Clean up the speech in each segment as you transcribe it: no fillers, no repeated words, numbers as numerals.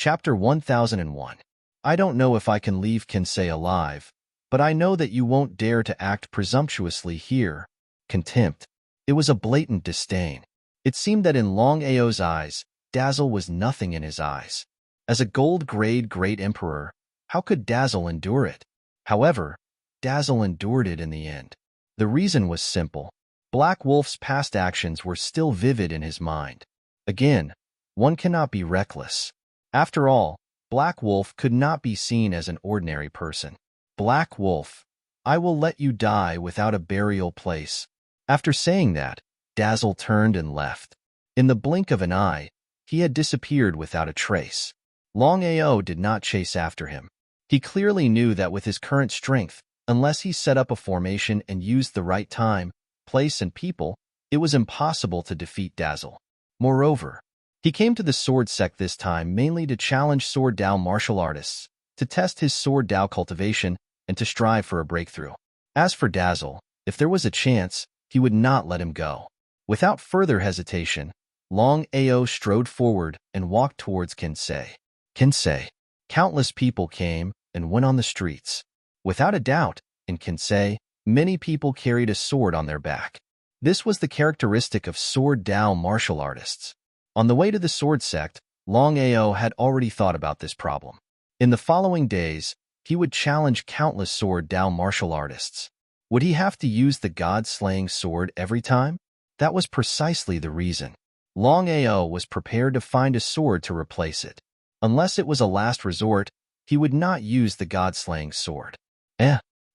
Chapter 1001. I don't know if I can leave Kinsei alive, but I know that you won't dare to act presumptuously here. Contempt. It was a blatant disdain. It seemed that in Longao's eyes, Dazzle was nothing in his eyes. As a gold-grade great emperor, how could Dazzle endure it? However, Dazzle endured it in the end. The reason was simple. Black Wolf's past actions were still vivid in his mind. Again, one cannot be reckless. After all, Black Wolf could not be seen as an ordinary person. Black Wolf, I will let you die without a burial place. After saying that, Dazzle turned and left. In the blink of an eye, he had disappeared without a trace. Longao did not chase after him. He clearly knew that with his current strength, unless he set up a formation and used the right time, place, and people, it was impossible to defeat Dazzle. Moreover, he came to the Sword Sect this time mainly to challenge Sword Dao martial artists, to test his Sword Dao cultivation, and to strive for a breakthrough. As for Dazzle, if there was a chance, he would not let him go. Without further hesitation, Longao strode forward and walked towards Kinsei. Kinsei. Countless people came and went on the streets. Without a doubt, in Kinsei, many people carried a sword on their back. This was the characteristic of Sword Dao martial artists. On the way to the Sword Sect, Longao had already thought about this problem. In the following days, he would challenge countless Sword Dao martial artists. Would he have to use the god-slaying sword every time? That was precisely the reason. Longao was prepared to find a sword to replace it. Unless it was a last resort, he would not use the god-slaying sword.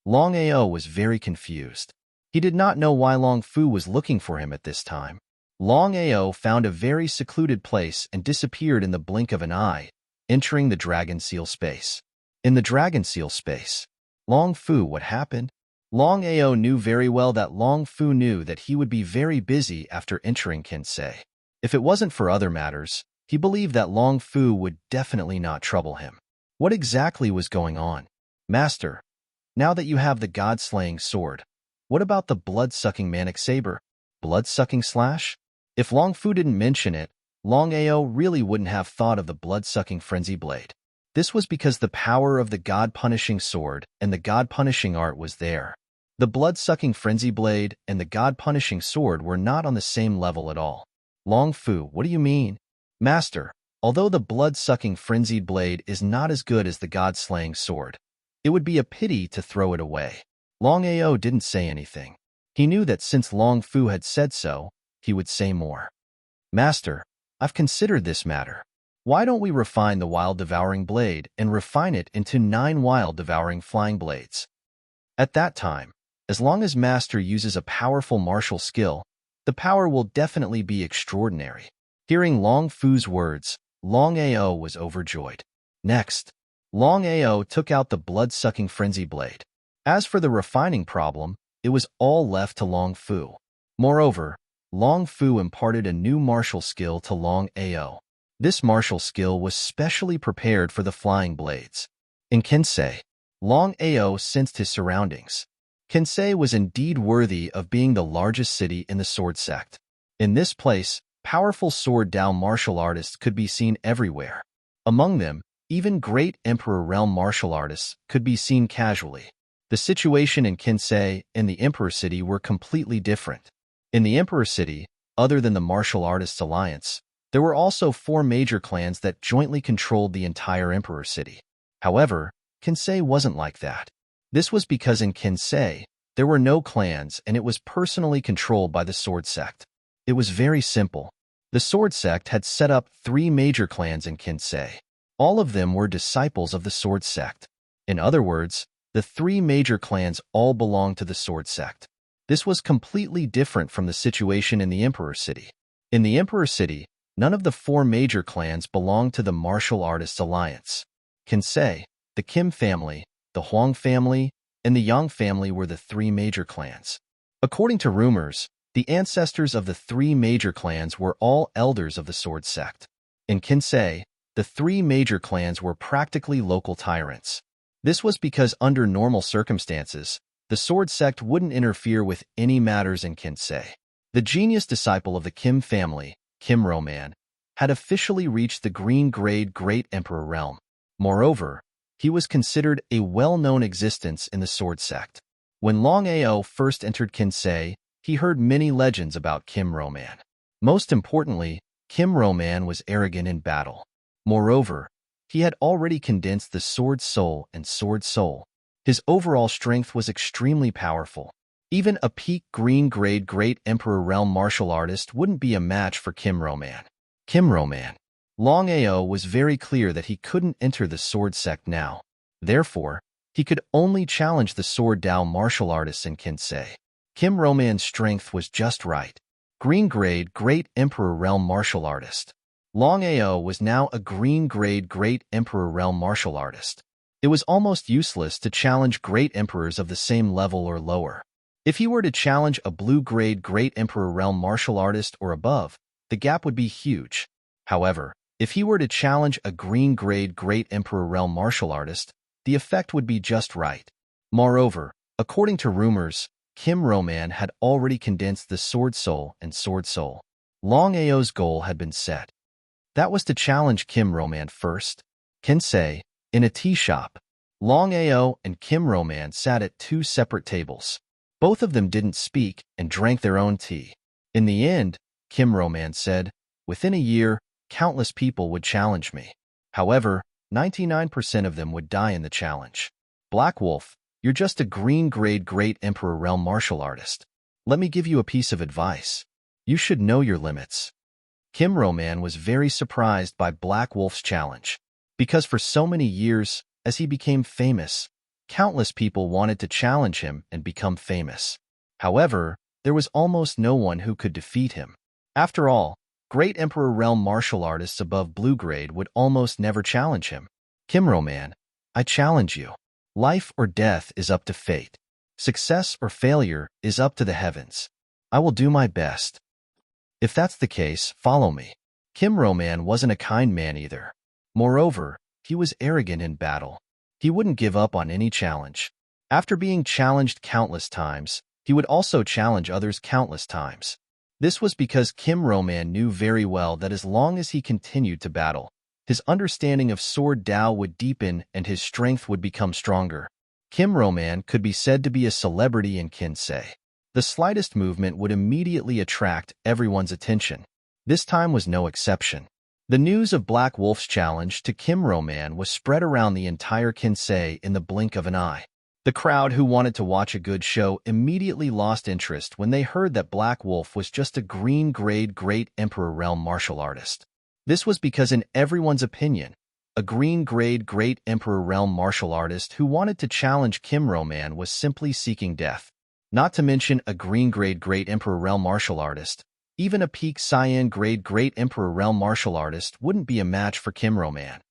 Longao was very confused. He did not know why Long Fu was looking for him at this time. Longao found a very secluded place and disappeared in the blink of an eye, entering the Dragon Seal space. In the Dragon Seal space, Long Fu, what happened? Longao knew very well that Long Fu knew that he would be very busy after entering Kinsei. If it wasn't for other matters, he believed that Long Fu would definitely not trouble him. What exactly was going on? Master, now that you have the god-slaying sword, what about the blood-sucking manic saber? Blood-sucking slash? If Long Fu didn't mention it, Longao really wouldn't have thought of the blood-sucking frenzy blade. This was because the power of the god-punishing sword and the god-punishing art was there. The blood-sucking frenzy blade and the god-punishing sword were not on the same level at all. Long Fu, what do you mean? Master, although the blood-sucking frenzied blade is not as good as the god-slaying sword, it would be a pity to throw it away. Longao didn't say anything. He knew that since Long Fu had said so, he would say more. Master, I've considered this matter. Why don't we refine the wild devouring blade and refine it into 9 wild devouring flying blades? At that time, as long as Master uses a powerful martial skill, the power will definitely be extraordinary. Hearing Long Fu's words, Longao was overjoyed. Next, Longao took out the blood-sucking frenzy blade. As for the refining problem, it was all left to Long Fu. Moreover, Long Fu imparted a new martial skill to Longao. This martial skill was specially prepared for the flying blades. In Kinsei, Longao sensed his surroundings. Kinsei was indeed worthy of being the largest city in the Sword Sect. In this place, powerful Sword Dao martial artists could be seen everywhere. Among them, even great Emperor Realm martial artists could be seen casually. The situation in Kinsei and the Emperor City were completely different. In the Emperor City, other than the Martial Artists Alliance, there were also 4 major clans that jointly controlled the entire Emperor City. However, Kinsei wasn't like that. This was because in Kinsei, there were no clans and it was personally controlled by the Sword Sect. It was very simple. The Sword Sect had set up 3 major clans in Kinsei. All of them were disciples of the Sword Sect. In other words, the 3 major clans all belonged to the Sword Sect. This was completely different from the situation in the Emperor City. In the Emperor City, none of the 4 major clans belonged to the Martial Artists Alliance. Kinsei, the Kim family, the Huang family, and the Yang family were the 3 major clans. According to rumors, the ancestors of the 3 major clans were all elders of the Sword Sect. In Kinsei, the 3 major clans were practically local tyrants. This was because under normal circumstances, the Sword Sect wouldn't interfere with any matters in Kinsei. The genius disciple of the Kim family, Kim Roman, had officially reached the green-grade Great Emperor realm. Moreover, he was considered a well-known existence in the sword sect. When Longao first entered Kinsei, he heard many legends about Kim Roman. Most importantly, Kim Roman was arrogant in battle. Moreover, he had already condensed the sword soul and sword soul. His overall strength was extremely powerful. Even a peak green-grade Great Emperor realm martial artist wouldn't be a match for Kim Roman. Kim Roman. Longao was very clear that he couldn't enter the sword sect now. Therefore, he could only challenge the sword Dao martial artists in Kinsei. Kim Roman's strength was just right. Green-grade Great Emperor realm martial artist. Longao was now a green-grade Great Emperor realm martial artist. It was almost useless to challenge Great Emperors of the same level or lower. If he were to challenge a blue-grade Great Emperor realm martial artist or above, the gap would be huge. However, if he were to challenge a green-grade Great Emperor realm martial artist, the effect would be just right. Moreover, according to rumors, Kim Roman had already condensed the sword soul and sword soul. Longao's goal had been set. That was to challenge Kim Roman first. Kinsei, in a tea shop, Longao and Kim Roman sat at two separate tables. Both of them didn't speak and drank their own tea. In the end, Kim Roman said, "Within a year, countless people would challenge me. However, 99% of them would die in the challenge. Black Wolf, you're just a green-grade Great Emperor realm martial artist. Let me give you a piece of advice. You should know your limits." Kim Roman was very surprised by Black Wolf's challenge, because for so many years, as he became famous, countless people wanted to challenge him and become famous. However, there was almost no one who could defeat him. After all, Great Emperor realm martial artists above blue grade would almost never challenge him. Kim Roman, I challenge you. Life or death is up to fate. Success or failure is up to the heavens. I will do my best. If that's the case, follow me. Kim Roman wasn't a kind man either. Moreover, he was arrogant in battle. He wouldn't give up on any challenge. After being challenged countless times, he would also challenge others countless times. This was because Kim Roman knew very well that as long as he continued to battle, his understanding of sword Dao would deepen and his strength would become stronger. Kim Roman could be said to be a celebrity in Kinsei. The slightest movement would immediately attract everyone's attention. This time was no exception. The news of Black Wolf's challenge to Kim Roman was spread around the entire Kinsei in the blink of an eye. The crowd who wanted to watch a good show immediately lost interest when they heard that Black Wolf was just a green-grade Great Emperor realm martial artist. This was because in everyone's opinion, a green-grade Great Emperor realm martial artist who wanted to challenge Kim Roman was simply seeking death. Not to mention a green-grade Great Emperor realm martial artist, even a peak cyan-grade Great Emperor realm martial artist wouldn't be a match for Kim Roman.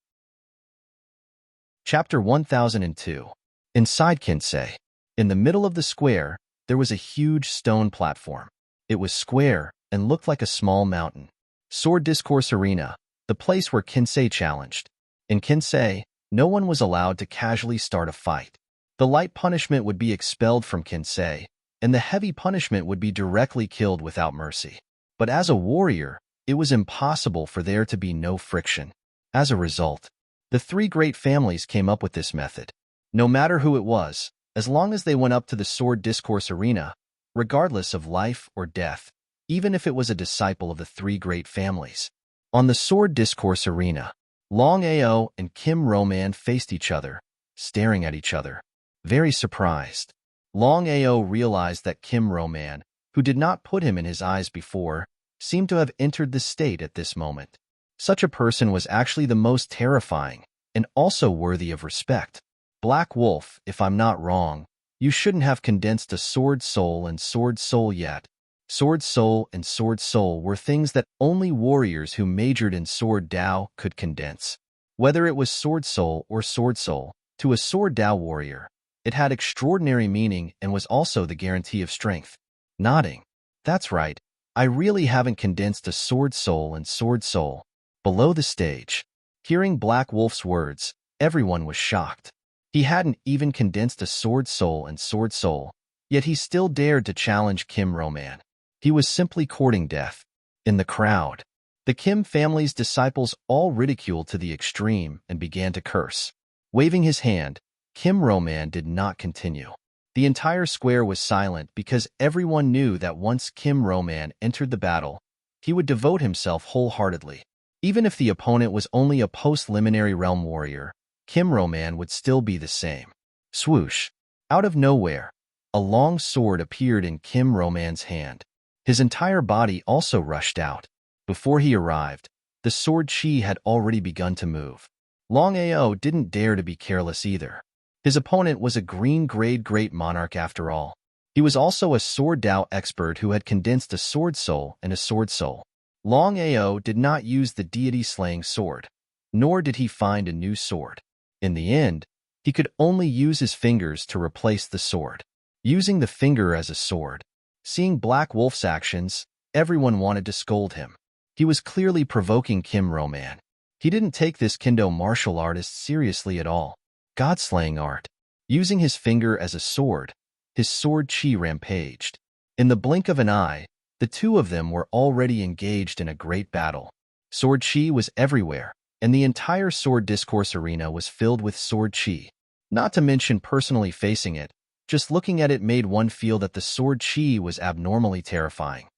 Chapter 1002. Inside Kinsei, in the middle of the square, there was a huge stone platform. It was square and looked like a small mountain. Sword Discourse Arena, the place where Kinsei challenged. In Kinsei, no one was allowed to casually start a fight. The light punishment would be expelled from Kinsei, and the heavy punishment would be directly killed without mercy. But as a warrior, it was impossible for there to be no friction. As a result, the three great families came up with this method. No matter who it was, as long as they went up to the Sword Discourse Arena, regardless of life or death, even if it was a disciple of the three great families. On the Sword Discourse Arena, Longao and Kim Roman faced each other, staring at each other, very surprised. Longao realized that Kim Roman, who did not put him in his eyes before, seemed to have entered the state at this moment. Such a person was actually the most terrifying, and also worthy of respect. Black Wolf, if I'm not wrong, you shouldn't have condensed a sword soul and sword soul yet. Sword soul and sword soul were things that only warriors who majored in sword Dao could condense. Whether it was sword soul or sword soul, to a sword Dao warrior, it had extraordinary meaning and was also the guarantee of strength. Nodding. That's right, I really haven't condensed a sword soul and sword soul. Below the stage, hearing Black Wolf's words, everyone was shocked. He hadn't even condensed a sword soul and sword soul, yet he still dared to challenge Kim Roman. He was simply courting death. In the crowd, The Kim family's disciples all ridiculed to the extreme and began to curse. Waving his hand, Kim Roman did not continue. The entire square was silent because everyone knew that once Kim Roman entered the battle, he would devote himself wholeheartedly. Even if the opponent was only a post-liminary realm warrior, Kim Roman would still be the same. Swoosh! Out of nowhere, a long sword appeared in Kim Roman's hand. His entire body also rushed out. Before he arrived, the sword chi had already begun to move. Longao didn't dare to be careless either. His opponent was a green-grade great monarch after all. He was also a sword Dao expert who had condensed a sword soul and a sword soul. Longao did not use the deity-slaying sword, nor did he find a new sword. In the end, he could only use his fingers to replace the sword. Using the finger as a sword. Seeing Black Wolf's actions, everyone wanted to scold him. He was clearly provoking Kim Roman. He didn't take this Kendo martial artist seriously at all. God-slaying art. Using his finger as a sword, his sword chi rampaged. In the blink of an eye, the two of them were already engaged in a great battle. Sword chi was everywhere, and the entire sword discourse arena was filled with sword chi. Not to mention personally facing it, just looking at it made one feel that the sword chi was abnormally terrifying.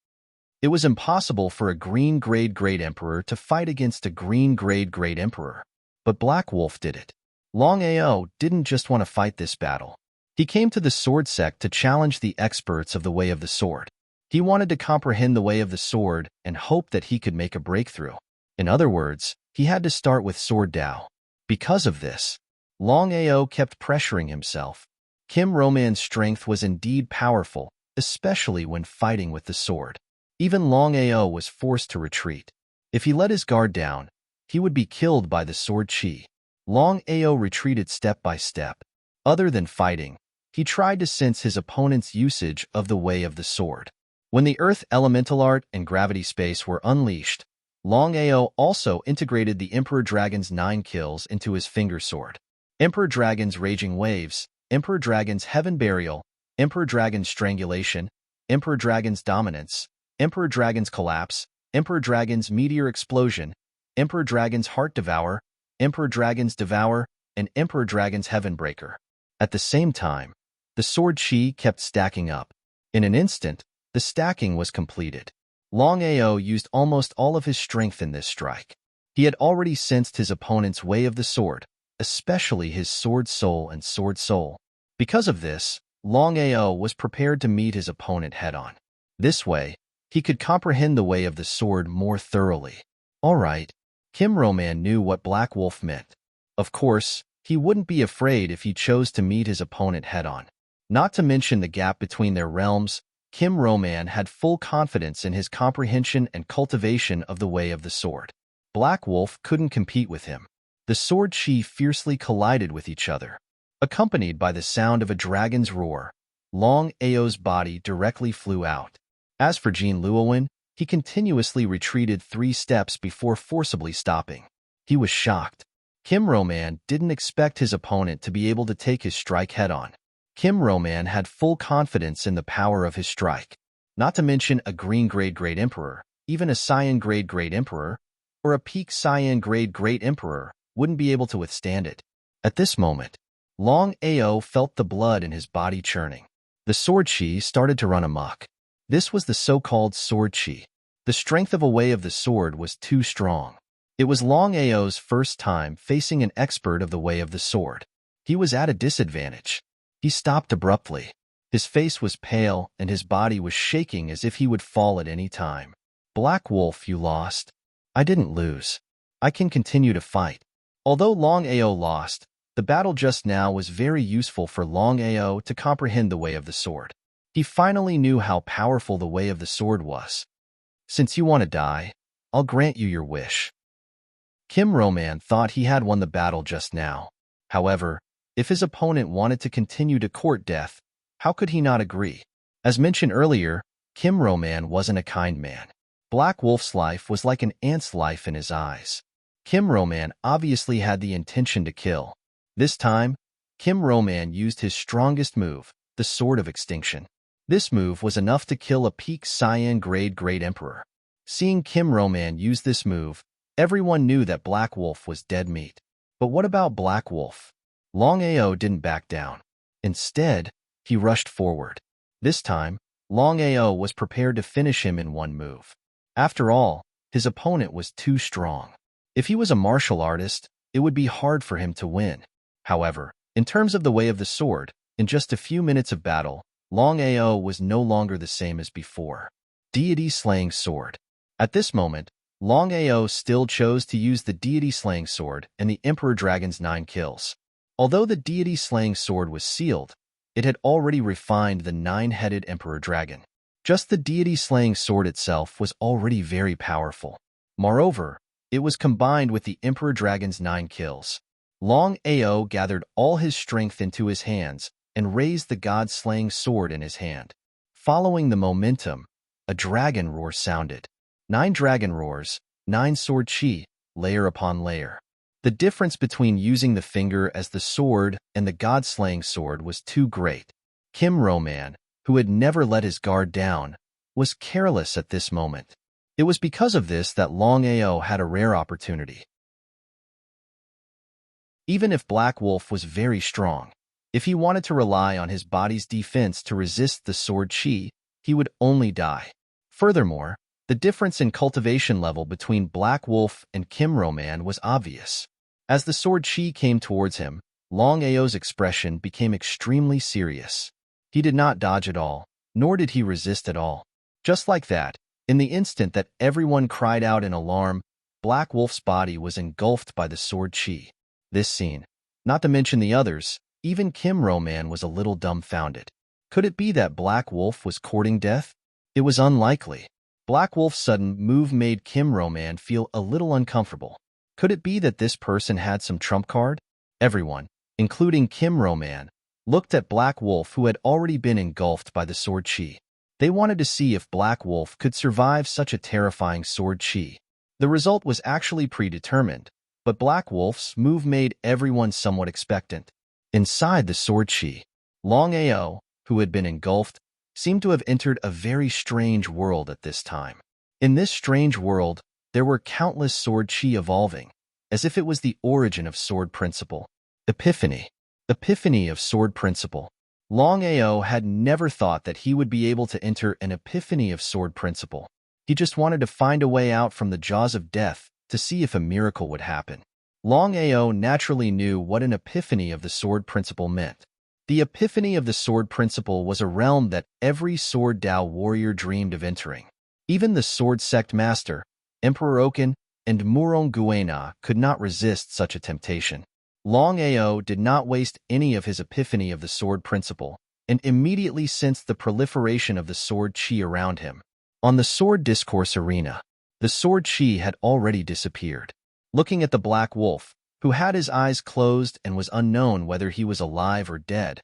It was impossible for a green-grade great emperor to fight against a green-grade great emperor. But Black Wolf did it. Longao didn't just want to fight this battle. He came to the sword sect to challenge the experts of the way of the sword. He wanted to comprehend the way of the sword and hoped that he could make a breakthrough. In other words, he had to start with sword Dao. Because of this, Longao kept pressuring himself. Kim Roman's strength was indeed powerful, especially when fighting with the sword. Even Longao was forced to retreat. If he let his guard down, he would be killed by the sword chi. Longao retreated step by step. Other than fighting, he tried to sense his opponent's usage of the way of the sword. When the earth elemental art and gravity space were unleashed, Longao also integrated the Emperor Dragon's 9 kills into his finger sword. Emperor Dragon's Raging Waves, Emperor Dragon's Heaven Burial, Emperor Dragon's Strangulation, Emperor Dragon's Dominance, Emperor Dragon's Collapse, Emperor Dragon's Meteor Explosion, Emperor Dragon's Heart Devour, Emperor Dragon's Devour, and Emperor Dragon's Heaven Breaker. At the same time, the sword chi kept stacking up. In an instant, the stacking was completed. Longao used almost all of his strength in this strike. He had already sensed his opponent's way of the sword, especially his sword soul and sword soul. Because of this, Longao was prepared to meet his opponent head-on. This way, he could comprehend the way of the sword more thoroughly. All right, Kim Roman knew what Black Wolf meant. Of course, he wouldn't be afraid if he chose to meet his opponent head-on. Not to mention the gap between their realms, Kim Roman had full confidence in his comprehension and cultivation of the way of the sword. Black Wolf couldn't compete with him. The sword chi fiercely collided with each other. Accompanied by the sound of a dragon's roar, Longao's body directly flew out. As for Jin Luowen, he continuously retreated 3 steps before forcibly stopping. He was shocked. Kim Roman didn't expect his opponent to be able to take his strike head-on. Kim Roman had full confidence in the power of his strike. Not to mention a green-grade great emperor, even a cyan-grade great emperor, or a peak cyan-grade great emperor wouldn't be able to withstand it. At this moment, Longao felt the blood in his body churning. The sword chi started to run amok. This was the so-called sword chi. The strength of a way of the sword was too strong. It was Longao's first time facing an expert of the way of the sword. He was at a disadvantage. He stopped abruptly. His face was pale and his body was shaking as if he would fall at any time. Black Wolf, you lost. I didn't lose. I can continue to fight. Although Longao lost, the battle just now was very useful for Longao to comprehend the way of the sword. He finally knew how powerful the way of the sword was. Since you want to die, I'll grant you your wish. Kim Roman thought he had won the battle just now. However, if his opponent wanted to continue to court death, how could he not agree? As mentioned earlier, Kim Roman wasn't a kind man. Black Wolf's life was like an ant's life in his eyes. Kim Roman obviously had the intention to kill. This time, Kim Roman used his strongest move, the Sword of Extinction. This move was enough to kill a peak cyan-grade great emperor. Seeing Kim Roman use this move, everyone knew that Black Wolf was dead meat. But what about Black Wolf? Longao didn't back down. Instead, he rushed forward. This time, Longao was prepared to finish him in one move. After all, his opponent was too strong. If he was a martial artist, it would be hard for him to win. However, in terms of the way of the sword, in just a few minutes of battle, Longao was no longer the same as before. Deity-slaying sword. At this moment, Longao still chose to use the deity-slaying sword and the Emperor Dragon's 9 kills. Although the deity-slaying sword was sealed, it had already refined the 9-headed Emperor Dragon. Just the deity-slaying sword itself was already very powerful. Moreover, it was combined with the Emperor Dragon's 9 kills. Longao gathered all his strength into his hands and raised the god-slaying sword in his hand. Following the momentum, a dragon roar sounded. 9 dragon roars, 9 sword chi, layer upon layer. The difference between using the finger as the sword and the god-slaying sword was too great. Kim Roman, who had never let his guard down, was careless at this moment. It was because of this that Longao had a rare opportunity. Even if Black Wolf was very strong, if he wanted to rely on his body's defense to resist the sword chi, he would only die. Furthermore, the difference in cultivation level between Black Wolf and Kim Roman was obvious. As the sword chi came towards him, Longao's expression became extremely serious. He did not dodge at all, nor did he resist at all. Just like that, in the instant that everyone cried out in alarm, Black Wolf's body was engulfed by the sword chi. This scene, not to mention the others, even Kim Roman was a little dumbfounded. Could it be that Black Wolf was courting death? It was unlikely. Black Wolf's sudden move made Kim Roman feel a little uncomfortable. Could it be that this person had some trump card? Everyone, including Kim Roman, looked at Black Wolf, who had already been engulfed by the sword chi. They wanted to see if Black Wolf could survive such a terrifying sword chi. The result was actually predetermined, but Black Wolf's move made everyone somewhat expectant. Inside the sword chi, Longao, who had been engulfed, seemed to have entered a very strange world at this time. In this strange world, there were countless sword chi evolving, as if it was the origin of sword principle. Epiphany. Epiphany of sword principle. Longao had never thought that he would be able to enter an epiphany of sword principle. He just wanted to find a way out from the jaws of death to see if a miracle would happen. Longao naturally knew what an epiphany of the sword principle meant. The epiphany of the sword principle was a realm that every sword Dao warrior dreamed of entering. Even the sword sect master, Emperor Oken, and Murong Guena could not resist such a temptation. Longao did not waste any of his epiphany of the sword principle, and immediately sensed the proliferation of the sword chi around him. On the sword discourse arena, the sword chi had already disappeared. Looking at the Black Wolf, who had his eyes closed and was unknown whether he was alive or dead,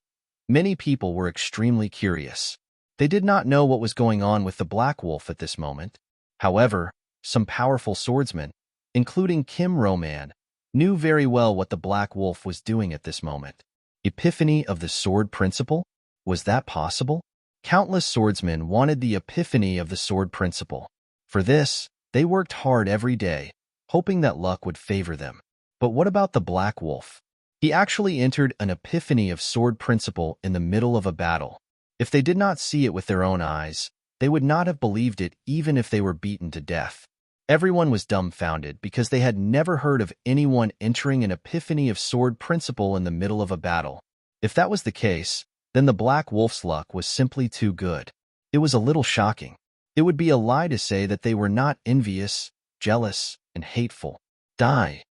many people were extremely curious. They did not know what was going on with the Black Wolf at this moment. However, some powerful swordsmen, including Kim Roman, knew very well what the Black Wolf was doing at this moment. Epiphany of the sword principle? Was that possible? Countless swordsmen wanted the epiphany of the sword principle. For this, they worked hard every day, hoping that luck would favor them. But what about the Black Wolf? He actually entered an epiphany of sword principle in the middle of a battle. If they did not see it with their own eyes, they would not have believed it even if they were beaten to death. Everyone was dumbfounded because they had never heard of anyone entering an epiphany of sword principle in the middle of a battle. If that was the case, then the Black Wolf's luck was simply too good. It was a little shocking. It would be a lie to say that they were not envious, jealous, and hateful. Die.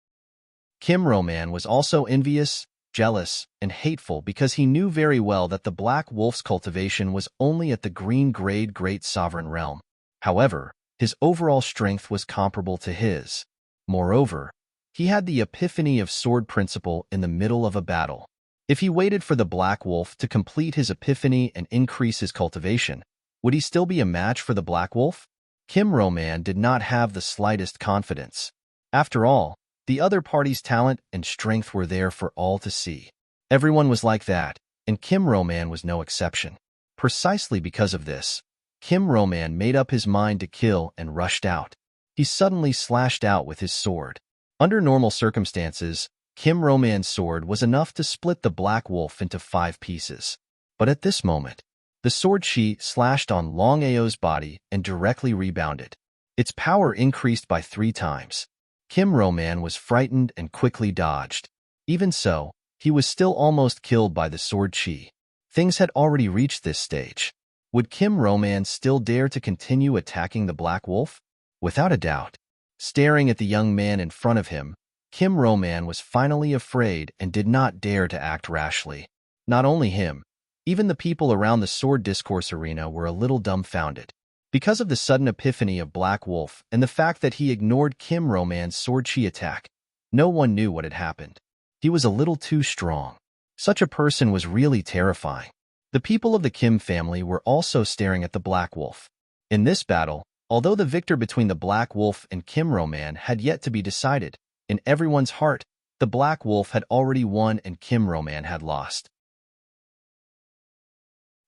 Kim Roman was also envious, jealous, and hateful because he knew very well that the Black Wolf's cultivation was only at the green grade Great Sovereign Realm. However, his overall strength was comparable to his. Moreover, he had the epiphany of sword principle in the middle of a battle. If he waited for the Black Wolf to complete his epiphany and increase his cultivation, would he still be a match for the Black Wolf? Kim Roman did not have the slightest confidence. After all, the other party's talent and strength were there for all to see. Everyone was like that, and Kim Roman was no exception. Precisely because of this, Kim Roman made up his mind to kill and rushed out. He suddenly slashed out with his sword. Under normal circumstances, Kim Roman's sword was enough to split the black wolf into 5 pieces. But at this moment, the sword she slashed on Longao's body and directly rebounded. Its power increased by 3 times. Kim Roman was frightened and quickly dodged. Even so, he was still almost killed by the sword chi. Things had already reached this stage. Would Kim Roman still dare to continue attacking the black wolf? Without a doubt. Staring at the young man in front of him, Kim Roman was finally afraid and did not dare to act rashly. Not only him, even the people around the sword discourse arena were a little dumbfounded. Because of the sudden epiphany of Black Wolf and the fact that he ignored Kim Roman's sword chi attack, no one knew what had happened. He was a little too strong. Such a person was really terrifying. The people of the Kim family were also staring at the Black Wolf. In this battle, although the victor between the Black Wolf and Kim Roman had yet to be decided, in everyone's heart, the Black Wolf had already won and Kim Roman had lost.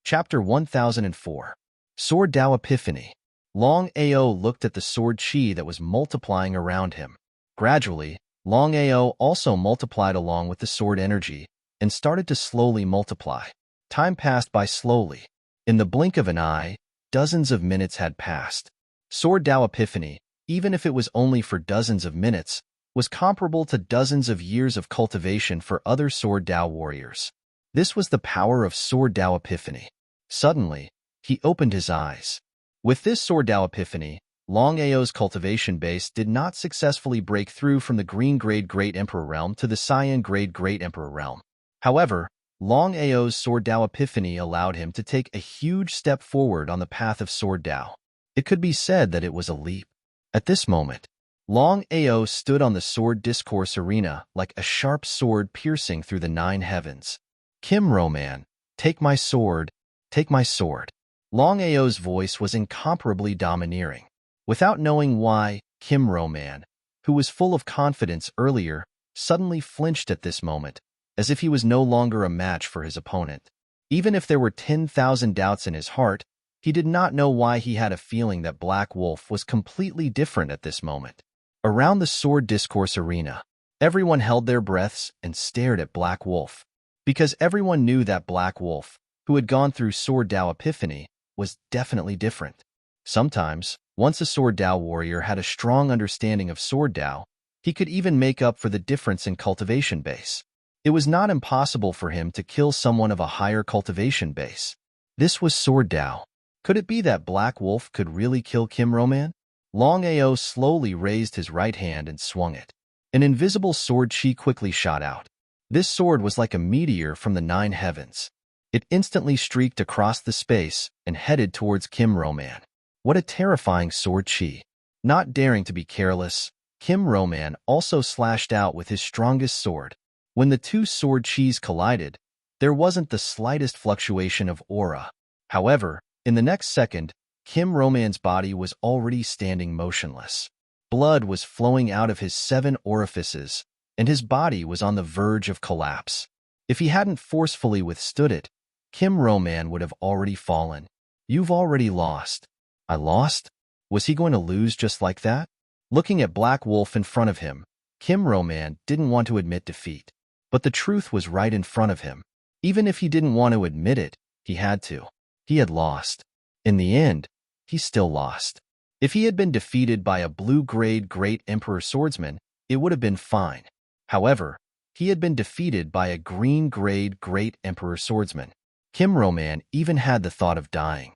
Chapter 1004. Sword Dao Epiphany. Longao looked at the sword chi that was multiplying around him. Gradually, Longao also multiplied along with the sword energy and started to slowly multiply. Time passed by slowly. In the blink of an eye, dozens of minutes had passed. Sword Dao Epiphany, even if it was only for dozens of minutes, was comparable to dozens of years of cultivation for other Sword Dao warriors. This was the power of Sword Dao Epiphany. Suddenly, he opened his eyes. With this Sword Dao Epiphany, Longao's cultivation base did not successfully break through from the Green Grade Great Emperor realm to the Cyan Grade Great Emperor realm. However, Longao's Sword Dao Epiphany allowed him to take a huge step forward on the path of Sword Dao. It could be said that it was a leap. At this moment, Longao stood on the sword discourse arena like a sharp sword piercing through the 9 heavens. Kim Roman, take my sword, take my sword. Longao's voice was incomparably domineering. Without knowing why, Kim Roman, who was full of confidence earlier, suddenly flinched at this moment, as if he was no longer a match for his opponent. Even if there were 10,000 doubts in his heart, he did not know why he had a feeling that Black Wolf was completely different at this moment. Around the sword discourse arena, everyone held their breaths and stared at Black Wolf, because everyone knew that Black Wolf, who had gone through Sword Dao Epiphany, was definitely different. Sometimes, once a Sword Dao warrior had a strong understanding of Sword Dao, he could even make up for the difference in cultivation base. It was not impossible for him to kill someone of a higher cultivation base. This was Sword Dao. Could it be that Black Wolf could really kill Kim Roman? Longao slowly raised his right hand and swung it. An invisible sword chi quickly shot out. This sword was like a meteor from the 9 heavens. It instantly streaked across the space and headed towards Kim Roman. What a terrifying sword chi. Not daring to be careless, Kim Roman also slashed out with his strongest sword. When the 2 sword chis collided, there wasn't the slightest fluctuation of aura. However, in the next second, Kim Roman's body was already standing motionless. Blood was flowing out of his 7 orifices, and his body was on the verge of collapse. If he hadn't forcefully withstood it, Kim Roman would have already fallen. You've already lost. I lost? Was he going to lose just like that? Looking at Black Wolf in front of him, Kim Roman didn't want to admit defeat. But the truth was right in front of him. Even if he didn't want to admit it, he had to. He had lost. In the end, he still lost. If he had been defeated by a blue-grade Great Emperor Swordsman, it would have been fine. However, he had been defeated by a green-grade Great Emperor Swordsman. Kim Roman even had the thought of dying.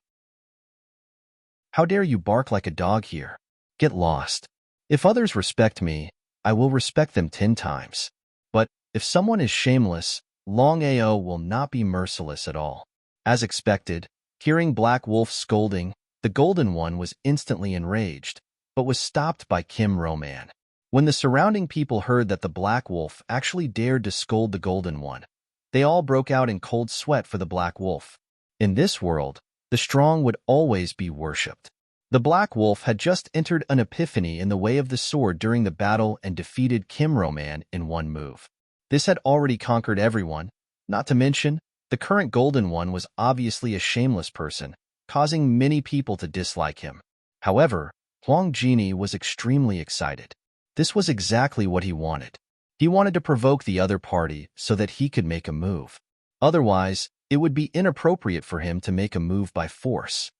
How dare you bark like a dog here? Get lost. If others respect me, I will respect them 10 times. But if someone is shameless, Longao will not be merciless at all. As expected, hearing Black Wolf scolding, the Golden One was instantly enraged, but was stopped by Kim Roman. When the surrounding people heard that the Black Wolf actually dared to scold the Golden One, they all broke out in cold sweat for the Black Wolf. In this world, the strong would always be worshipped. The Black Wolf had just entered an epiphany in the way of the sword during the battle and defeated Kim Roman in 1 move. This had already conquered everyone, not to mention, the current Golden One was obviously a shameless person, causing many people to dislike him. However, Huang Jini was extremely excited. This was exactly what he wanted. He wanted to provoke the other party so that he could make a move. Otherwise, it would be inappropriate for him to make a move by force.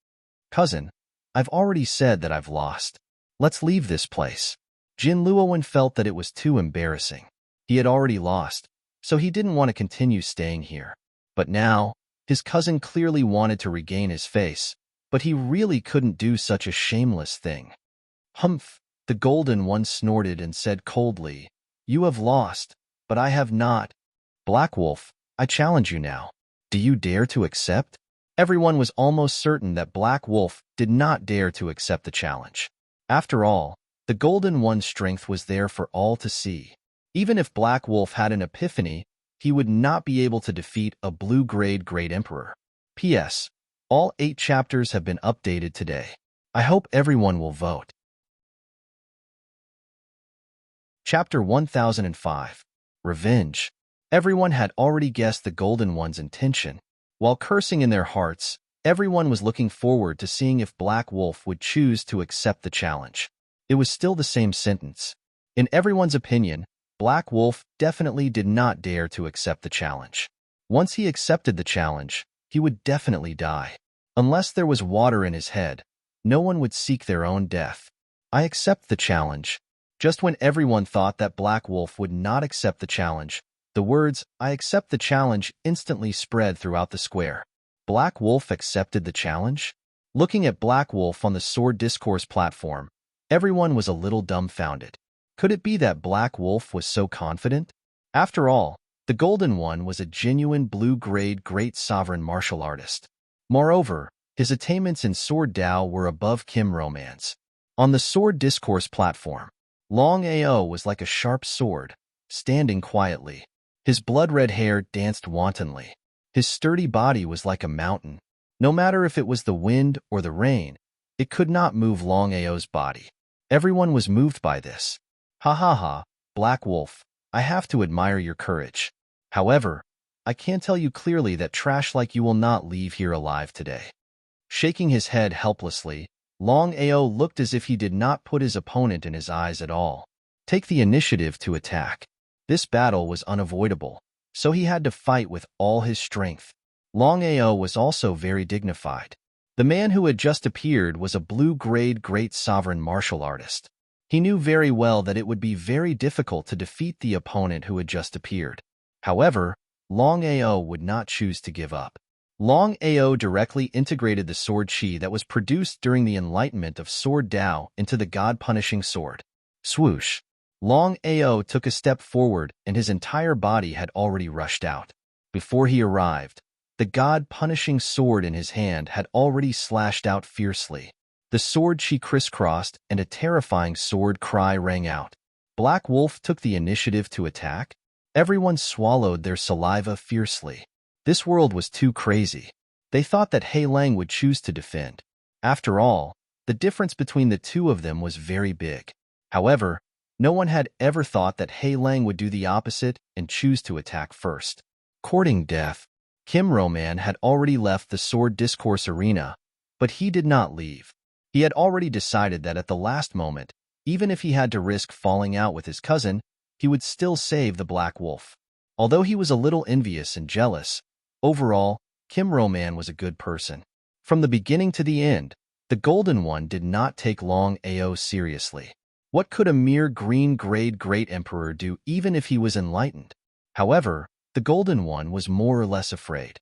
Cousin, I've already said that I've lost. Let's leave this place. Jin Luowen felt that it was too embarrassing. He had already lost, so he didn't want to continue staying here. But now, his cousin clearly wanted to regain his face, but he really couldn't do such a shameless thing. Humph, the Golden One snorted and said coldly, "You have lost, but I have not. Black Wolf, I challenge you now. Do you dare to accept?" Everyone was almost certain that Black Wolf did not dare to accept the challenge. After all, the Golden One's strength was there for all to see. Even if Black Wolf had an epiphany, he would not be able to defeat a blue-grade Great Emperor. P.S. All 8 chapters have been updated today. I hope everyone will vote. Chapter 1005. Revenge. Everyone had already guessed the Golden One's intention. While cursing in their hearts, everyone was looking forward to seeing if Black Wolf would choose to accept the challenge. It was still the same sentence. In everyone's opinion, Black Wolf definitely did not dare to accept the challenge. Once he accepted the challenge, he would definitely die. Unless there was water in his head, no one would seek their own death. I accept the challenge. Just when everyone thought that Black Wolf would not accept the challenge, the words, "I accept the challenge," instantly spread throughout the square. Black Wolf accepted the challenge? Looking at Black Wolf on the Sword Discourse platform, everyone was a little dumbfounded. Could it be that Black Wolf was so confident? After all, the Golden One was a genuine blue-grade great sovereign martial artist. Moreover, his attainments in Sword Dao were above Kim Romance. On the Sword Discourse platform, Longao was like a sharp sword, standing quietly. His blood-red hair danced wantonly. His sturdy body was like a mountain. No matter if it was the wind or the rain, it could not move Longao's body. Everyone was moved by this. Ha ha ha, Black Wolf, I have to admire your courage. However, I can tell you clearly that trash like you will not leave here alive today. Shaking his head helplessly, Longao looked as if he did not put his opponent in his eyes at all. Take the initiative to attack. This battle was unavoidable, so he had to fight with all his strength. Longao was also very dignified. The man who had just appeared was a blue-grade great sovereign martial artist. He knew very well that it would be very difficult to defeat the opponent who had just appeared. However, Longao would not choose to give up. Longao directly integrated the sword chi that was produced during the enlightenment of Sword Dao into the god-punishing sword. Swoosh! Longao took a step forward and his entire body had already rushed out. Before he arrived, the god-punishing sword in his hand had already slashed out fiercely. The sword chi crisscrossed and a terrifying sword cry rang out. Black Wolf took the initiative to attack? Everyone swallowed their saliva fiercely. This world was too crazy. They thought that He Lang would choose to defend. After all, the difference between the two of them was very big. However, no one had ever thought that He Lang would do the opposite and choose to attack first. Courting death, Kim Roman had already left the Sword Discourse arena, but he did not leave. He had already decided that at the last moment, even if he had to risk falling out with his cousin, he would still save the Black Wolf. Although he was a little envious and jealous, overall, Kim Roman was a good person. From the beginning to the end, the Golden One did not take Longao seriously. What could a mere green-grade great emperor do even if he was enlightened? However, the Golden One was more or less afraid.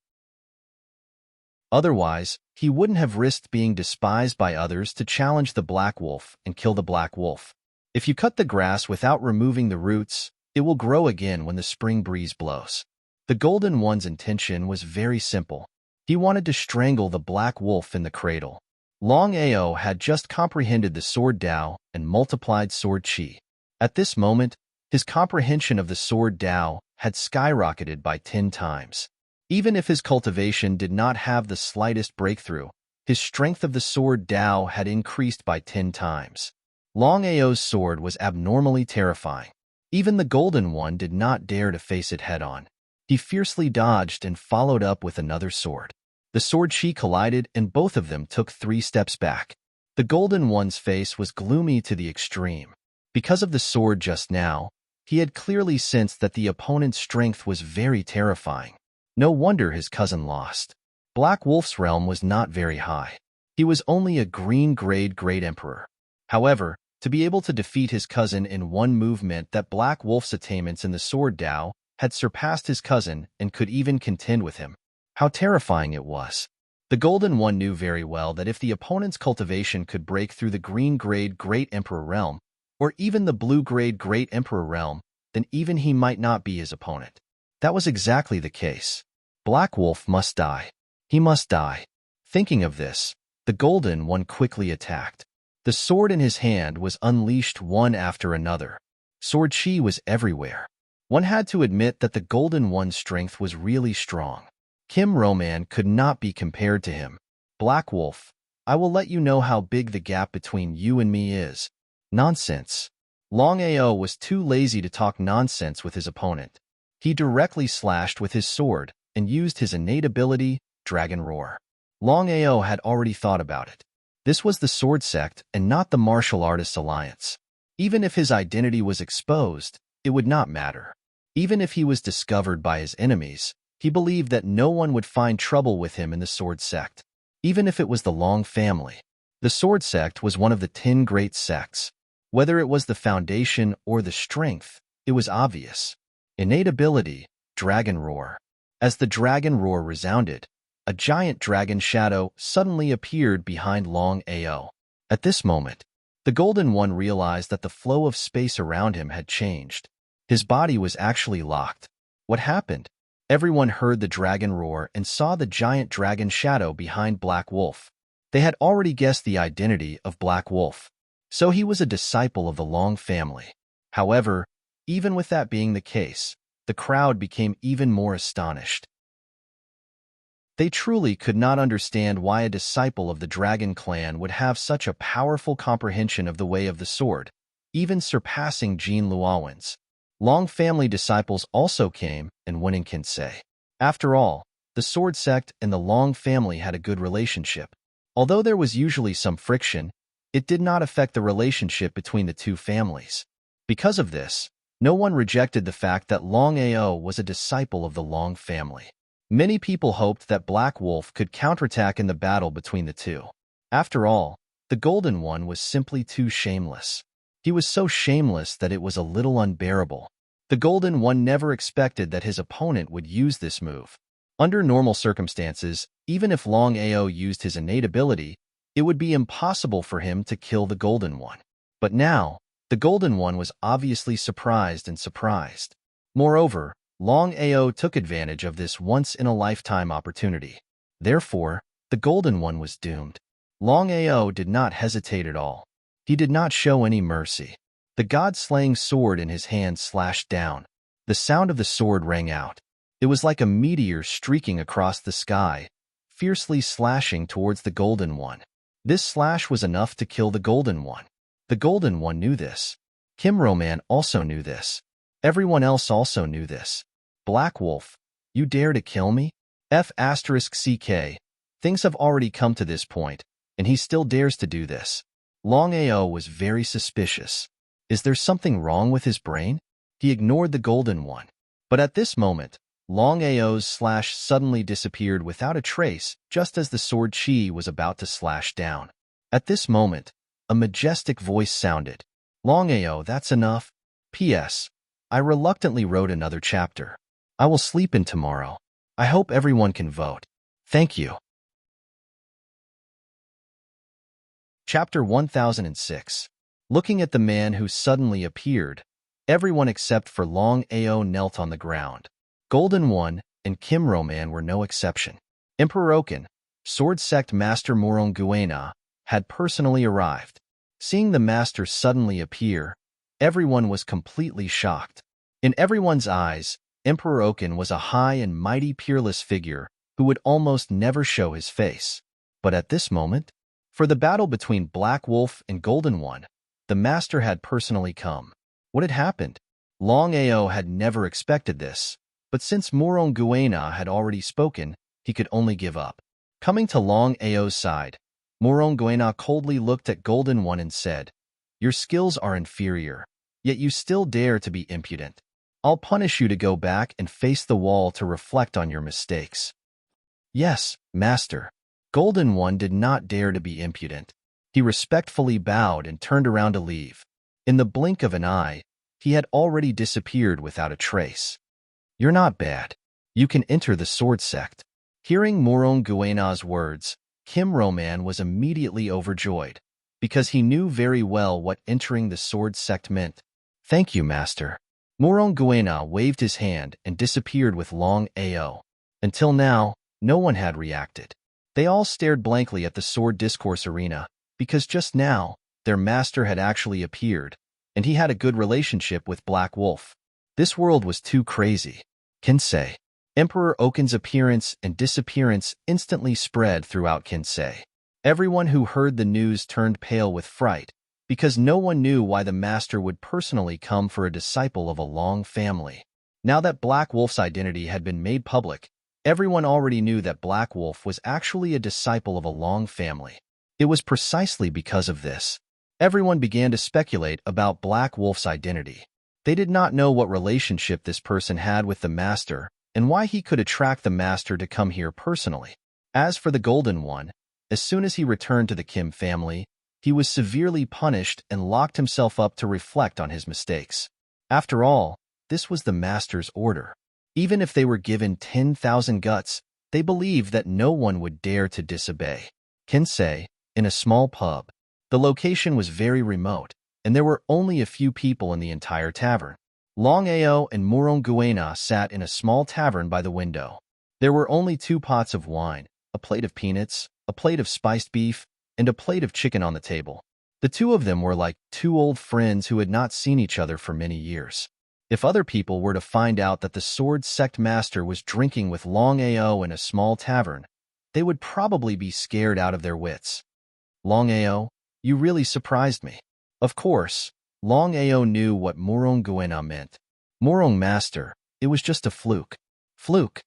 Otherwise, he wouldn't have risked being despised by others to challenge the Black Wolf and kill the Black Wolf. If you cut the grass without removing the roots, it will grow again when the spring breeze blows. The Golden One's intention was very simple. He wanted to strangle the Black Wolf in the cradle. Longao had just comprehended the Sword Dao and multiplied Sword Chi. At this moment, his comprehension of the Sword Dao had skyrocketed by 10 times. Even if his cultivation did not have the slightest breakthrough, his strength of the Sword Dao had increased by 10 times. Longao's sword was abnormally terrifying. Even the Golden One did not dare to face it head-on. He fiercely dodged and followed up with another sword. The sword chi collided and both of them took 3 steps back. The Golden One's face was gloomy to the extreme. Because of the sword just now, he had clearly sensed that the opponent's strength was very terrifying. No wonder his cousin lost. Black Wolf's realm was not very high. He was only a green-grade Great Emperor. However, to be able to defeat his cousin in one move meant that Black Wolf's attainments in the Sword Dao had surpassed his cousin and could even contend with him. How terrifying it was. The Golden One knew very well that if the opponent's cultivation could break through the green-grade Great Emperor realm, or even the blue-grade Great Emperor realm, then even he might not be his opponent. That was exactly the case. Black Wolf must die. He must die. Thinking of this, the Golden One quickly attacked. The sword in his hand was unleashed one after another. Sword chi was everywhere. One had to admit that the Golden One's strength was really strong. Kim Roman could not be compared to him. Black Wolf, I will let you know how big the gap between you and me is. Nonsense. Longao was too lazy to talk nonsense with his opponent. He directly slashed with his sword and used his innate ability, Dragon Roar. Longao had already thought about it. This was the sword sect and not the martial artists alliance. Even if his identity was exposed, it would not matter. Even if he was discovered by his enemies, he believed that no one would find trouble with him in the sword sect. Even if it was the Long family. The sword sect was one of the 10 great sects. Whether it was the foundation or the strength, it was obvious. Innate ability, Dragon Roar. As the Dragon Roar resounded, a giant dragon shadow suddenly appeared behind Longao. At this moment, the Golden One realized that the flow of space around him had changed. His body was actually locked. What happened? Everyone heard the dragon roar and saw the giant dragon shadow behind Black Wolf. They had already guessed the identity of Black Wolf. So he was a disciple of the Long family. However, even with that being the case, the crowd became even more astonished. They truly could not understand why a disciple of the Dragon Clan would have such a powerful comprehension of the way of the sword, even surpassing Jean Luowen's. Long family disciples also came and went in Kinsei. After all, the sword sect and the Long family had a good relationship. Although there was usually some friction, it did not affect the relationship between the two families. Because of this, no one rejected the fact that Longao was a disciple of the Long family. Many people hoped that Black Wolf could counterattack in the battle between the two. After all, the Golden One was simply too shameless. He was so shameless that it was a little unbearable. The Golden One never expected that his opponent would use this move. Under normal circumstances, even if Longao used his innate ability, it would be impossible for him to kill the Golden One. But now, the Golden One was obviously surprised and surprised. Moreover, Longao took advantage of this once-in-a-lifetime opportunity. Therefore, the Golden One was doomed. Longao did not hesitate at all. He did not show any mercy. The god-slaying sword in his hand slashed down. The sound of the sword rang out. It was like a meteor streaking across the sky, fiercely slashing towards the Golden One. This slash was enough to kill the Golden One. The Golden One knew this. Kim Roman also knew this. Everyone else also knew this. Black Wolf, you dare to kill me? F***CK. Things have already come to this point, and he still dares to do this. Longao was very suspicious. Is there something wrong with his brain? He ignored the Golden One. But at this moment, Longao's slash suddenly disappeared without a trace just as the sword chi was about to slash down. At this moment, a majestic voice sounded. Longao, that's enough. P.S. I reluctantly wrote another chapter. I will sleep in tomorrow. I hope everyone can vote. Thank you. Chapter 1006. Looking at the man who suddenly appeared, everyone except for Longao knelt on the ground. Golden One and Kim Roman were no exception. Emperor Oken, Sword Sect Master Moronguena, had personally arrived. Seeing the master suddenly appear, everyone was completely shocked. In everyone's eyes, Emperor Oken was a high and mighty peerless figure who would almost never show his face. But at this moment, for the battle between Black Wolf and Golden One, the master had personally come. What had happened? Longao had never expected this, but since Moronguena had already spoken, he could only give up. Coming to Long Ao's side, Morong Guena coldly looked at Golden One and said, "Your skills are inferior, yet you still dare to be impudent. I'll punish you to go back and face the wall to reflect on your mistakes." "Yes, master." Golden One did not dare to be impudent. He respectfully bowed and turned around to leave. In the blink of an eye, he had already disappeared without a trace. "You're not bad. You can enter the sword sect." Hearing Morong Guena's words, Kim Roman was immediately overjoyed, because he knew very well what entering the sword sect meant. "Thank you, master." Morong Guena waved his hand and disappeared with Long Ao. Until now, no one had reacted. They all stared blankly at the sword discourse arena, because just now, their master had actually appeared, and he had a good relationship with Black Wolf. This world was too crazy. Kinsei. Emperor Oken's appearance and disappearance instantly spread throughout Kinsei. Everyone who heard the news turned pale with fright, because no one knew why the master would personally come for a disciple of a Long family. Now that Black Wolf's identity had been made public, everyone already knew that Black Wolf was actually a disciple of a Long family. It was precisely because of this. Everyone began to speculate about Black Wolf's identity. They did not know what relationship this person had with the master, and why he could attract the master to come here personally. As for the Golden One, as soon as he returned to the Kim family, he was severely punished and locked himself up to reflect on his mistakes. After all, this was the master's order. Even if they were given 10,000 guts, they believed that no one would dare to disobey. Kinsei, in a small pub. The location was very remote, and there were only a few people in the entire tavern. Long Ao and Morong Guena sat in a small tavern by the window. There were only 2 pots of wine, a plate of peanuts, a plate of spiced beef, and a plate of chicken on the table. The two of them were like 2 old friends who had not seen each other for many years. If other people were to find out that the sword sect master was drinking with Long Ao in a small tavern, they would probably be scared out of their wits. "Long Ao, you really surprised me." Of course, Long Ao knew what Morong Guena meant. "Morong master, it was just a fluke." "Fluke?"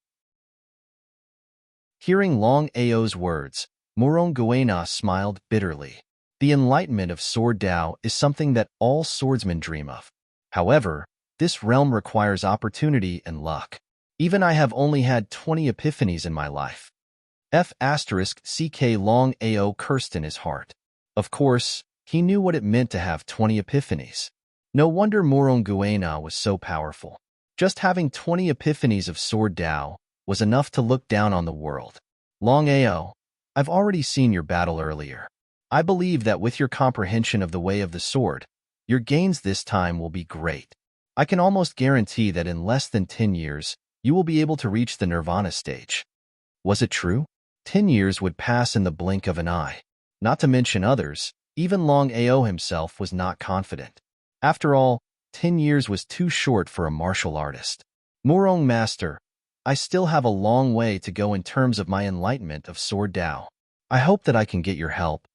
Hearing Long Ao's words, Morong Guena smiled bitterly. The enlightenment of Sword Dao is something that all swordsmen dream of. However, this realm requires opportunity and luck. Even I have only had 20 epiphanies in my life. F***ck Long Ao cursed in his heart. Of course, he knew what it meant to have 20 epiphanies. No wonder Morong Guena was so powerful. Just having 20 epiphanies of Sword Dao was enough to look down on the world. "Long Ao, I've already seen your battle earlier. I believe that with your comprehension of the way of the sword, your gains this time will be great. I can almost guarantee that in less than 10 years, you will be able to reach the Nirvana stage." Was it true? 10 years would pass in the blink of an eye. Not to mention others, even Long Ao himself was not confident. After all, 10 years was too short for a martial artist. "Morong master, I still have a long way to go in terms of my enlightenment of Sword Dao. I hope that I can get your help."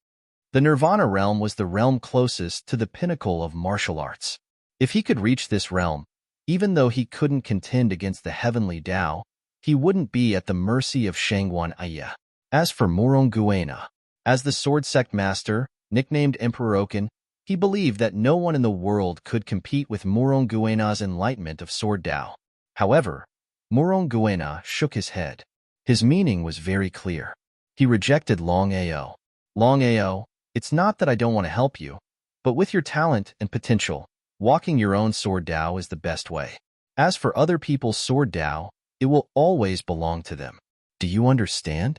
The Nirvana realm was the realm closest to the pinnacle of martial arts. If he could reach this realm, even though he couldn't contend against the heavenly Dao, he wouldn't be at the mercy of Shangguan Aya. As for Morong Guena, as the sword sect master, nicknamed Emperor Oken, he believed that no one in the world could compete with Morong Guena's enlightenment of Sword Dao. However, Morong Guena shook his head. His meaning was very clear. He rejected Long Ao. "Long Ao, it's not that I don't want to help you, but with your talent and potential, walking your own Sword Dao is the best way. As for other people's Sword Dao, it will always belong to them. Do you understand?"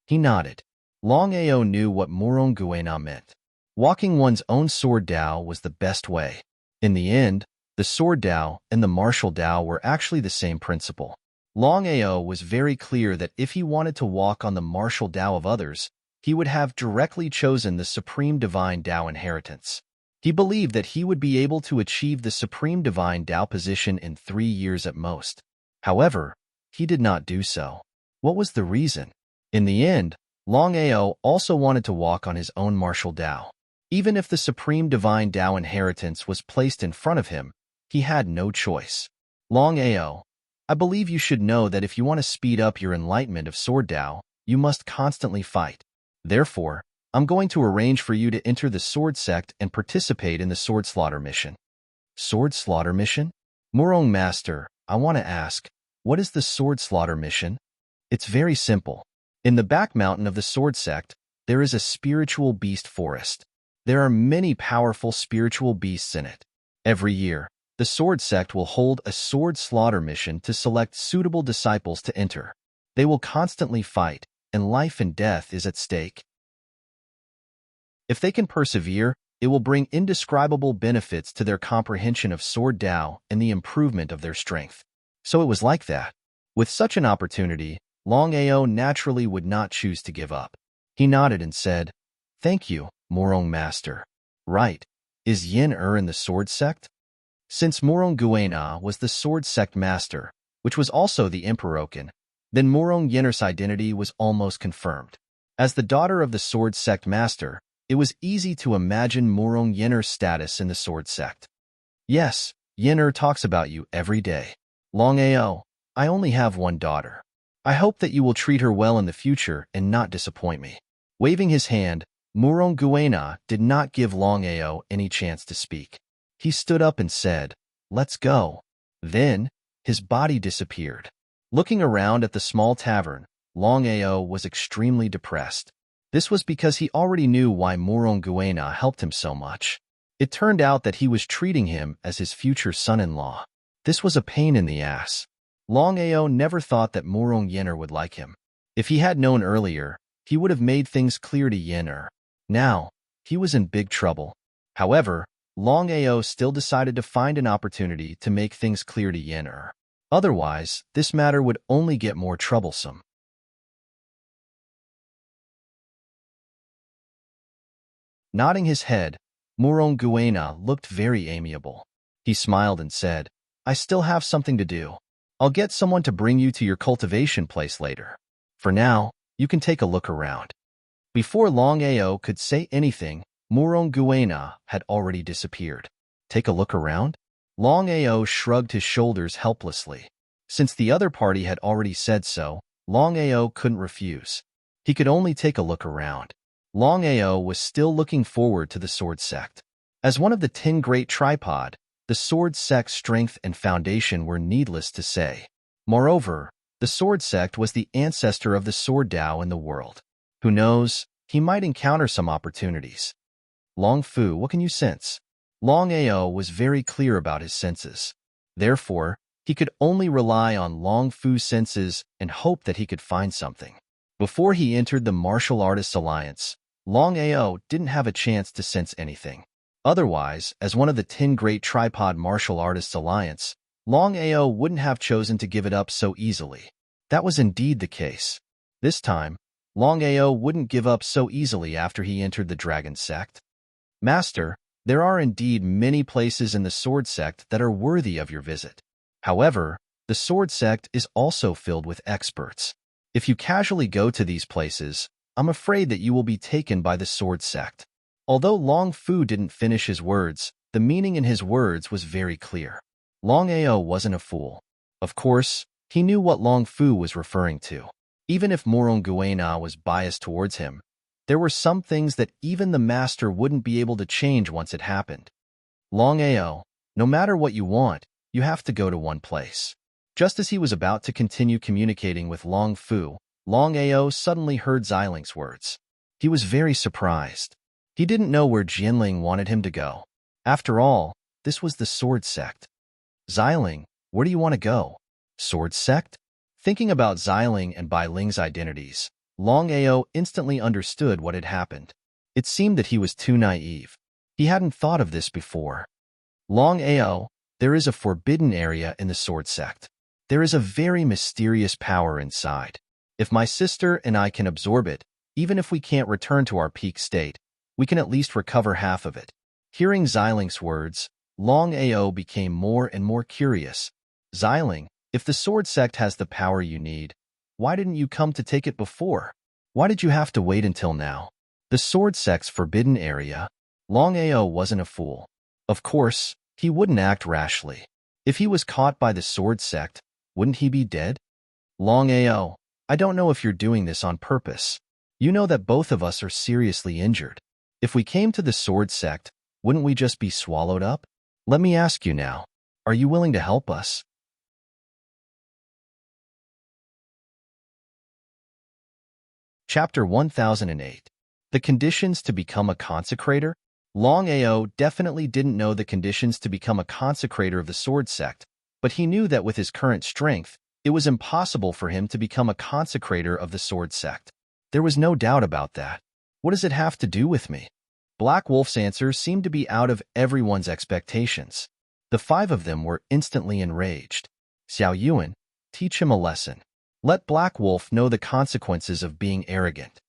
He nodded. Long Ao knew what Morong Guena meant. Walking one's own Sword Dao was the best way. In the end, the Sword Dao and the Martial Dao were actually the same principle. Long Ao was very clear that if he wanted to walk on the Martial Dao of others, he would have directly chosen the Supreme Divine Dao inheritance. He believed that he would be able to achieve the Supreme Divine Dao position in 3 years at most. However, he did not do so. What was the reason? In the end, Long Ao also wanted to walk on his own Martial Dao. Even if the Supreme Divine Dao inheritance was placed in front of him, he had no choice. "Long Ao, I believe you should know that if you want to speed up your enlightenment of Sword Dao, you must constantly fight. Therefore, I'm going to arrange for you to enter the sword sect and participate in the sword slaughter mission. Sword slaughter mission? Murong Master, I want to ask, what is the sword slaughter mission? It's very simple. In the back mountain of the sword sect, there is a spiritual beast forest. There are many powerful spiritual beasts in it. Every year, the sword sect will hold a sword slaughter mission to select suitable disciples to enter. They will constantly fight, and life and death is at stake. If they can persevere, it will bring indescribable benefits to their comprehension of sword Tao and the improvement of their strength. So it was like that. With such an opportunity, Longao naturally would not choose to give up. He nodded and said, "Thank you, Murong Master." Right. Is Yin in the sword sect? Since Murong Guena was the sword sect master, which was also the Emperokin, then Murong Yenner's identity was almost confirmed. As the daughter of the sword sect master, it was easy to imagine Murong Yenner's status in the sword sect. Yes, Yenner talks about you every day. Longao, I only have one daughter. I hope that you will treat her well in the future and not disappoint me. Waving his hand, Murong Guena did not give Longao any chance to speak. He stood up and said, "Let's go." Then, his body disappeared. Looking around at the small tavern, Longao was extremely depressed. This was because he already knew why Murong Guena helped him so much. It turned out that he was treating him as his future son-in-law. This was a pain in the ass. Longao never thought that Murong Yenner would like him. If he had known earlier, he would have made things clear to Yenner. Now, he was in big trouble. However, Longao still decided to find an opportunity to make things clear to Yenner. Otherwise, this matter would only get more troublesome. Nodding his head, Murong Guena looked very amiable. He smiled and said, "I still have something to do. I'll get someone to bring you to your cultivation place later. For now, you can take a look around." Before Longao could say anything, Murong Guena had already disappeared. Take a look around? Longao shrugged his shoulders helplessly. Since the other party had already said so, Longao couldn't refuse. He could only take a look around. Longao was still looking forward to the sword sect. As one of the 10 great tripod, the sword sect's strength and foundation were needless to say. Moreover, the sword sect was the ancestor of the sword Tao in the world. Who knows, he might encounter some opportunities. Long Fu, what can you sense? Longao was very clear about his senses. Therefore, he could only rely on Long Fu's senses and hope that he could find something. Before he entered the Martial Artists Alliance, Longao didn't have a chance to sense anything. Otherwise, as one of the 10 great tripod Martial Artists Alliance, Longao wouldn't have chosen to give it up so easily. That was indeed the case. This time, Longao wouldn't give up so easily after he entered the Dragon Sect. Master, there are indeed many places in the Sword Sect that are worthy of your visit. However, the Sword Sect is also filled with experts. If you casually go to these places, I'm afraid that you will be taken by the Sword Sect. Although Long Fu didn't finish his words, the meaning in his words was very clear. Longao wasn't a fool. Of course, he knew what Long Fu was referring to. Even if Murong Guena was biased towards him, there were some things that even the master wouldn't be able to change once it happened. Longao, no matter what you want, you have to go to one place. Just as he was about to continue communicating with Long Fu, Longao suddenly heard Xilin's words. He was very surprised. He didn't know where Jianling wanted him to go. After all, this was the Sword Sect. Xiling, where do you want to go? Sword Sect? Thinking about Xiling and Bai Ling's identities, Longao instantly understood what had happened. It seemed that he was too naive. He hadn't thought of this before. Longao, there is a forbidden area in the Sword Sect. There is a very mysterious power inside. If my sister and I can absorb it, even if we can't return to our peak state, we can at least recover half of it. Hearing Xiling's words, Longao became more and more curious. Xiling, if the Sword Sect has the power you need, why didn't you come to take it before? Why did you have to wait until now? The Sword Sect's forbidden area. Longao wasn't a fool. Of course, he wouldn't act rashly. If he was caught by the Sword Sect, wouldn't he be dead? Longao, I don't know if you're doing this on purpose. You know that both of us are seriously injured. If we came to the sword sect, wouldn't we just be swallowed up? Let me ask you now, are you willing to help us? Chapter 1008. The conditions to become a consecrator? Longao definitely didn't know the conditions to become a consecrator of the sword sect, but he knew that with his current strength, it was impossible for him to become a consecrator of the sword sect. There was no doubt about that. What does it have to do with me? Black Wolf's answer seemed to be out of everyone's expectations. The five of them were instantly enraged. Xiao Yuan, teach him a lesson. Let Black Wolf know the consequences of being arrogant.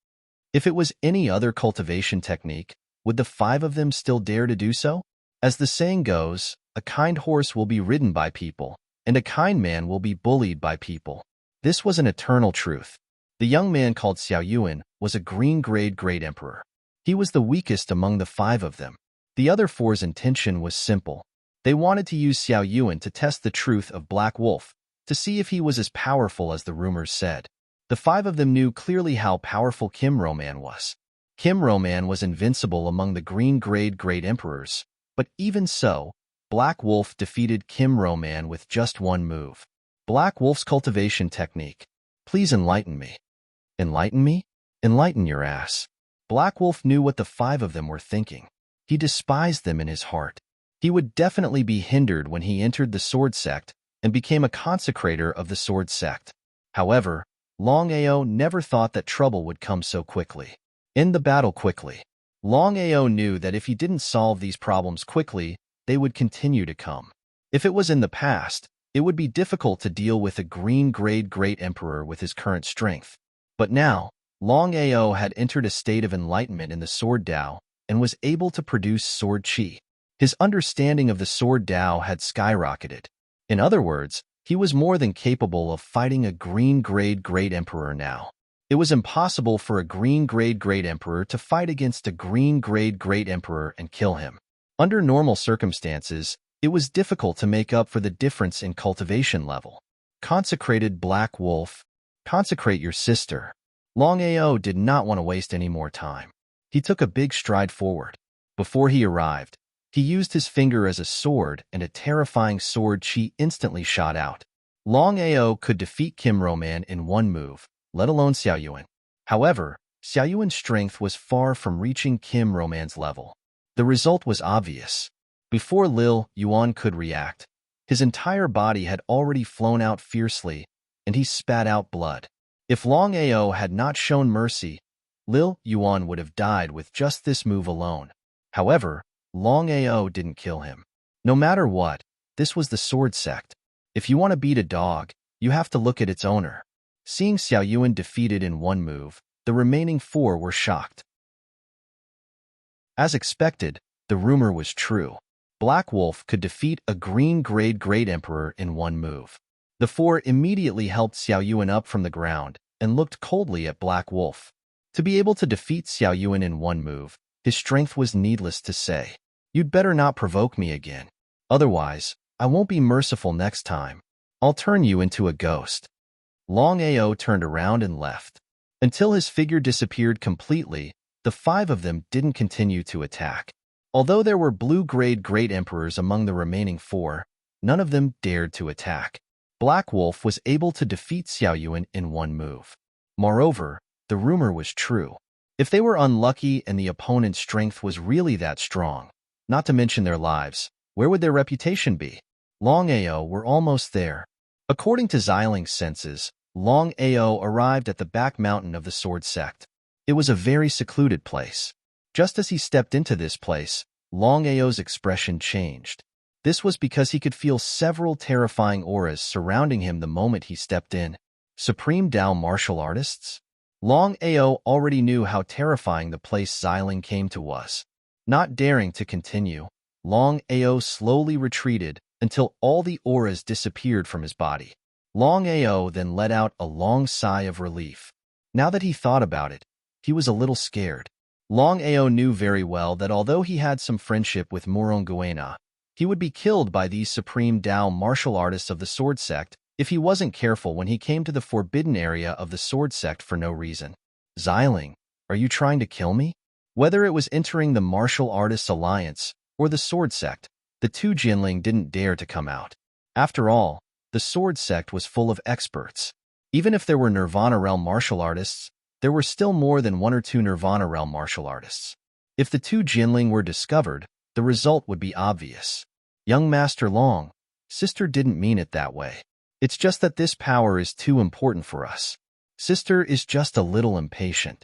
If it was any other cultivation technique, would the five of them still dare to do so? As the saying goes, a kind horse will be ridden by people, and a kind man will be bullied by people. This was an eternal truth. The young man called Xiao Yuan was a green-grade great emperor. He was the weakest among the five of them. The other four's intention was simple. They wanted to use Xiao Yuan to test the truth of Black Wolf, to see if he was as powerful as the rumors said. The five of them knew clearly how powerful Kim Roman was. Kim Roman was invincible among the green-grade great emperors, but even so, Black Wolf defeated Kim Roman with just one move. Black Wolf's cultivation technique. Please enlighten me. Enlighten me? Enlighten your ass. Black Wolf knew what the five of them were thinking. He despised them in his heart. He would definitely be hindered when he entered the sword sect and became a consecrator of the sword sect. However, Longao never thought that trouble would come so quickly. End the battle quickly. Longao knew that if he didn't solve these problems quickly, they would continue to come. If it was in the past, it would be difficult to deal with a green-grade great emperor with his current strength. But now, Longao had entered a state of enlightenment in the sword Tao and was able to produce sword qi. His understanding of the sword Tao had skyrocketed. In other words, he was more than capable of fighting a green-grade great emperor now. It was impossible for a green-grade great emperor to fight against a green-grade great emperor and kill him. Under normal circumstances, it was difficult to make up for the difference in cultivation level. Consecrated Black Wolf, consecrate your sister. Longao did not want to waste any more time. He took a big stride forward. Before he arrived, he used his finger as a sword and a terrifying sword qi instantly shot out. Longao could defeat Kim Roman in one move, let alone Xiao Yuan. However, Xiao Yuan's strength was far from reaching Kim Roman's level. The result was obvious. Before Lil Yuan could react, his entire body had already flown out fiercely, and he spat out blood. If Longao had not shown mercy, Lil Yuan would have died with just this move alone. However, Longao didn't kill him. No matter what, this was the sword sect. If you want to beat a dog, you have to look at its owner. Seeing Xiao Yuan defeated in one move, the remaining four were shocked. As expected, the rumor was true. Black Wolf could defeat a green-grade great emperor in one move. The four immediately helped Xiao Yuan up from the ground and looked coldly at Black Wolf. To be able to defeat Xiao Yuan in one move, his strength was needless to say. You'd better not provoke me again. Otherwise, I won't be merciful next time. I'll turn you into a ghost. Longao turned around and left. Until his figure disappeared completely, the five of them didn't continue to attack. Although there were blue-grade great emperors among the remaining four, none of them dared to attack. Black Wolf was able to defeat Xiao Yuan in one move. Moreover, the rumor was true. If they were unlucky and the opponent's strength was really that strong, not to mention their lives, where would their reputation be? Longao were almost there. According to Xialing's senses, Longao arrived at the back mountain of the sword sect. It was a very secluded place. Just as he stepped into this place, Longao's expression changed. This was because he could feel several terrifying auras surrounding him the moment he stepped in. Supreme Tao martial artists? Longao already knew how terrifying the place Xialing came to was. Not daring to continue, Longao slowly retreated until all the auras disappeared from his body. Longao then let out a long sigh of relief. Now that he thought about it, he was a little scared. Longao knew very well that although he had some friendship with Moronguena, he would be killed by these Supreme Tao martial artists of the sword sect if he wasn't careful when he came to the forbidden area of the sword sect for no reason. Xiling, are you trying to kill me? Whether it was entering the Martial Artists Alliance or the sword sect, the two Jinling didn't dare to come out. After all, the sword sect was full of experts. Even if there were Nirvana Realm martial artists, there were still more than one or two Nirvana Realm martial artists. If the two Jinling were discovered, the result would be obvious. Young Master Long, sister didn't mean it that way. It's just that this power is too important for us. Sister is just a little impatient.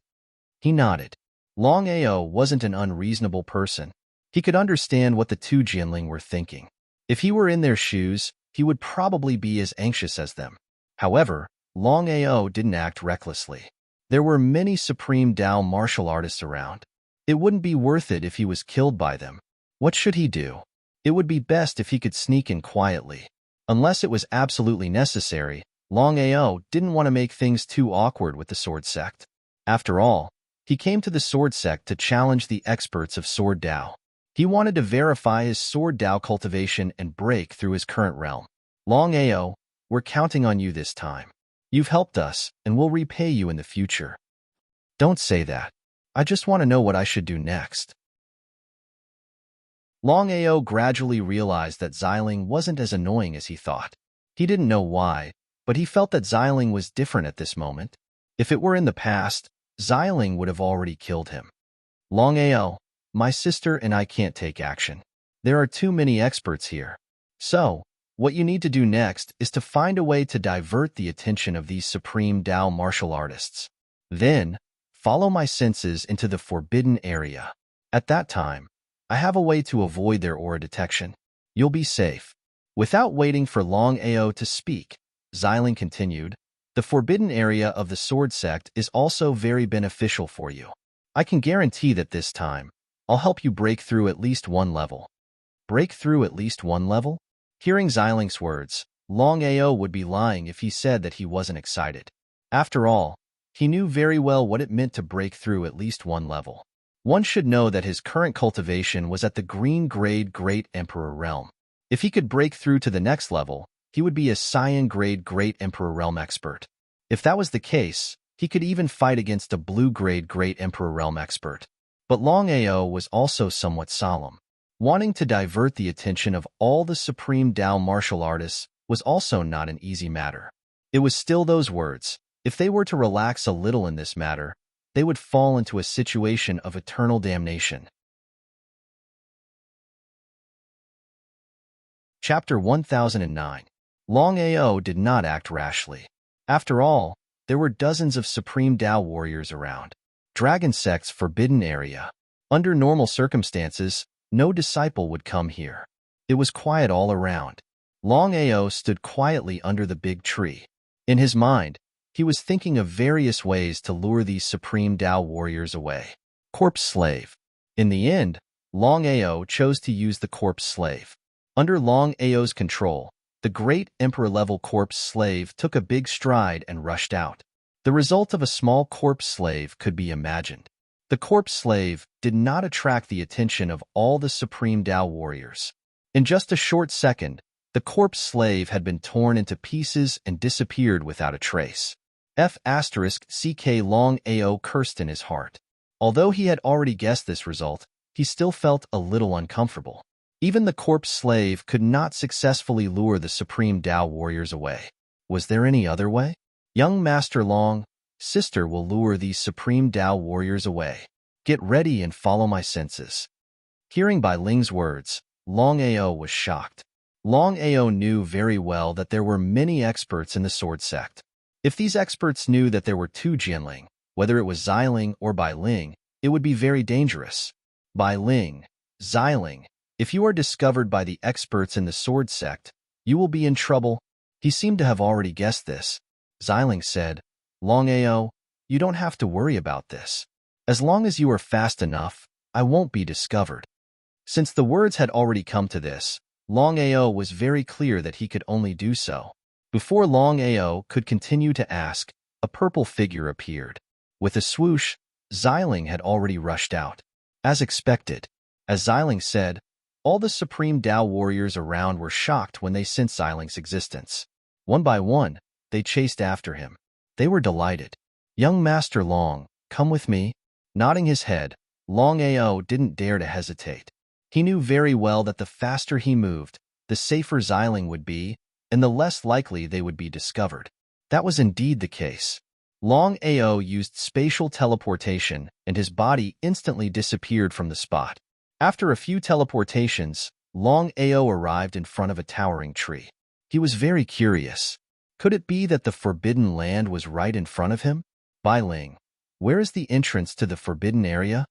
He nodded. Longao wasn't an unreasonable person. He could understand what the two Jinling were thinking. If he were in their shoes, he would probably be as anxious as them. However, Longao didn't act recklessly. There were many Supreme Dao martial artists around. It wouldn't be worth it if he was killed by them. What should he do? It would be best if he could sneak in quietly. Unless it was absolutely necessary, Longao didn't want to make things too awkward with the sword sect. After all, he came to the sword sect to challenge the experts of sword Dao. He wanted to verify his sword Dao cultivation and break through his current realm. Longao, we're counting on you this time. You've helped us, and we'll repay you in the future. Don't say that. I just want to know what I should do next. Longao gradually realized that Xiling wasn't as annoying as he thought. He didn't know why, but he felt that Xiling was different at this moment. If it were in the past, Xiling would have already killed him. Longao, my sister and I can't take action. There are too many experts here. So, what you need to do next is to find a way to divert the attention of these Supreme Dao martial artists. Then, follow my senses into the forbidden area. At that time, I have a way to avoid their aura detection. You'll be safe. Without waiting for Longao to speak, Xiling continued, the forbidden area of the sword sect is also very beneficial for you. I can guarantee that this time, I'll help you break through at least one level. Break through at least one level? Hearing Xiling's words, Longao would be lying if he said that he wasn't excited. After all, he knew very well what it meant to break through at least one level. One should know that his current cultivation was at the green grade Great Emperor realm. If he could break through to the next level, he would be a cyan grade Great Emperor realm expert. If that was the case, he could even fight against a blue grade Great Emperor realm expert. But Longao was also somewhat solemn. Wanting to divert the attention of all the Supreme Dao martial artists was also not an easy matter. It was still those words. If they were to relax a little in this matter, they would fall into a situation of eternal damnation. Chapter 1009. Longao did not act rashly. After all, there were dozens of Supreme Dao warriors around. Dragon Sect's forbidden area. Under normal circumstances, no disciple would come here. It was quiet all around. Longao stood quietly under the big tree. In his mind, he was thinking of various ways to lure these Supreme Dao warriors away. Corpse Slave. In the end, Longao chose to use the Corpse Slave. Under Longao's control, the great Emperor-level Corpse Slave took a big stride and rushed out. The result of a small Corpse Slave could be imagined. The Corpse Slave did not attract the attention of all the Supreme Dao warriors. In just a short second, the Corpse Slave had been torn into pieces and disappeared without a trace. F***CK Longao cursed in his heart. Although he had already guessed this result, he still felt a little uncomfortable. Even the Corpse Slave could not successfully lure the Supreme Dao warriors away. Was there any other way? Young Master Long, sister will lure these Supreme Dao warriors away. Get ready and follow my senses. Hearing Bai Ling's words, Longao was shocked. Longao knew very well that there were many experts in the sword sect. If these experts knew that there were two Jinling, whether it was Xiling or Bai Ling, it would be very dangerous. Bai Ling, Xiling, if you are discovered by the experts in the sword sect, you will be in trouble. He seemed to have already guessed this. Xiling said, Longao, you don't have to worry about this. As long as you are fast enough, I won't be discovered. Since the words had already come to this, Longao was very clear that he could only do so. Before Longao could continue to ask, a purple figure appeared. With a swoosh, Xiling had already rushed out. As expected, as Xiling said, all the Supreme Dao warriors around were shocked when they sensed Xiling's existence. One by one, they chased after him. They were delighted. Young Master Long, come with me. Nodding his head, Longao didn't dare to hesitate. He knew very well that the faster he moved, the safer Xiling would be, and the less likely they would be discovered. That was indeed the case. Longao used spatial teleportation, and his body instantly disappeared from the spot. After a few teleportations, Longao arrived in front of a towering tree. He was very curious. Could it be that the Forbidden Land was right in front of him? Bai Ling, where is the entrance to the Forbidden Area?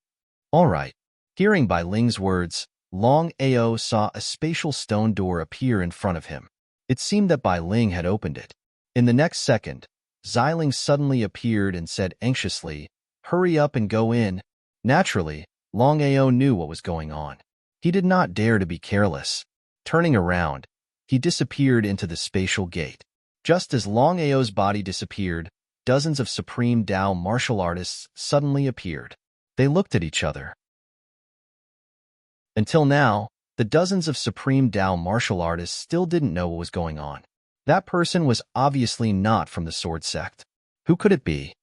All right. Hearing Bai Ling's words, Longao saw a spatial stone door appear in front of him. It seemed that Bai Ling had opened it. In the next second, Xiling suddenly appeared and said anxiously, "Hurry up and go in." Naturally, Longao knew what was going on. He did not dare to be careless. Turning around, he disappeared into the spatial gate. Just as Longao's body disappeared, dozens of supreme Dao martial artists suddenly appeared. They looked at each other. Until now, the dozens of supreme Dao martial artists still didn't know what was going on. That person was obviously not from the sword sect. Who could it be?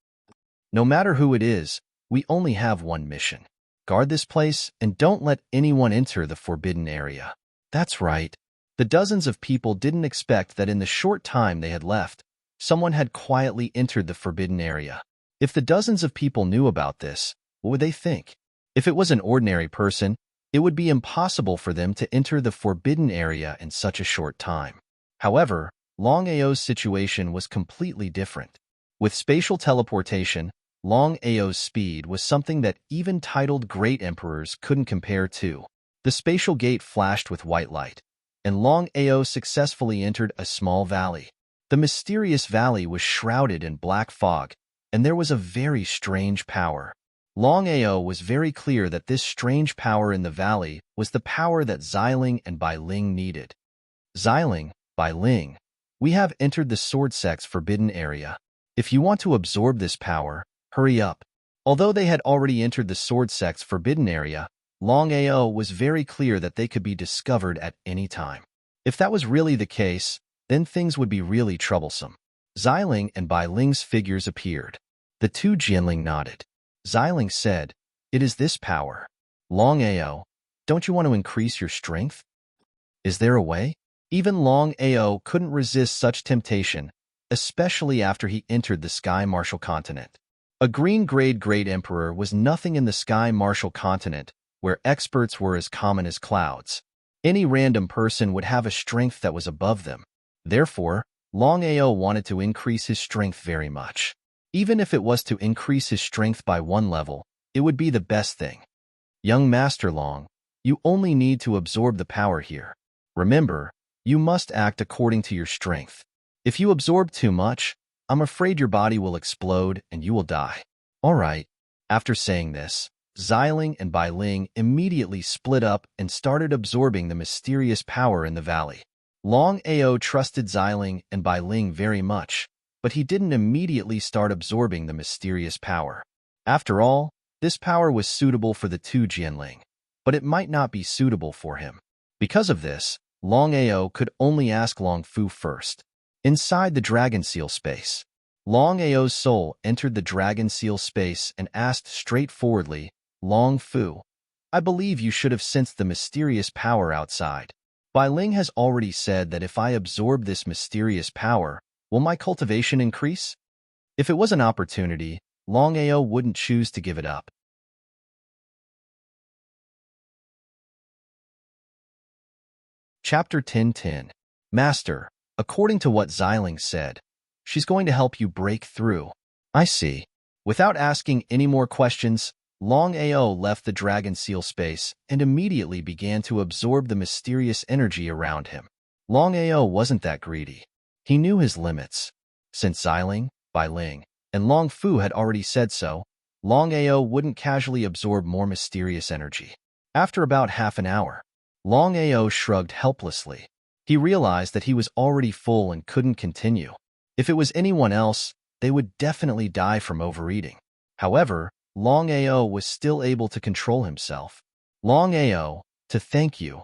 No matter who it is, we only have one mission. Guard this place and don't let anyone enter the forbidden area. That's right. The dozens of people didn't expect that in the short time they had left, someone had quietly entered the forbidden area. If the dozens of people knew about this, what would they think? If it was an ordinary person, it would be impossible for them to enter the forbidden area in such a short time. However, Longao's situation was completely different. With spatial teleportation, Longao's speed was something that even titled great emperors couldn't compare to. The spatial gate flashed with white light, and Longao successfully entered a small valley. The mysterious valley was shrouded in black fog, and there was a very strange power. Longao was very clear that this strange power in the valley was the power that Xiling and Bai Ling needed. Xiling, Bai Ling, we have entered the Sword Sect's forbidden area. If you want to absorb this power, hurry up. Although they had already entered the Sword Sect's forbidden area, Longao was very clear that they could be discovered at any time. If that was really the case, then things would be really troublesome. Xiling and Bai Ling's figures appeared. The two Jianling nodded. Xiling said, "It is this power. Longao, don't you want to increase your strength? Is there a way?" Even Longao couldn't resist such temptation, especially after he entered the Sky Martial Continent. A green-grade Great Emperor was nothing in the Sky Martial Continent, where experts were as common as clouds. Any random person would have a strength that was above them. Therefore, Longao wanted to increase his strength very much. Even if it was to increase his strength by 1 level, it would be the best thing. Young Master Long, you only need to absorb the power here. Remember, you must act according to your strength. If you absorb too much, I'm afraid your body will explode and you will die. All right. After saying this, Xiling and Bai Ling immediately split up and started absorbing the mysterious power in the valley. Longao trusted Xiling and Bai Ling very much, but he didn't immediately start absorbing the mysterious power. After all, this power was suitable for the two Jianling, but it might not be suitable for him. Because of this, Longao could only ask Long Fu first. Inside the Dragon Seal space, Longao's soul entered the Dragon Seal space and asked straightforwardly, "Long Fu, I believe you should have sensed the mysterious power outside. Bai Ling has already said that if I absorb this mysterious power, will my cultivation increase?" If it was an opportunity, Longao wouldn't choose to give it up. Chapter 10:10. Master, according to what Xiling said, she's going to help you break through. I see. Without asking any more questions, Longao left the Dragon Seal space and immediately began to absorb the mysterious energy around him. Longao wasn't that greedy. He knew his limits. Since Xiling, Bai Ling, and Long Fu had already said so, Longao wouldn't casually absorb more mysterious energy. After about half an hour, Longao shrugged helplessly. He realized that he was already full and couldn't continue. If it was anyone else, they would definitely die from overeating. However, Longao was still able to control himself. Longao, to thank you.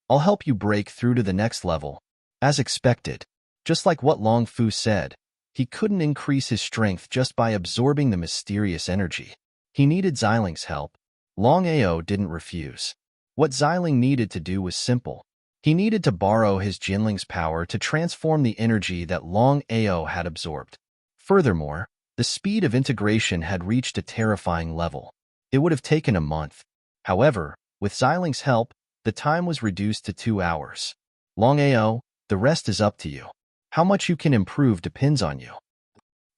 I'll help you break through to the next level. As expected, Just like what Long Fu said, he couldn't increase his strength just by absorbing the mysterious energy. He needed Xiling's help. Longao didn't refuse. What Xiling needed to do was simple. He needed to borrow his Jinling's power to transform the energy that Longao had absorbed. Furthermore, the speed of integration had reached a terrifying level. It would have taken a month. However, with Xiling's help, the time was reduced to 2 hours. Longao, the rest is up to you. How much you can improve depends on you.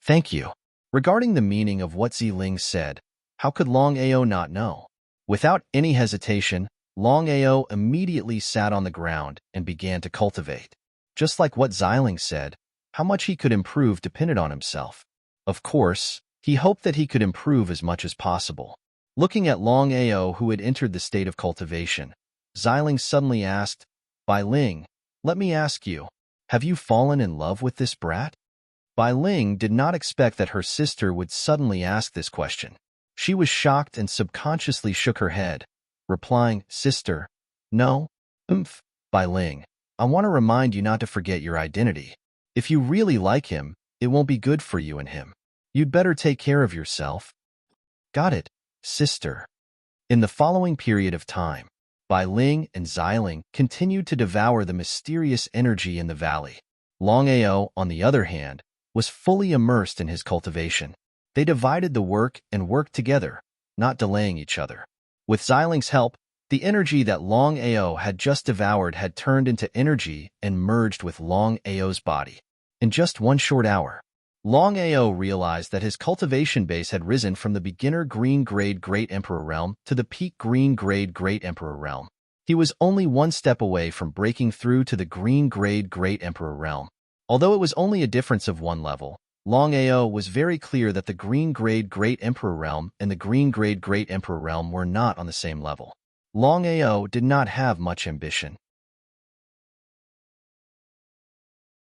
Thank you. Regarding the meaning of what Xiling said, how could Longao not know? Without any hesitation, Longao immediately sat on the ground and began to cultivate. Just like what Xiling said, how much he could improve depended on himself. Of course, he hoped that he could improve as much as possible. Looking at Longao, who had entered the state of cultivation, Xiling suddenly asked, Bai Ling, let me ask you, have you fallen in love with this brat? Bai Ling did not expect that her sister would suddenly ask this question. She was shocked and subconsciously shook her head, replying, Sister, no. Bai Ling, I want to remind you not to forget your identity. If you really like him, it won't be good for you and him. You'd better take care of yourself. Got it, sister. In the following period of time, Bai Ling and Xiling continued to devour the mysterious energy in the valley. Longao, on the other hand, was fully immersed in his cultivation. They divided the work and worked together, not delaying each other. With Xiling's help, the energy that Longao had just devoured had turned into energy and merged with Longao's body. In just 1 short hour, Longao realized that his cultivation base had risen from the beginner green-grade Great Emperor realm to the peak green-grade Great Emperor realm. He was only 1 step away from breaking through to the green-grade Great Emperor realm. Although it was only a difference of 1 level, Longao was very clear that the green-grade Great Emperor realm and the green-grade Great Emperor realm were not on the same level. Longao did not have much ambition.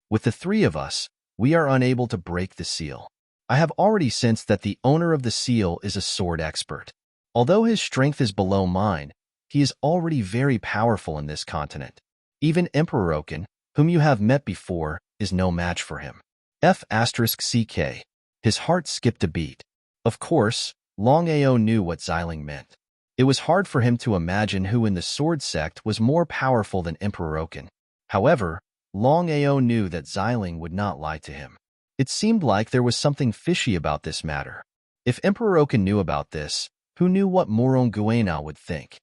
With the 3 of us, we are unable to break the seal. I have already sensed that the owner of the seal is a sword expert. Although his strength is below mine, he is already very powerful in this continent. Even Emperor Oken, whom you have met before, is no match for him. F***CK. His heart skipped a beat. Of course, Longao knew what Xiling meant. It was hard for him to imagine who in the sword sect was more powerful than Emperor Oken. However, Longao knew that Xiling would not lie to him. It seemed like there was something fishy about this matter. If Emperor Oken knew about this, who knew what Morong Guena would think?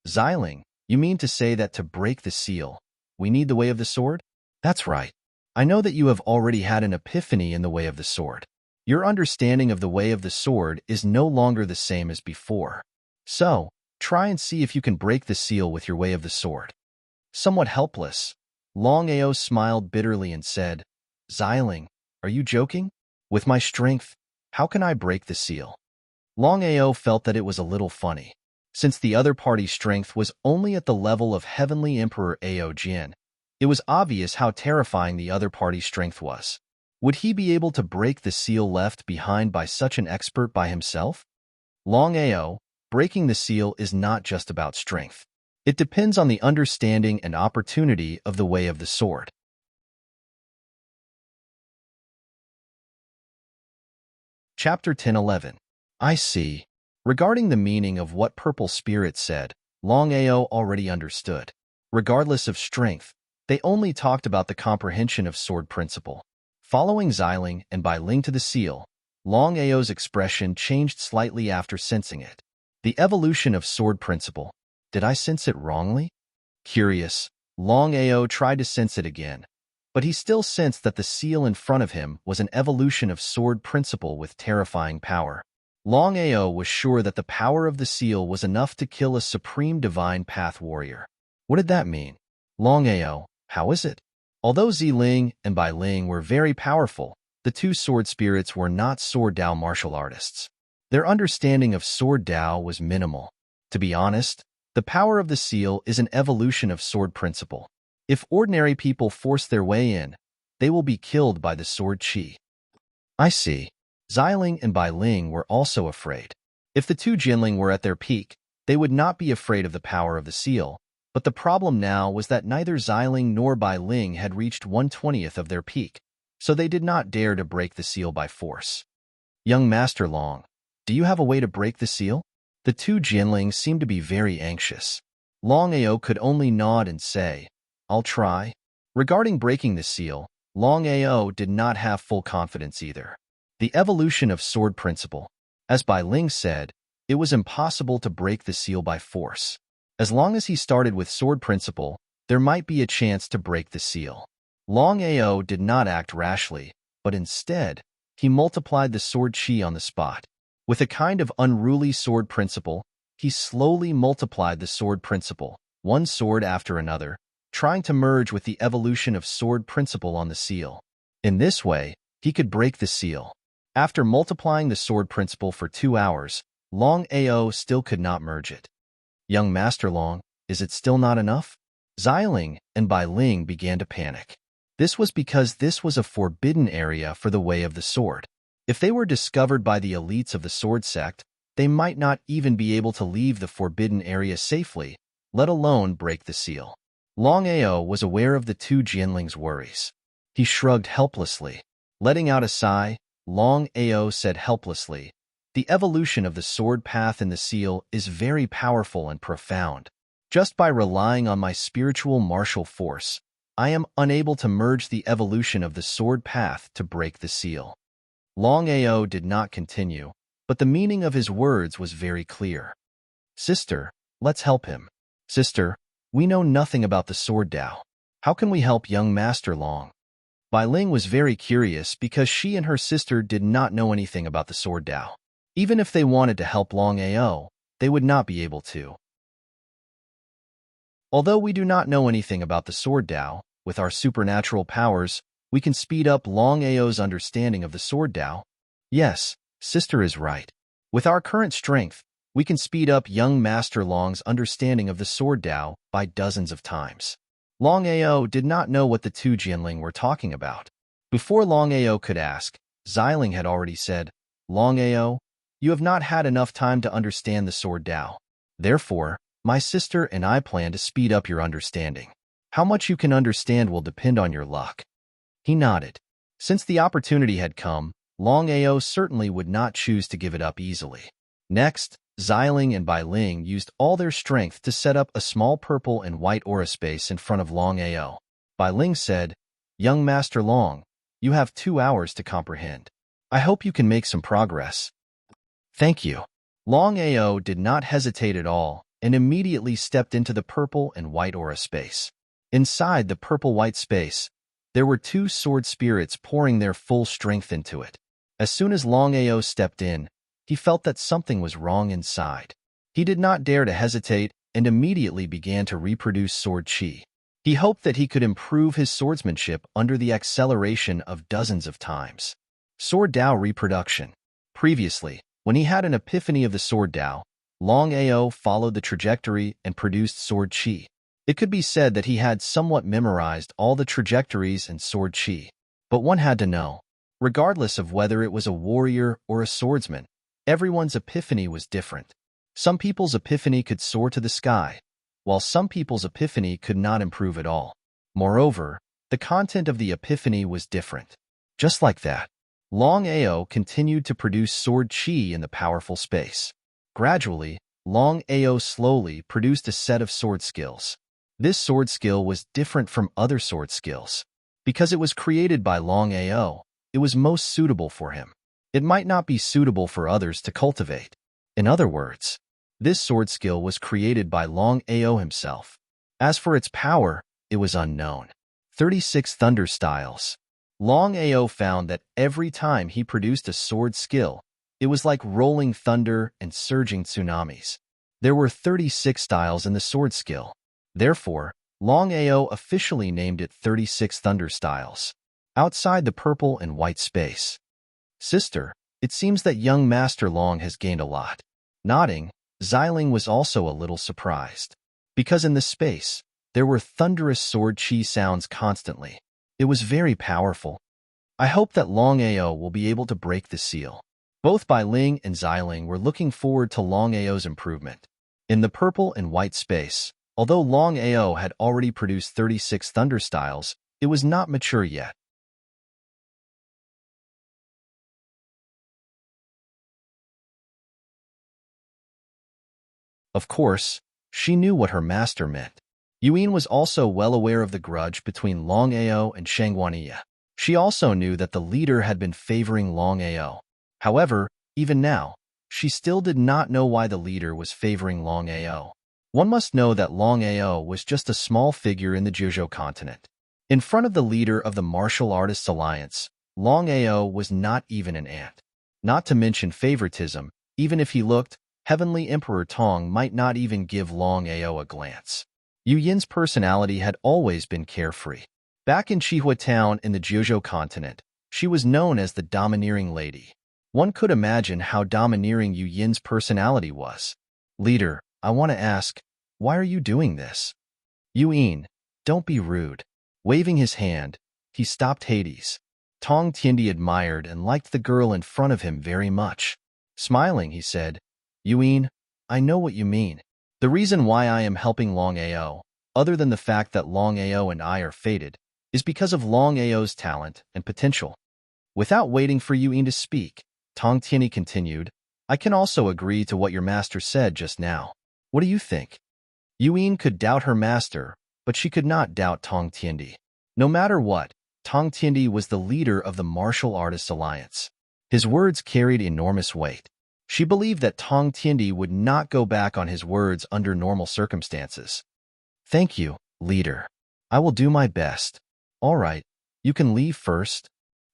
Xiling, you mean to say that to break the seal, we need the way of the sword? That's right. I know that you have already had an epiphany in the way of the sword. Your understanding of the way of the sword is no longer the same as before. So, try and see if you can break the seal with your way of the sword. Somewhat helpless, Longao smiled bitterly and said, Xiling, are you joking? With my strength, how can I break the seal? Longao felt that it was a little funny. Since the other party's strength was only at the level of Heavenly Emperor Ao Jin, it was obvious how terrifying the other party's strength was. Would he be able to break the seal left behind by such an expert by himself? Longao, breaking the seal is not just about strength. It depends on the understanding and opportunity of the way of the sword. Chapter 10:11. I see. Regarding the meaning of what Purple Spirit said, Longao already understood. Regardless of strength, they only talked about the comprehension of sword principle. Following Xiling and Bai Ling to the seal, Longao's expression changed slightly after sensing it. The evolution of sword principle. Did I sense it wrongly? Curious, Longao tried to sense it again, but he still sensed that the seal in front of him was an evolution of sword principle with terrifying power. Longao was sure that the power of the seal was enough to kill a supreme divine path warrior. What did that mean? Longao, how is it? Although Xiling and Bai Ling were very powerful, the 2 sword spirits were not sword Dao martial artists. Their understanding of sword Dao was minimal. To be honest, the power of the seal is an evolution of sword principle. If ordinary people force their way in, they will be killed by the sword chi. I see. Xiling and Bai Ling were also afraid. If the 2 Jinling were at their peak, they would not be afraid of the power of the seal, But the problem now was that neither Xiling nor Bai Ling had reached 1/20th of their peak, so they did not dare to break the seal by force. Young Master Long, do you have a way to break the seal? The two Jianlings seemed to be very anxious. Longao could only nod and say, I'll try. Regarding breaking the seal, Longao did not have full confidence either. The evolution of sword principle. As Bai Ling said, it was impossible to break the seal by force. As long as he started with sword principle, there might be a chance to break the seal. Longao did not act rashly, but instead, he multiplied the sword chi on the spot. With a kind of unruly sword principle, he slowly multiplied the sword principle, one sword after another, trying to merge with the evolution of sword principle on the seal. In this way, he could break the seal. After multiplying the sword principle for 2 hours, Longao still could not merge it. Young Master Long, is it still not enough? Xiling and Bai Ling began to panic. This was because this was a forbidden area for the way of the sword. If they were discovered by the elites of the sword sect, they might not even be able to leave the forbidden area safely, let alone break the seal. Longao was aware of the two Jianlings' worries. He shrugged helplessly. Letting out a sigh, Longao said helplessly, the evolution of the sword path in the seal is very powerful and profound. Just by relying on my spiritual martial force, I am unable to merge the evolution of the sword path to break the seal. Longao did not continue, but the meaning of his words was very clear. Sister, let's help him. Sister, we know nothing about the sword Tao. How can we help young Master Long? Bai Ling was very curious because she and her sister did not know anything about the sword Tao. Even if they wanted to help Longao, they would not be able to. Although we do not know anything about the sword Tao, with our supernatural powers, we can speed up Longao's understanding of the sword Tao. Yes, sister is right. With our current strength, we can speed up young Master Long's understanding of the sword Tao by dozens of times. Longao did not know what the two Jianling were talking about. Before Longao could ask, Xiling had already said, Longao, you have not had enough time to understand the sword Tao. Therefore, my sister and I plan to speed up your understanding. How much you can understand will depend on your luck. He nodded. Since the opportunity had come, Longao certainly would not choose to give it up easily. Next, Xiling and Bai Ling used all their strength to set up a small purple and white aura space in front of Longao. Bai Ling said, Young Master Long, you have 2 hours to comprehend. I hope you can make some progress. Thank you. Longao did not hesitate at all and immediately stepped into the purple and white aura space. Inside the purple-white space, there were 2 sword spirits pouring their full strength into it. As soon as Longao stepped in, he felt that something was wrong inside. He did not dare to hesitate and immediately began to reproduce sword chi. He hoped that he could improve his swordsmanship under the acceleration of dozens of times. Sword Tao reproduction. Previously, when he had an epiphany of the sword Tao, Longao followed the trajectory and produced sword chi. It could be said that he had somewhat memorized all the trajectories and sword chi. But one had to know, regardless of whether it was a warrior or a swordsman, everyone's epiphany was different. Some people's epiphany could soar to the sky, while some people's epiphany could not improve at all. Moreover, the content of the epiphany was different. Just like that, Longao continued to produce sword chi in the powerful space. Gradually, Longao slowly produced a set of sword skills. This sword skill was different from other sword skills. Because it was created by Longao, it was most suitable for him. It might not be suitable for others to cultivate. In other words, this sword skill was created by Longao himself. As for its power, it was unknown. 36 Thunder Styles. Longao found that every time he produced a sword skill, it was like rolling thunder and surging tsunamis. There were 36 styles in the sword skill. Therefore, Longao officially named it 36 Thunder Styles. Outside the purple and white space. Sister, it seems that young Master Long has gained a lot. Nodding, Xiling was also a little surprised. Because in this space, there were thunderous sword chi sounds constantly. It was very powerful. I hope that Longao will be able to break the seal. Both Bai Ling and Xiling were looking forward to Longao's improvement. In the purple and white space, Although Longao had already produced 36 thunder styles, it was not mature yet. Of course, she knew what her master meant. Yuan was also well aware of the grudge between Longao and Shangguaniya. She also knew that the leader had been favoring Longao. However, even now, she still did not know why the leader was favoring Longao. One must know that Longao was just a small figure in the Jojo continent. In front of the leader of the Martial Artists Alliance, Longao was not even an ant. Not to mention favoritism, even if he looked, Heavenly Emperor Tong might not even give Longao a glance. Yu Yin's personality had always been carefree. Back in Chihua Town in the Jojo continent, she was known as the domineering lady. One could imagine how domineering Yu Yin's personality was. Leader, I want to ask, why are you doing this? Yu Yin, don't be rude. Waving his hand, he stopped Hades. Tong Tiendi admired and liked the girl in front of him very much. Smiling, he said, Yu Yin, I know what you mean. The reason why I am helping Longao, other than the fact that Longao and I are fated, is because of Longao's talent and potential. Without waiting for Yu Yin to speak, Tong Tiendi continued, I can also agree to what your master said just now. What do you think? Yu Yin could doubt her master, but she could not doubt Tong Tiendi. No matter what, Tong Tiendi was the leader of the Martial Artists Alliance. His words carried enormous weight. She believed that Tong Tiendi would not go back on his words under normal circumstances. Thank you, leader. I will do my best. All right, you can leave first.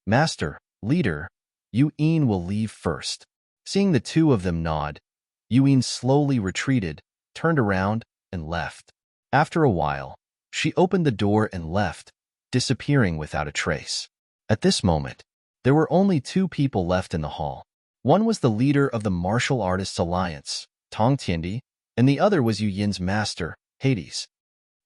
Master, leader, Yu Yin will leave first. Seeing the two of them nod, Yu Yin slowly retreated, turned around, and left. After a while, she opened the door and left, disappearing without a trace. At this moment, there were only two people left in the hall. One was the leader of the Martial Artists Alliance, Tong Tiendi, and the other was Yu Yin's master, Hades.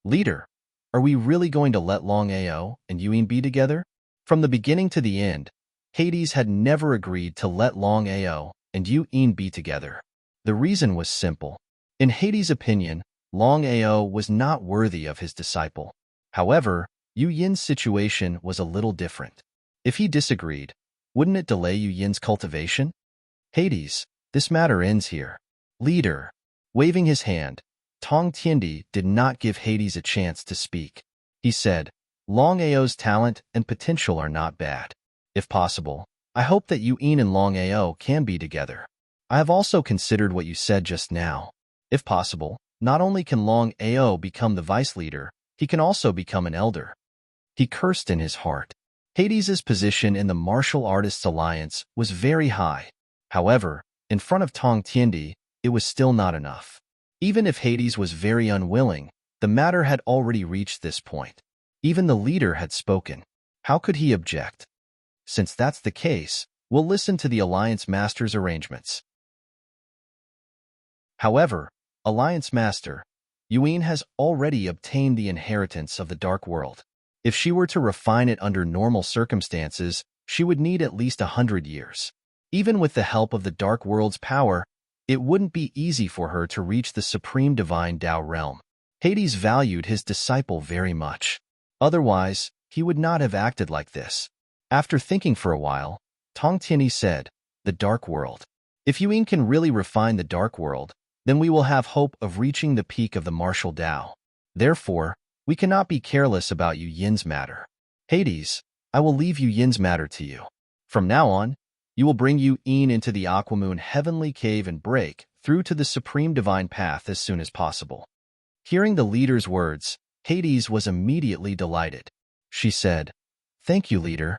Leader, are we really going to let Longao and Yu Yin be together? From the beginning to the end, Hades had never agreed to let Longao and Yu Yin be together. The reason was simple. In Hades' opinion, Longao was not worthy of his disciple. However, Yu Yin's situation was a little different. If he disagreed, wouldn't it delay Yu Yin's cultivation? Hades, this matter ends here. Leader. Waving his hand, Tong Tiendi did not give Hades a chance to speak. He said, Longao's talent and potential are not bad. If possible, I hope that Yu Yin and Longao can be together. I have also considered what you said just now. If possible, not only can Longao become the vice leader, he can also become an elder. He cursed in his heart. Hades' position in the Martial Artists Alliance was very high. However, in front of Tong Tiendi, it was still not enough. Even if Hades was very unwilling, the matter had already reached this point. Even the leader had spoken. How could he object? Since that's the case, we'll listen to the Alliance Master's arrangements. However, Alliance Master, Yu Yin has already obtained the inheritance of the Dark World. If she were to refine it under normal circumstances, she would need at least 100 years. Even with the help of the Dark World's power, it wouldn't be easy for her to reach the Supreme Divine Tao realm. Hades valued his disciple very much. Otherwise, he would not have acted like this. After thinking for a while, Tong Tiendi said, the Dark World. If Yu Yin can really refine the Dark World, then we will have hope of reaching the peak of the martial Tao. Therefore, we cannot be careless about Yu Yin's matter. Hades, I will leave Yu Yin's matter to you. From now on, you will bring Yu Yin into the Aquamoon Heavenly Cave and break through to the Supreme Divine Path as soon as possible. Hearing the leader's words, Hades was immediately delighted. She said, Thank you, leader.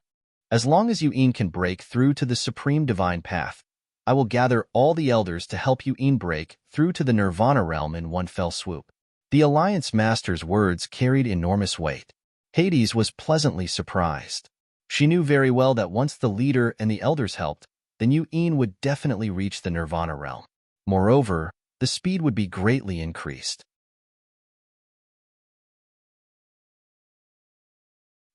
As long as Yu Yin can break through to the Supreme Divine Path, I will gather all the elders to help Yu Yin break through to the Nirvana realm in one fell swoop. The Alliance Master's words carried enormous weight. Hades was pleasantly surprised. She knew very well that once the leader and the elders helped, then Yu Yin would definitely reach the Nirvana realm. Moreover, the speed would be greatly increased.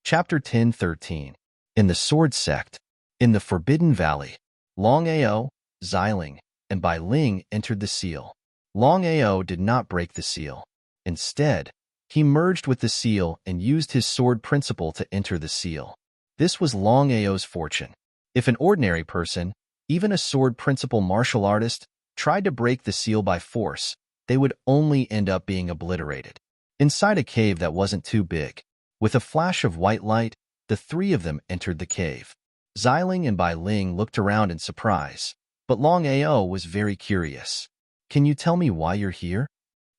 Chapter 10:13. In the Sword Sect, in the Forbidden Valley, Longao, Xiling, and Bai Ling entered the seal. Longao did not break the seal. Instead, he merged with the seal and used his sword principle to enter the seal. This was Longao's fortune. If an ordinary person, even a sword principle martial artist, tried to break the seal by force, they would only end up being obliterated. Inside a cave that wasn't too big, with a flash of white light, the three of them entered the cave. Xiling and Bai Ling looked around in surprise, but Longao was very curious. "Can you tell me why you're here?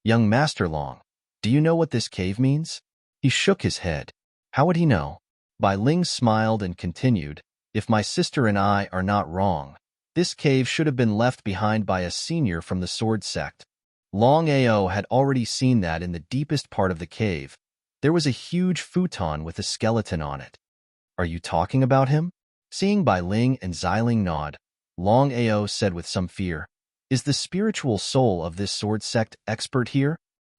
Young Master Long, do you know what this cave means?" He shook his head. How would he know? Bai Ling smiled and continued, "If my sister and I are not wrong, this cave should have been left behind by a senior from the sword sect." Longao had already seen that in the deepest part of the cave, there was a huge futon with a skeleton on it. "Are you talking about him?" Seeing Bai Ling and Xiling nod, Longao said with some fear, "Is the spiritual soul of this sword sect expert here?"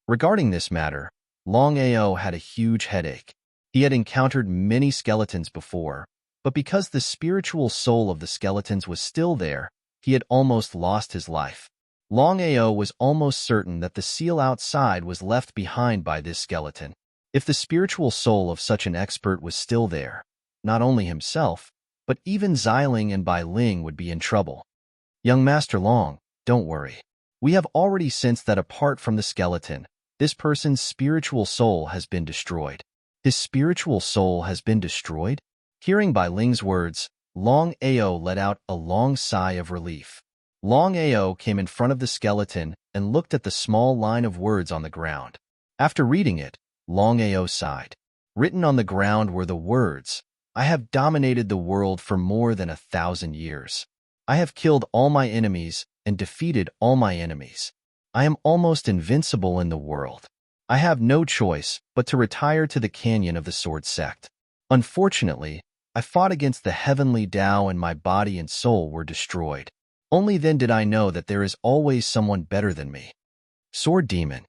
Regarding this matter, Longao had a huge headache. He had encountered many skeletons before, but because the spiritual soul of the skeletons was still there, he had almost lost his life. Longao was almost certain that the seal outside was left behind by this skeleton. If the spiritual soul of such an expert was still there, not only himself, but even Xiling and Bai Ling would be in trouble. "Young Master Long, don't worry. We have already sensed that apart from the skeleton, this person's spiritual soul has been destroyed." His spiritual soul has been destroyed? Hearing Bai Ling's words, Longao let out a long sigh of relief. Longao came in front of the skeleton and looked at the small line of words on the ground. After reading it, Longao sighed. Written on the ground were the words, "I have dominated the world for more than 1,000 years. I have killed all my enemies and defeated all my enemies. I am almost invincible in the world. I have no choice but to retire to the canyon of the sword sect. Unfortunately, I fought against the heavenly Tao and my body and soul were destroyed. Only then did I know that there is always someone better than me." Sword Demon.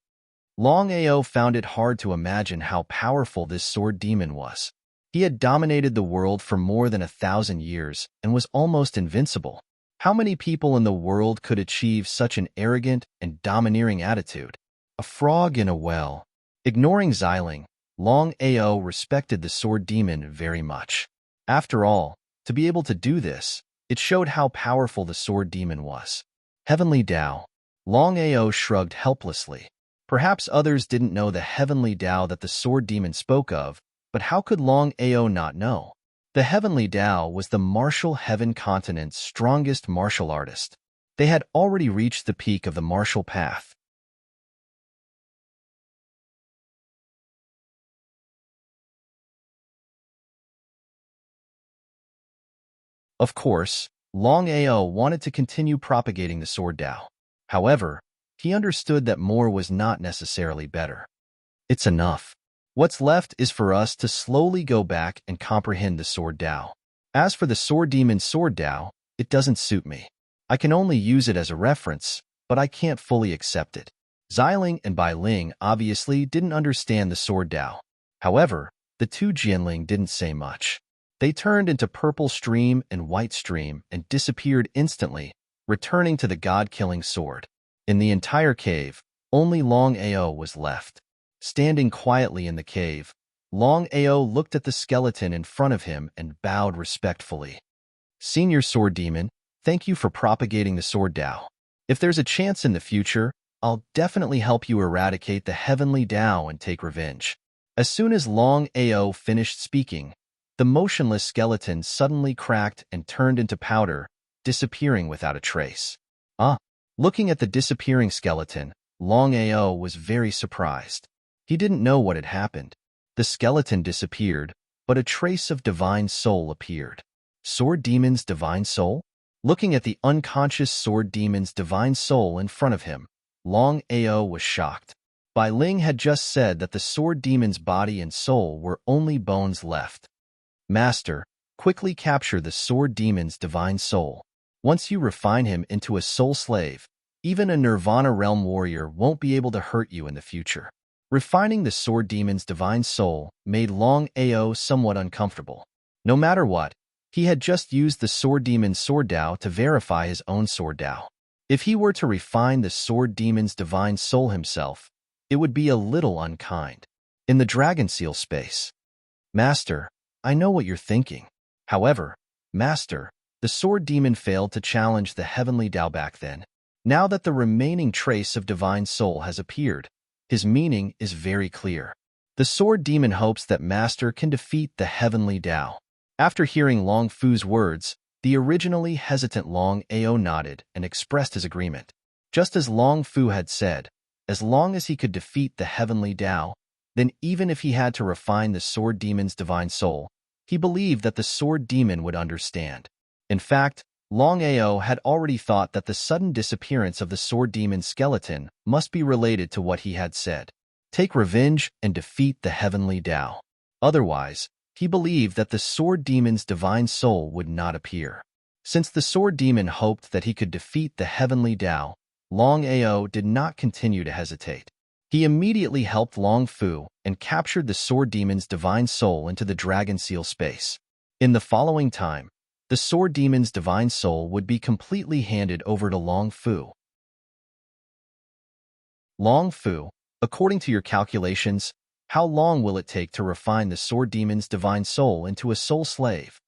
Longao found it hard to imagine how powerful this sword demon was. He had dominated the world for more than 1,000 years and was almost invincible. How many people in the world could achieve such an arrogant and domineering attitude? A frog in a well. Ignoring Xiling, Longao respected the sword demon very much. After all, to be able to do this, it showed how powerful the sword demon was. Heavenly Tao. Longao shrugged helplessly. Perhaps others didn't know the heavenly Tao that the sword demon spoke of, but how could Longao not know? The heavenly Tao was the martial heaven continent's strongest martial artist. They had already reached the peak of the martial path. Of course, Longao wanted to continue propagating the sword Tao. However, he understood that more was not necessarily better. It's enough. What's left is for us to slowly go back and comprehend the sword Tao. As for the sword demon's sword Tao, it doesn't suit me. I can only use it as a reference, but I can't fully accept it. Xiling and Bai Ling obviously didn't understand the sword Tao. However, the two Jianling didn't say much. They turned into purple stream and white stream and disappeared instantly, returning to the god-killing sword. In the entire cave, only Longao was left. Standing quietly in the cave, Longao looked at the skeleton in front of him and bowed respectfully. "Senior Sword Demon, thank you for propagating the sword Tao. If there's a chance in the future, I'll definitely help you eradicate the heavenly Tao and take revenge." As soon as Longao finished speaking, the motionless skeleton suddenly cracked and turned into powder, disappearing without a trace. Looking at the disappearing skeleton, Longao was very surprised. He didn't know what had happened. The skeleton disappeared, but a trace of divine soul appeared. Sword Demon's divine soul? Looking at the unconscious sword demon's divine soul in front of him, Longao was shocked. Bai Ling had just said that the sword demon's body and soul were only bones left. "Master, quickly capture the sword demon's divine soul. Once you refine him into a soul slave, even a Nirvana realm warrior won't be able to hurt you in the future." Refining the sword demon's divine soul made Longao somewhat uncomfortable. No matter what, he had just used the sword demon's sword Tao to verify his own sword Tao. If he were to refine the sword demon's divine soul himself, it would be a little unkind. In the dragon seal space. Master, I know what you're thinking. However, Master, the sword demon failed to challenge the heavenly Tao back then. Now that the remaining trace of divine soul has appeared, his meaning is very clear. The sword demon hopes that Master can defeat the heavenly Tao. After hearing Long Fu's words, the originally hesitant Longao nodded and expressed his agreement. Just as Long Fu had said, as long as he could defeat the heavenly Tao, then even if he had to refine the sword demon's divine soul, he believed that the sword demon would understand. In fact, Longao had already thought that the sudden disappearance of the sword demon's skeleton must be related to what he had said. Take revenge and defeat the heavenly Tao. Otherwise, he believed that the sword demon's divine soul would not appear. Since the sword demon hoped that he could defeat the heavenly Tao, Longao did not continue to hesitate. He immediately helped Long Fu and captured the sword demon's divine soul into the dragon seal space. In the following time, the sword demon's divine soul would be completely handed over to Long Fu. Long Fu, according to your calculations, how long will it take to refine the sword demon's divine soul into a soul slave?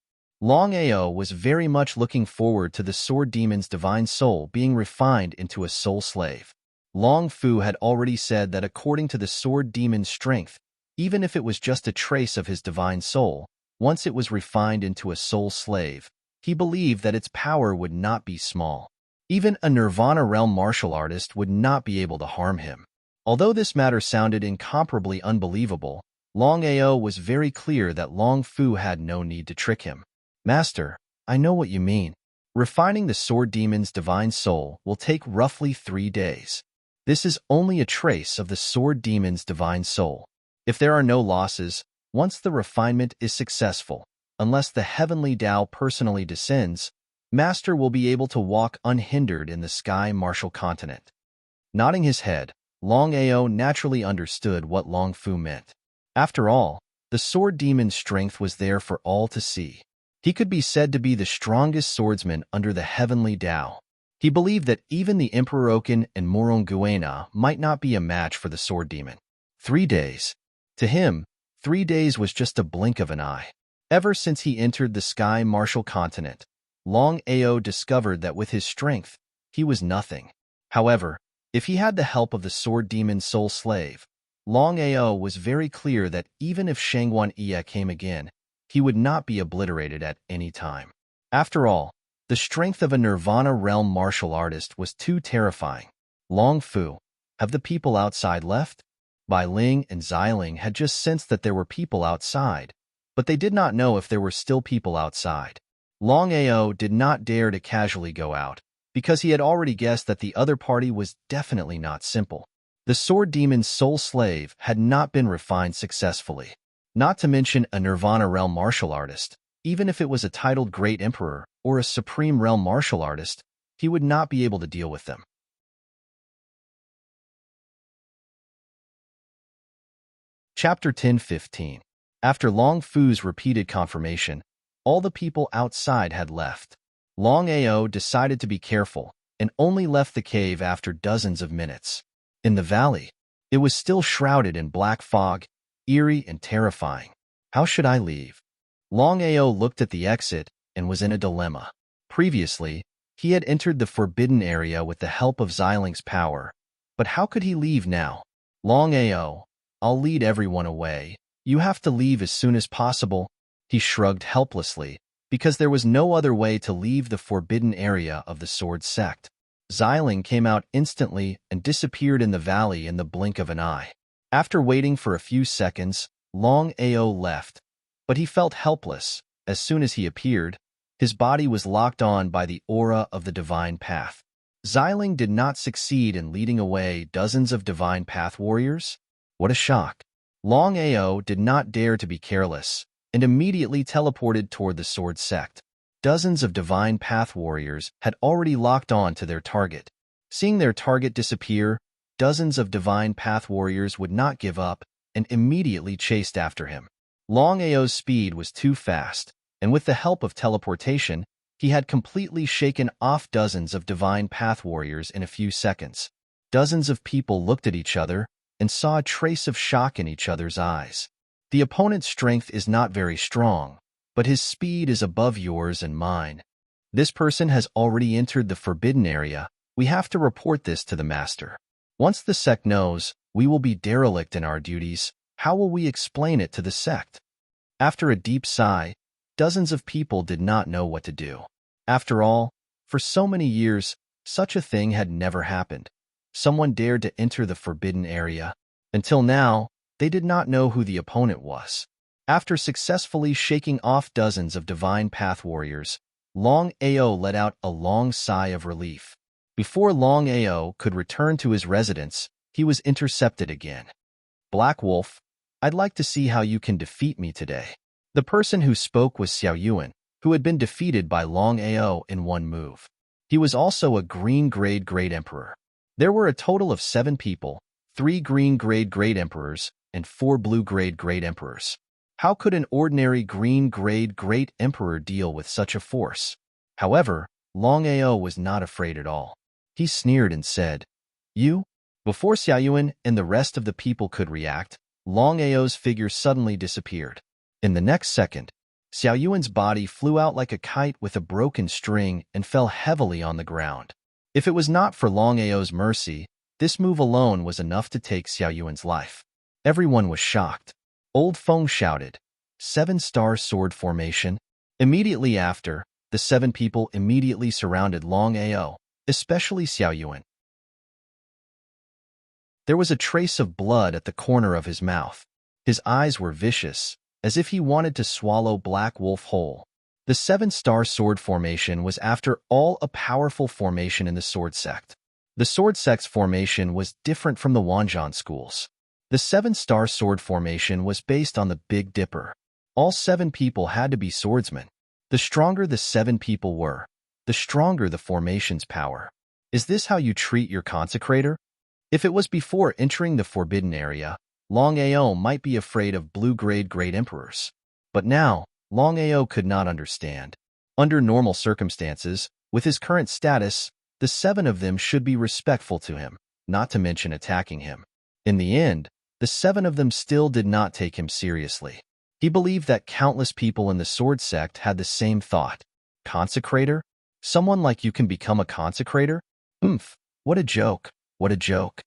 Longao was very much looking forward to the sword demon's divine soul being refined into a soul slave. Long Fu had already said that according to the sword demon's strength, even if it was just a trace of his divine soul, once it was refined into a soul slave, he believed that its power would not be small. Even a Nirvana realm martial artist would not be able to harm him. Although this matter sounded incomparably unbelievable, Longao was very clear that Long Fu had no need to trick him. Master, I know what you mean. Refining the sword demon's divine soul will take roughly 3 days. This is only a trace of the sword demon's divine soul. If there are no losses, once the refinement is successful, unless the heavenly Tao personally descends, Master will be able to walk unhindered in the sky martial continent. Nodding his head, Longao naturally understood what Long Fu meant. After all, the sword demon's strength was there for all to see. He could be said to be the strongest swordsman under the heavenly Tao. He believed that even the Emperor Oken and Moronguena might not be a match for the sword demon. 3 days. To him, 3 days was just a blink of an eye. Ever since he entered the sky martial continent, Longao discovered that with his strength, he was nothing. However, if he had the help of the sword demon's soul slave, Longao was very clear that even if Shangguan Iya came again, he would not be obliterated at any time. After all, the strength of a Nirvana realm martial artist was too terrifying. Long Fu, have the people outside left? Bai Ling and Xiling had just sensed that there were people outside, but they did not know if there were still people outside. Longao did not dare to casually go out, because he had already guessed that the other party was definitely not simple. The sword demon's soul slave had not been refined successfully. Not to mention a Nirvana realm martial artist. Even if it was a titled Great Emperor or a Supreme Realm martial artist, he would not be able to deal with them. Chapter 10:15. After Long Fu's repeated confirmation, all the people outside had left. Longao decided to be careful and only left the cave after dozens of minutes. In the valley, it was still shrouded in black fog, eerie and terrifying. How should I leave? Longao looked at the exit and was in a dilemma. Previously, he had entered the forbidden area with the help of Xiling's power, but how could he leave now? Longao, I'll lead everyone away. You have to leave as soon as possible. He shrugged helplessly, because there was no other way to leave the forbidden area of the sword sect. Xiling came out instantly and disappeared in the valley in the blink of an eye. After waiting for a few seconds, Longao left, but he felt helpless. As soon as he appeared, his body was locked on by the aura of the divine path. Xiling did not succeed in leading away dozens of divine path warriors. What a shock. Longao did not dare to be careless and immediately teleported toward the sword sect. Dozens of divine path warriors had already locked on to their target. Seeing their target disappear, dozens of divine path warriors would not give up and immediately chased after him. Longao's speed was too fast, and with the help of teleportation, he had completely shaken off dozens of divine path warriors in a few seconds. Dozens of people looked at each other, and saw a trace of shock in each other's eyes. The opponent's strength is not very strong, but his speed is above yours and mine. This person has already entered the forbidden area. We have to report this to the master. Once the sect knows, we will be derelict in our duties. How will we explain it to the sect? After a deep sigh, dozens of people did not know what to do. After all, for so many years, such a thing had never happened. Someone dared to enter the forbidden area. Until now, they did not know who the opponent was. After successfully shaking off dozens of divine path warriors, Longao let out a long sigh of relief. Before Longao could return to his residence, he was intercepted again. Black Wolf, I'd like to see how you can defeat me today. The person who spoke was Xiao Yuan, who had been defeated by Longao in one move. He was also a green-grade Great Emperor. There were a total of 7 people, 3 green-grade Great Emperors, and 4 blue-grade Great Emperors. How could an ordinary green-grade Great Emperor deal with such a force? However, Longao was not afraid at all. He sneered and said, "You?" Before Xiao Yuan and the rest of the people could react, Longao's figure suddenly disappeared. In the next second, Xiao Yuan's body flew out like a kite with a broken string and fell heavily on the ground. If it was not for Longao's mercy, this move alone was enough to take Xiao Yuan's life. Everyone was shocked. Old Feng shouted, "7-star sword formation." Immediately after, the 7 people immediately surrounded Longao, especially Xiao Yuan. There was a trace of blood at the corner of his mouth. His eyes were vicious, as if he wanted to swallow Black Wolf whole. The 7-star sword formation was after all a powerful formation in the sword sect. The sword sect's formation was different from the Wanzhan schools. The 7-star sword formation was based on the Big Dipper. All 7 people had to be swordsmen. The stronger the 7 people were, the stronger the formation's power. Is this how you treat your consecrator? If it was before entering the forbidden area, Longao might be afraid of blue-grade Great Emperors. But now, Longao could not understand. Under normal circumstances, with his current status, the 7 of them should be respectful to him, not to mention attacking him. In the end, the 7 of them still did not take him seriously. He believed that countless people in the sword sect had the same thought. Consecrator? Someone like you can become a consecrator? What a joke, what a joke.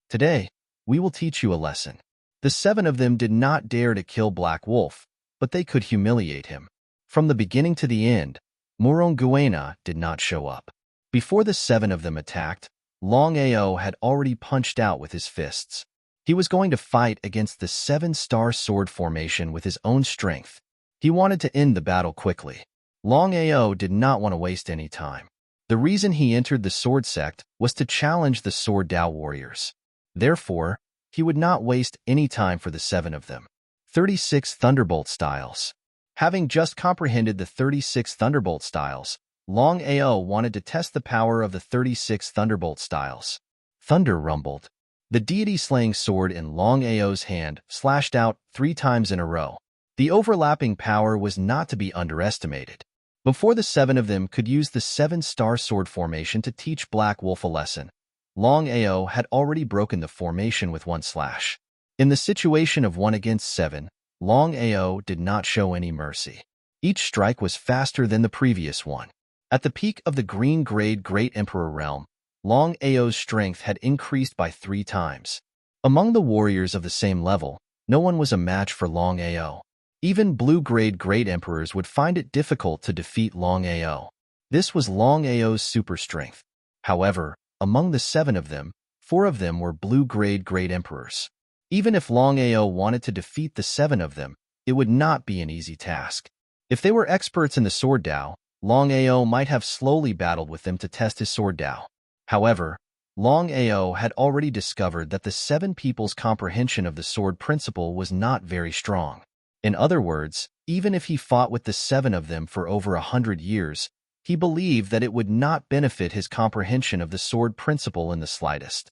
Today, we will teach you a lesson. The 7 of them did not dare to kill Black Wolf, but they could humiliate him. From the beginning to the end, Moronguena did not show up. Before the 7 of them attacked, Longao had already punched out with his fists. He was going to fight against the 7-star sword formation with his own strength. He wanted to end the battle quickly. Longao did not want to waste any time. The reason he entered the sword sect was to challenge the sword Dao warriors. Therefore, he would not waste any time for the 7 of them. 36 Thunderbolt Styles. Having just comprehended the 36 Thunderbolt Styles, Longao wanted to test the power of the 36 Thunderbolt Styles. Thunder rumbled. The deity-slaying sword in Longao's hand slashed out 3 times in a row. The overlapping power was not to be underestimated. Before the 7 of them could use the 7-star sword formation to teach Black Wolf a lesson, Longao had already broken the formation with 1 slash. In the situation of 1 against 7, Longao did not show any mercy. Each strike was faster than the previous one. At the peak of the green-grade Great Emperor realm, Longao's strength had increased by 3 times. Among the warriors of the same level, no one was a match for Longao. Even blue-grade Great Emperors would find it difficult to defeat Longao. This was Longao's super strength. However, among the 7 of them, 4 of them were blue-grade Great Emperors. Even if Longao wanted to defeat the 7 of them, it would not be an easy task. If they were experts in the sword Dao, Longao might have slowly battled with them to test his sword Dao. However, Longao had already discovered that the 7 people's comprehension of the sword principle was not very strong. In other words, even if he fought with the 7 of them for over 100 years, he believed that it would not benefit his comprehension of the sword principle in the slightest.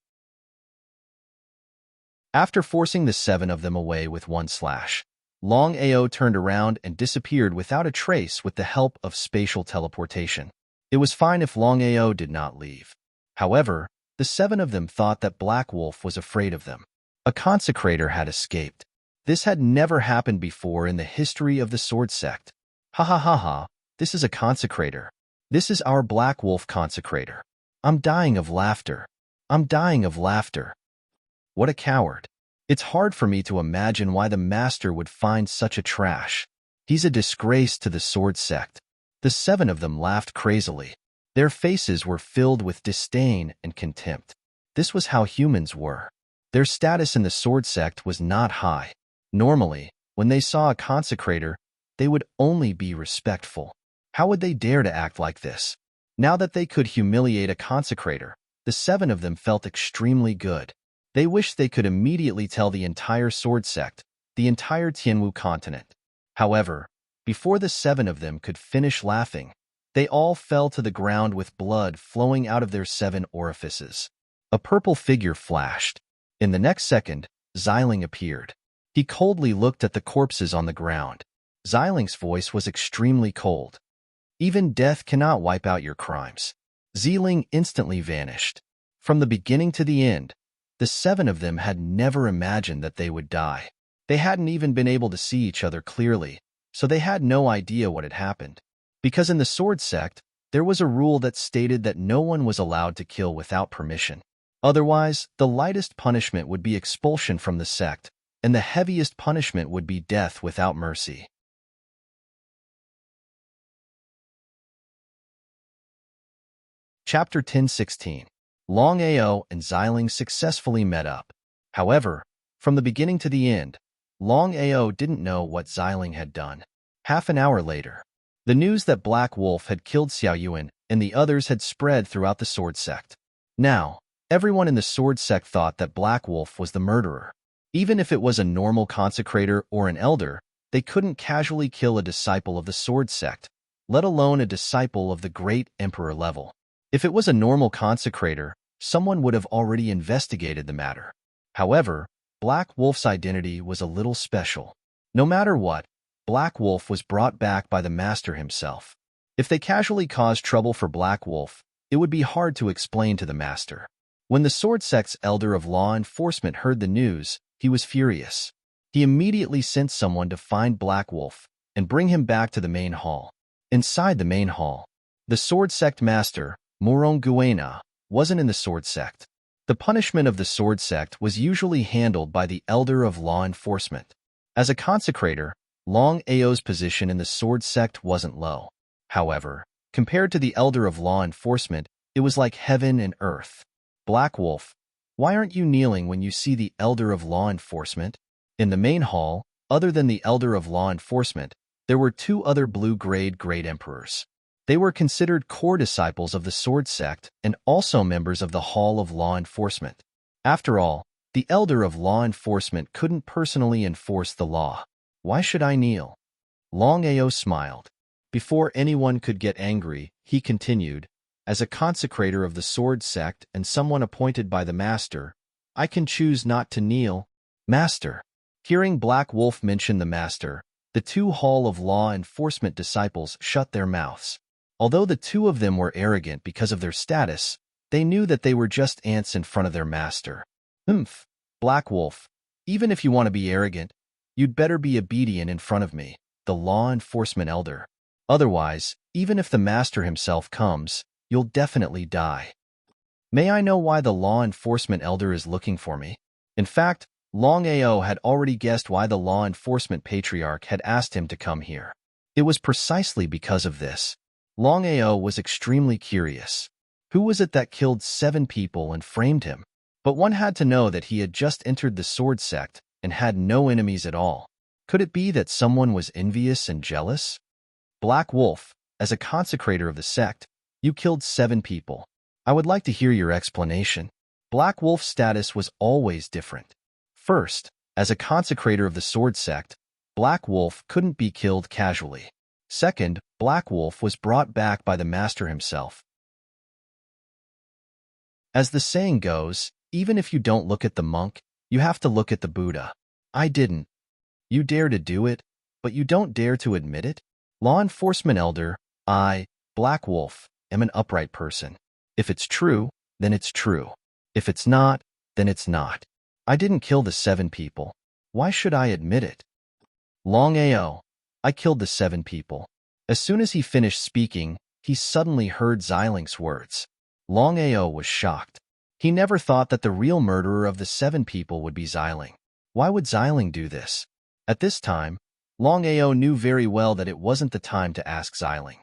After forcing the 7 of them away with 1 slash, Longao turned around and disappeared without a trace with the help of spatial teleportation. It was fine if Longao did not leave. However, the 7 of them thought that Black Wolf was afraid of them. A consecrator had escaped. This had never happened before in the history of the sword sect. Ha ha ha ha, this is a consecrator. This is our Black Wolf consecrator. I'm dying of laughter. I'm dying of laughter. What a coward. It's hard for me to imagine why the master would find such a trash. He's a disgrace to the sword sect. The 7 of them laughed crazily. Their faces were filled with disdain and contempt. This was how humans were. Their status in the sword sect was not high. Normally, when they saw a consecrator, they would only be respectful. How would they dare to act like this? Now that they could humiliate a consecrator, the 7 of them felt extremely good. They wished they could immediately tell the entire sword sect, the entire Tianwu continent. However, before the 7 of them could finish laughing, they all fell to the ground with blood flowing out of their 7 orifices. A purple figure flashed. In the next second, Xiling appeared. He coldly looked at the corpses on the ground. Xiling's voice was extremely cold. Even death cannot wipe out your crimes. Xiling instantly vanished. From the beginning to the end, the 7 of them had never imagined that they would die. They hadn't even been able to see each other clearly, so they had no idea what had happened. Because in the sword sect, there was a rule that stated that no one was allowed to kill without permission. Otherwise, the lightest punishment would be expulsion from the sect, and the heaviest punishment would be death without mercy. Chapter 10:16. Longao and Xiling successfully met up. However, from the beginning to the end, Longao didn't know what Xiling had done. Half an hour later, the news that Black Wolf had killed Xiaoyuan and the others had spread throughout the sword sect. Now, everyone in the sword sect thought that Black Wolf was the murderer. Even if it was a normal consecrator or an elder, they couldn't casually kill a disciple of the sword sect, let alone a disciple of the great emperor level. If it was a normal consecrator, someone would have already investigated the matter. However, Black Wolf's identity was a little special. No matter what, Black Wolf was brought back by the master himself. If they casually caused trouble for Black Wolf, it would be hard to explain to the master. When the sword sect's elder of law enforcement heard the news, he was furious. He immediately sent someone to find Black Wolf and bring him back to the main hall. Inside the main hall, the sword sect master, Moronguena, wasn't in the sword sect. The punishment of the sword sect was usually handled by the elder of law enforcement. As a consecrator, Long Ao's position in the sword sect wasn't low. However, compared to the elder of law enforcement, it was like heaven and earth. Black Wolf, why aren't you kneeling when you see the elder of law enforcement? In the main hall, other than the elder of law enforcement, there were 2 other blue-grade great emperors. They were considered core disciples of the sword sect and also members of the Hall of Law Enforcement. After all, the elder of law enforcement couldn't personally enforce the law. Why should I kneel? Long Ao smiled. Before anyone could get angry, he continued, as a consecrator of the sword sect and someone appointed by the master, I can choose not to kneel. Master. Hearing Black Wolf mention the master, the 2 Hall of Law Enforcement disciples shut their mouths. Although the 2 of them were arrogant because of their status, they knew that they were just ants in front of their master. Black Wolf, even if you want to be arrogant, you'd better be obedient in front of me, the law enforcement elder. Otherwise, even if the master himself comes, you'll definitely die. May I know why the law enforcement elder is looking for me? In fact, Long Ao had already guessed why the law enforcement patriarch had asked him to come here. It was precisely because of this. Long Ao was extremely curious. Who was it that killed 7 people and framed him? But one had to know that he had just entered the sword sect and had no enemies at all. Could it be that someone was envious and jealous? Black Wolf, as a consecrator of the sect, you killed 7 people. I would like to hear your explanation. Black Wolf's status was always different. First, as a consecrator of the sword sect, Black Wolf couldn't be killed casually. Second, Black Wolf was brought back by the master himself. As the saying goes, even if you don't look at the monk, you have to look at the Buddha. I didn't. You dare to do it, but you don't dare to admit it? Law enforcement elder, I, Black Wolf, am an upright person. If it's true, then it's true. If it's not, then it's not. I didn't kill the 7 people. Why should I admit it? Longao, I killed the 7 people. As soon as he finished speaking, he suddenly heard Xiling's words. Longao was shocked. He never thought that the real murderer of the 7 people would be Xiling. Why would Xiling do this? At this time, Longao knew very well that it wasn't the time to ask Xiling.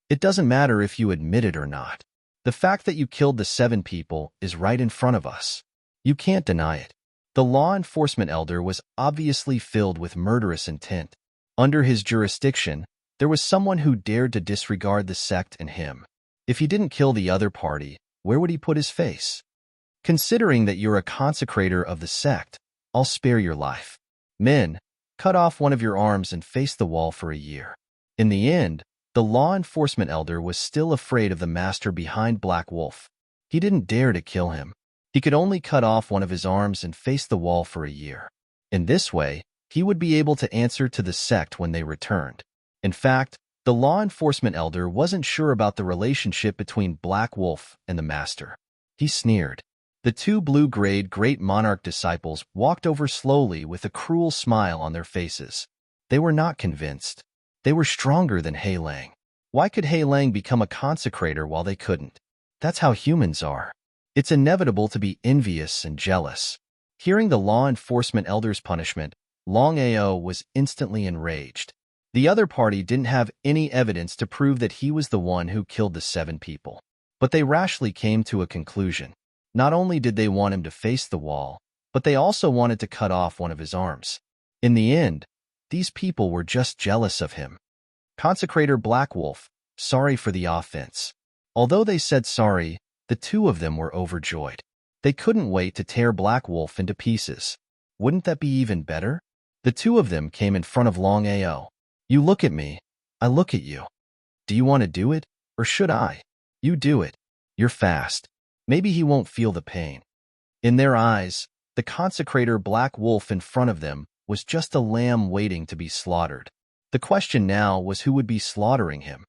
It doesn't matter if you admit it or not. The fact that you killed the 7 people is right in front of us. You can't deny it. The law enforcement elder was obviously filled with murderous intent. Under his jurisdiction, there was someone who dared to disregard the sect and him. If he didn't kill the other party, where would he put his face? Considering that you're a consecrator of the sect, I'll spare your life. Men, cut off one of your arms and face the wall for a year. In the end, the law enforcement elder was still afraid of the master behind Black Wolf. He didn't dare to kill him. He could only cut off one of his arms and face the wall for a year. In this way, he would be able to answer to the sect when they returned. In fact, the law enforcement elder wasn't sure about the relationship between Black Wolf and the master. He sneered. The 2 blue-grade Great Monarch disciples walked over slowly with a cruel smile on their faces. They were not convinced. They were stronger than Hei Lang. Why could Hei Lang become a consecrator while they couldn't? That's how humans are. It's inevitable to be envious and jealous. Hearing the law enforcement elder's punishment, Longao was instantly enraged. The other party didn't have any evidence to prove that he was the one who killed the 7 people. But they rashly came to a conclusion. Not only did they want him to face the wall, but they also wanted to cut off one of his arms. In the end, these people were just jealous of him. Consecrator Black Wolf, sorry for the offense. Although they said sorry, the 2 of them were overjoyed. They couldn't wait to tear Black Wolf into pieces. Wouldn't that be even better? The 2 of them came in front of Longao. You look at me, I look at you. Do you want to do it, or should I? You do it. You're fast. Maybe he won't feel the pain. In their eyes, the consecrator Black Wolf in front of them was just a lamb waiting to be slaughtered. The question now was who would be slaughtering him.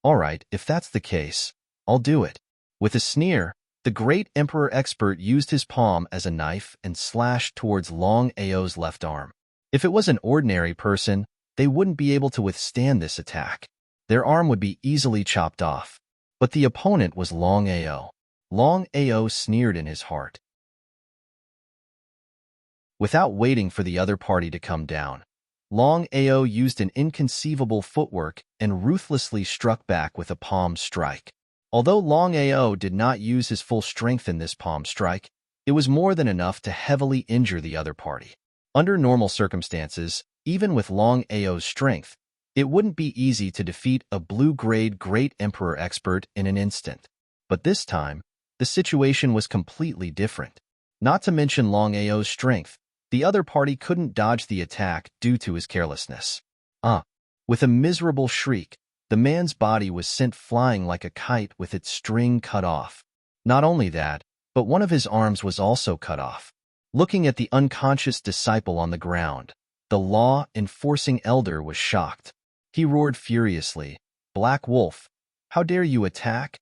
All right, if that's the case, I'll do it. With a sneer, the great emperor expert used his palm as a knife and slashed towards Longao's left arm. If it was an ordinary person, they wouldn't be able to withstand this attack. Their arm would be easily chopped off. But the opponent was Longao. Longao sneered in his heart. Without waiting for the other party to come down, Longao used an inconceivable footwork and ruthlessly struck back with a palm strike. Although Longao did not use his full strength in this palm strike, it was more than enough to heavily injure the other party. Under normal circumstances, even with Longao's strength, it wouldn't be easy to defeat a blue-grade Great Emperor expert in an instant. But this time, the situation was completely different. Not to mention Longao's strength, the other party couldn't dodge the attack due to his carelessness. With a miserable shriek, the man's body was sent flying like a kite with its string cut off. Not only that, but one of his arms was also cut off. Looking at the unconscious disciple on the ground, the law-enforcing elder was shocked. He roared furiously, "Black Wolf, how dare you attack?"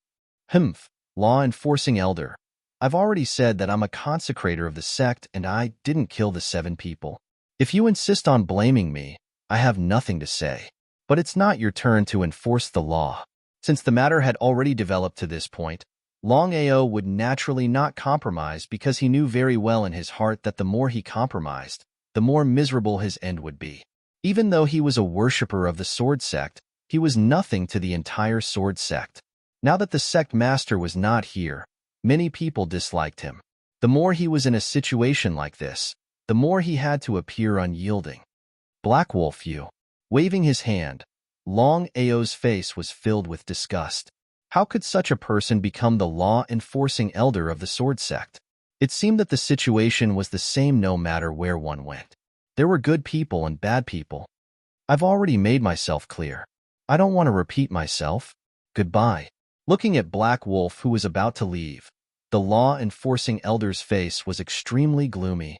"Humph, law-enforcing elder. I've already said that I'm a consecrator of the sect and I didn't kill the 7 people. If you insist on blaming me, I have nothing to say. But it's not your turn to enforce the law." Since the matter had already developed to this point, Longao would naturally not compromise because he knew very well in his heart that the more he compromised, the more miserable his end would be. Even though he was a worshipper of the sword sect, he was nothing to the entire sword sect. Now that the sect master was not here, many people disliked him. The more he was in a situation like this, the more he had to appear unyielding. "Black Wolf, you." Waving his hand, Longao's face was filled with disgust. How could such a person become the law-enforcing elder of the sword sect? It seemed that the situation was the same no matter where one went. There were good people and bad people. I've already made myself clear. I don't want to repeat myself. Goodbye. Looking at Black Wolf, who was about to leave, the law-enforcing elder's face was extremely gloomy.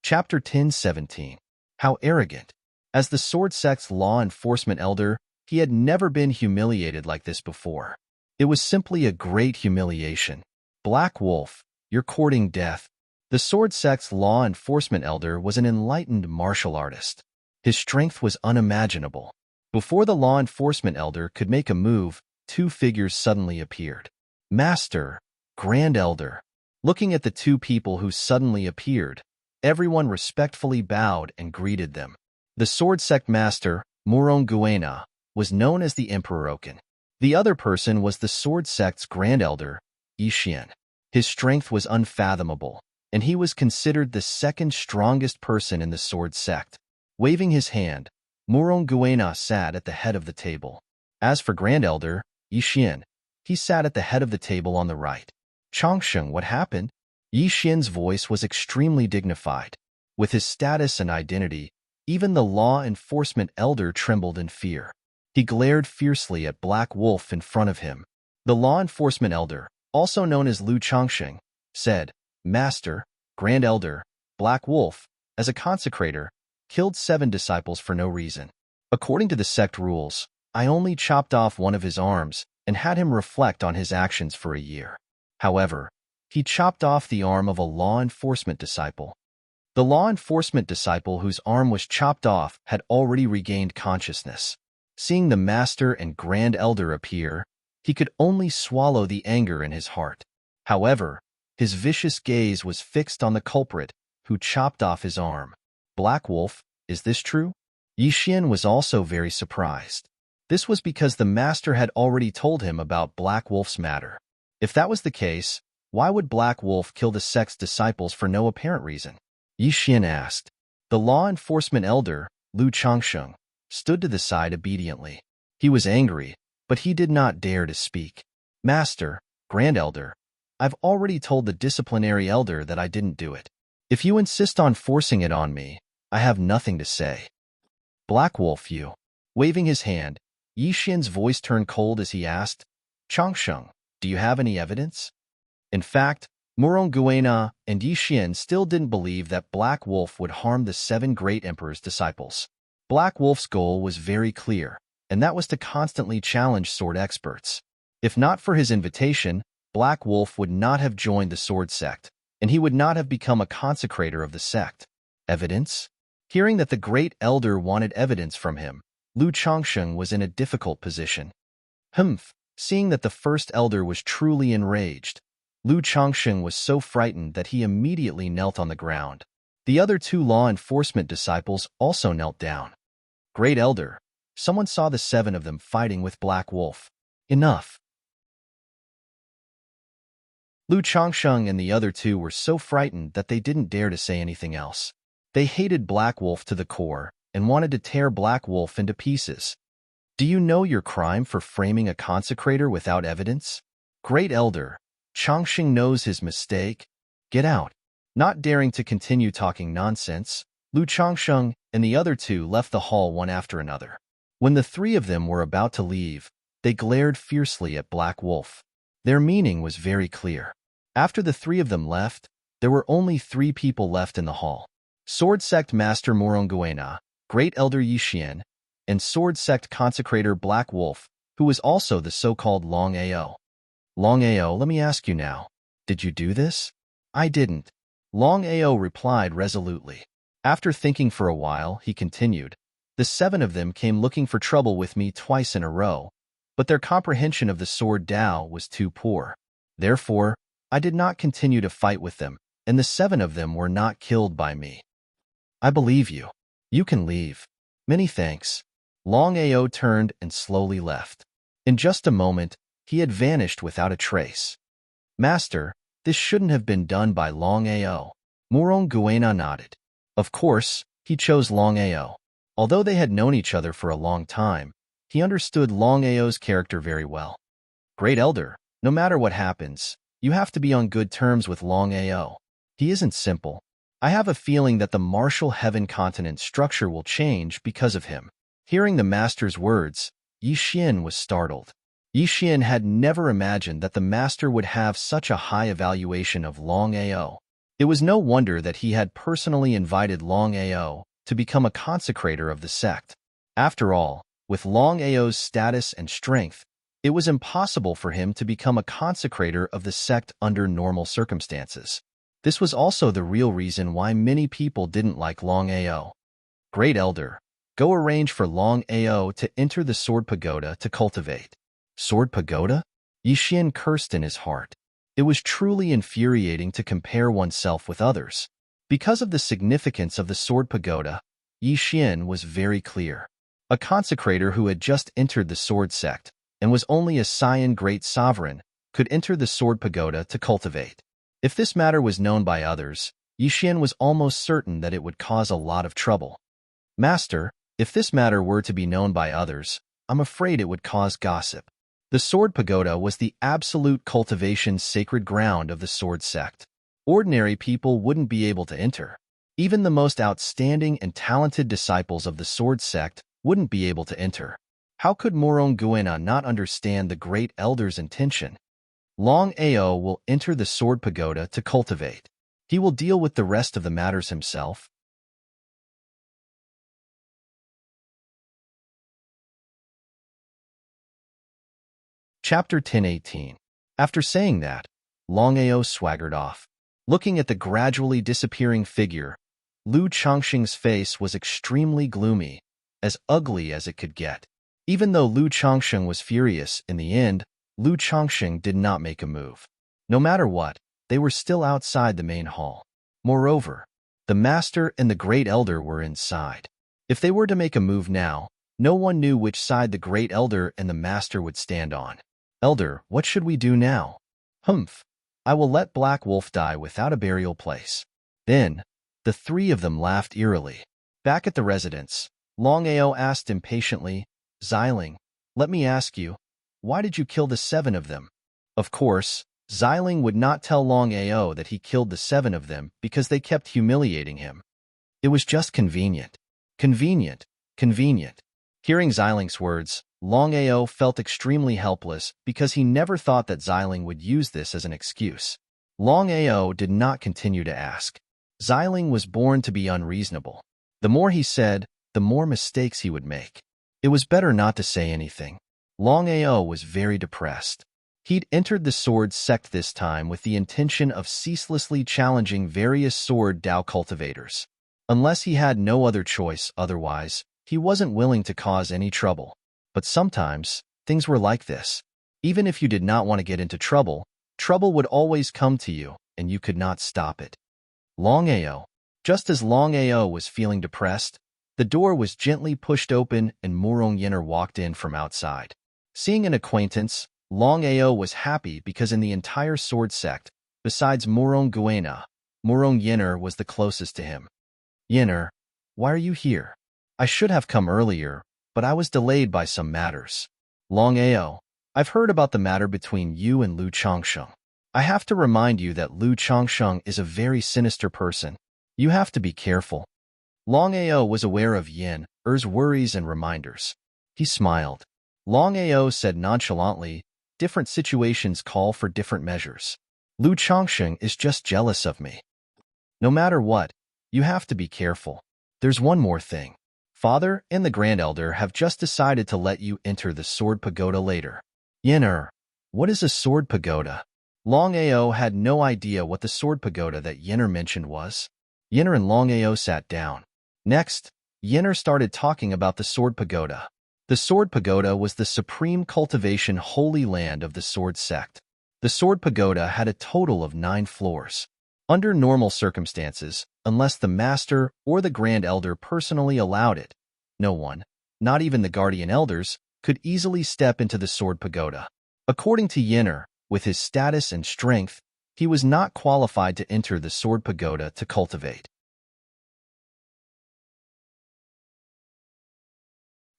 Chapter 10:17. How arrogant. As the sword sect's law enforcement elder, he had never been humiliated like this before. It was simply a great humiliation. Black Wolf, you're courting death. The sword sect's law enforcement elder was an enlightened martial artist. His strength was unimaginable. Before the law enforcement elder could make a move, two figures suddenly appeared. Master, Grand Elder. Looking at the two people who suddenly appeared, everyone respectfully bowed and greeted them. The sword sect master, Muronguena, was known as the Emperor Oken. The other person was the sword sect's Grand Elder, Yixin. His strength was unfathomable, and he was considered the second strongest person in the sword sect. Waving his hand, Muronguena sat at the head of the table. As for Grand Elder, Yixin, he sat at the head of the table on the right. Changsheng, what happened? Yixin's voice was extremely dignified. With his status and identity, even the law enforcement elder trembled in fear. He glared fiercely at Black Wolf in front of him. The law enforcement elder, also known as Lu Changsheng, said, Master, Grand Elder, Black Wolf, as a consecrator, killed 7 disciples for no reason. According to the sect rules, I only chopped off one of his arms and had him reflect on his actions for a year. However, he chopped off the arm of a law enforcement disciple. The law enforcement disciple whose arm was chopped off had already regained consciousness. Seeing the Master and Grand Elder appear, he could only swallow the anger in his heart. However, his vicious gaze was fixed on the culprit who chopped off his arm. Black Wolf, is this true? Yixin was also very surprised. This was because the Master had already told him about Black Wolf's matter. If that was the case, why would Black Wolf kill the sect's disciples for no apparent reason? Yixin asked. The law enforcement elder, Lu Changsheng, stood to the side obediently. He was angry, but he did not dare to speak. Master, Grand Elder, I've already told the disciplinary elder that I didn't do it. If you insist on forcing it on me, I have nothing to say. Black Wolf, you. Waving his hand, Yixin's voice turned cold as he asked, Changsheng, do you have any evidence? In fact, Muronguena and Yixin still didn't believe that Black Wolf would harm the 7 great emperor's disciples. Black Wolf's goal was very clear, and that was to constantly challenge sword experts. If not for his invitation, Black Wolf would not have joined the sword sect, and he would not have become a consecrator of the sect. Evidence? Hearing that the great elder wanted evidence from him, Lu Changsheng was in a difficult position. Seeing that the first elder was truly enraged, Lu Changsheng was so frightened that he immediately knelt on the ground. The other 2 law enforcement disciples also knelt down. Great Elder, someone saw the 7 of them fighting with Black Wolf. Enough. Lu Changsheng and the other 2 were so frightened that they didn't dare to say anything else. They hated Black Wolf to the core and wanted to tear Black Wolf into pieces. Do you know your crime for framing a consecrator without evidence? Great Elder, Changsheng knows his mistake. Get out. Not daring to continue talking nonsense, Lu Changsheng and the other 2 left the hall one after another. When the 3 of them were about to leave, they glared fiercely at Black Wolf. Their meaning was very clear. After the 3 of them left, there were only 3 people left in the hall. Sword Sect Master Muronguena, Great Elder Yixin, and Sword Sect Consecrator Black Wolf, who was also the so-called Longao. Longao, let me ask you now, did you do this? I didn't. Longao replied resolutely. After thinking for a while, he continued, the 7 of them came looking for trouble with me twice in a row, but their comprehension of the sword Dao was too poor. Therefore, I did not continue to fight with them, and the 7 of them were not killed by me. I believe you. You can leave. Many thanks. Longao turned and slowly left. In just a moment, he had vanished without a trace. Master, this shouldn't have been done by Longao. Muronguena nodded. Of course, he chose Longao. Although they had known each other for a long time, he understood Longao's character very well. Great Elder, no matter what happens, you have to be on good terms with Longao. He isn't simple. I have a feeling that the martial heaven continent structure will change because of him. Hearing the master's words, Yixin was startled. Yixin had never imagined that the master would have such a high evaluation of Longao. It was no wonder that he had personally invited Longao to become a consecrator of the sect. After all, with Longao's status and strength, It was impossible for him to become a consecrator of the sect under normal circumstances. This was also the real reason why many people didn't like Longao. Great Elder, go arrange for Longao to enter the Sword Pagoda to cultivate. Sword Pagoda? Yixian cursed in his heart. It was truly infuriating to compare oneself with others. Because of the significance of the Sword Pagoda, Yixian was very clear. A consecrator who had just entered the Sword Sect and was only a Saiyan Great Sovereign could enter the Sword Pagoda to cultivate. If this matter was known by others, Yixian was almost certain that it would cause a lot of trouble. Master, if this matter were to be known by others, I'm afraid it would cause gossip. The Sword Pagoda was the absolute cultivation sacred ground of the Sword Sect. Ordinary people wouldn't be able to enter. Even the most outstanding and talented disciples of the Sword Sect wouldn't be able to enter. How could Morong Guena not understand the Great Elder's intention? Longao will enter the Sword Pagoda to cultivate. He will deal with the rest of the matters himself. Chapter 10:18. After saying that, Longao swaggered off. Looking at the gradually disappearing figure, Lu Chongqing's face was extremely gloomy, as ugly as it could get. Even though Lu Chongqing was furious, in the end, Lu Chongqing did not make a move. No matter what, they were still outside the main hall. Moreover, the Master and the Great Elder were inside. If they were to make a move now, no one knew which side the Great Elder and the Master would stand on. Elder, what should we do now? Humph. I will let Black Wolf die without a burial place. Then, the three of them laughed eerily. Back at the residence, Longao asked impatiently, Xiling, let me ask you, why did you kill the 7 of them? Of course, Xiling would not tell Longao that he killed the 7 of them because they kept humiliating him. It was just convenient. Convenient. Convenient. Hearing Xiling's words, Longao felt extremely helpless because he never thought that Xiling would use this as an excuse. Longao did not continue to ask. Xiling was born to be unreasonable. The more he said, the more mistakes he would make. It was better not to say anything. Longao was very depressed. He'd entered the Sword Sect this time with the intention of ceaselessly challenging various Sword Dao cultivators. Unless he had no other choice otherwise, he wasn't willing to cause any trouble. But sometimes, things were like this. Even if you did not want to get into trouble, trouble would always come to you, and you could not stop it. Longao. Just as Longao was feeling depressed, the door was gently pushed open and Morong Yenner walked in from outside. Seeing an acquaintance, Longao was happy because in the entire Sword Sect, besides Morong Guena, Morong Yenner was the closest to him. Yenner, why are you here? I should have come earlier, but I was delayed by some matters. Longao, I've heard about the matter between you and Lu Chongqing. I have to remind you that Lu Chongqing is a very sinister person. You have to be careful. Longao was aware of Yin Er's worries and reminders. He smiled. Longao said nonchalantly, different situations call for different measures. Lu Chongqing is just jealous of me. No matter what, you have to be careful. There's one more thing. Father and the Grand Elder have just decided to let you enter the Sword Pagoda later. Yin what is a Sword Pagoda? Longao had no idea what the Sword Pagoda that Yenner mentioned was. Yenner and Longao sat down. Next, Yenner started talking about the Sword Pagoda. The Sword Pagoda was the supreme cultivation holy land of the Sword Sect. The Sword Pagoda had a total of 9 floors. Under normal circumstances, unless the Master or the Grand Elder personally allowed it, no one, not even the Guardian Elders, could easily step into the Sword Pagoda. According to Yenner, with his status and strength, he was not qualified to enter the Sword Pagoda to cultivate.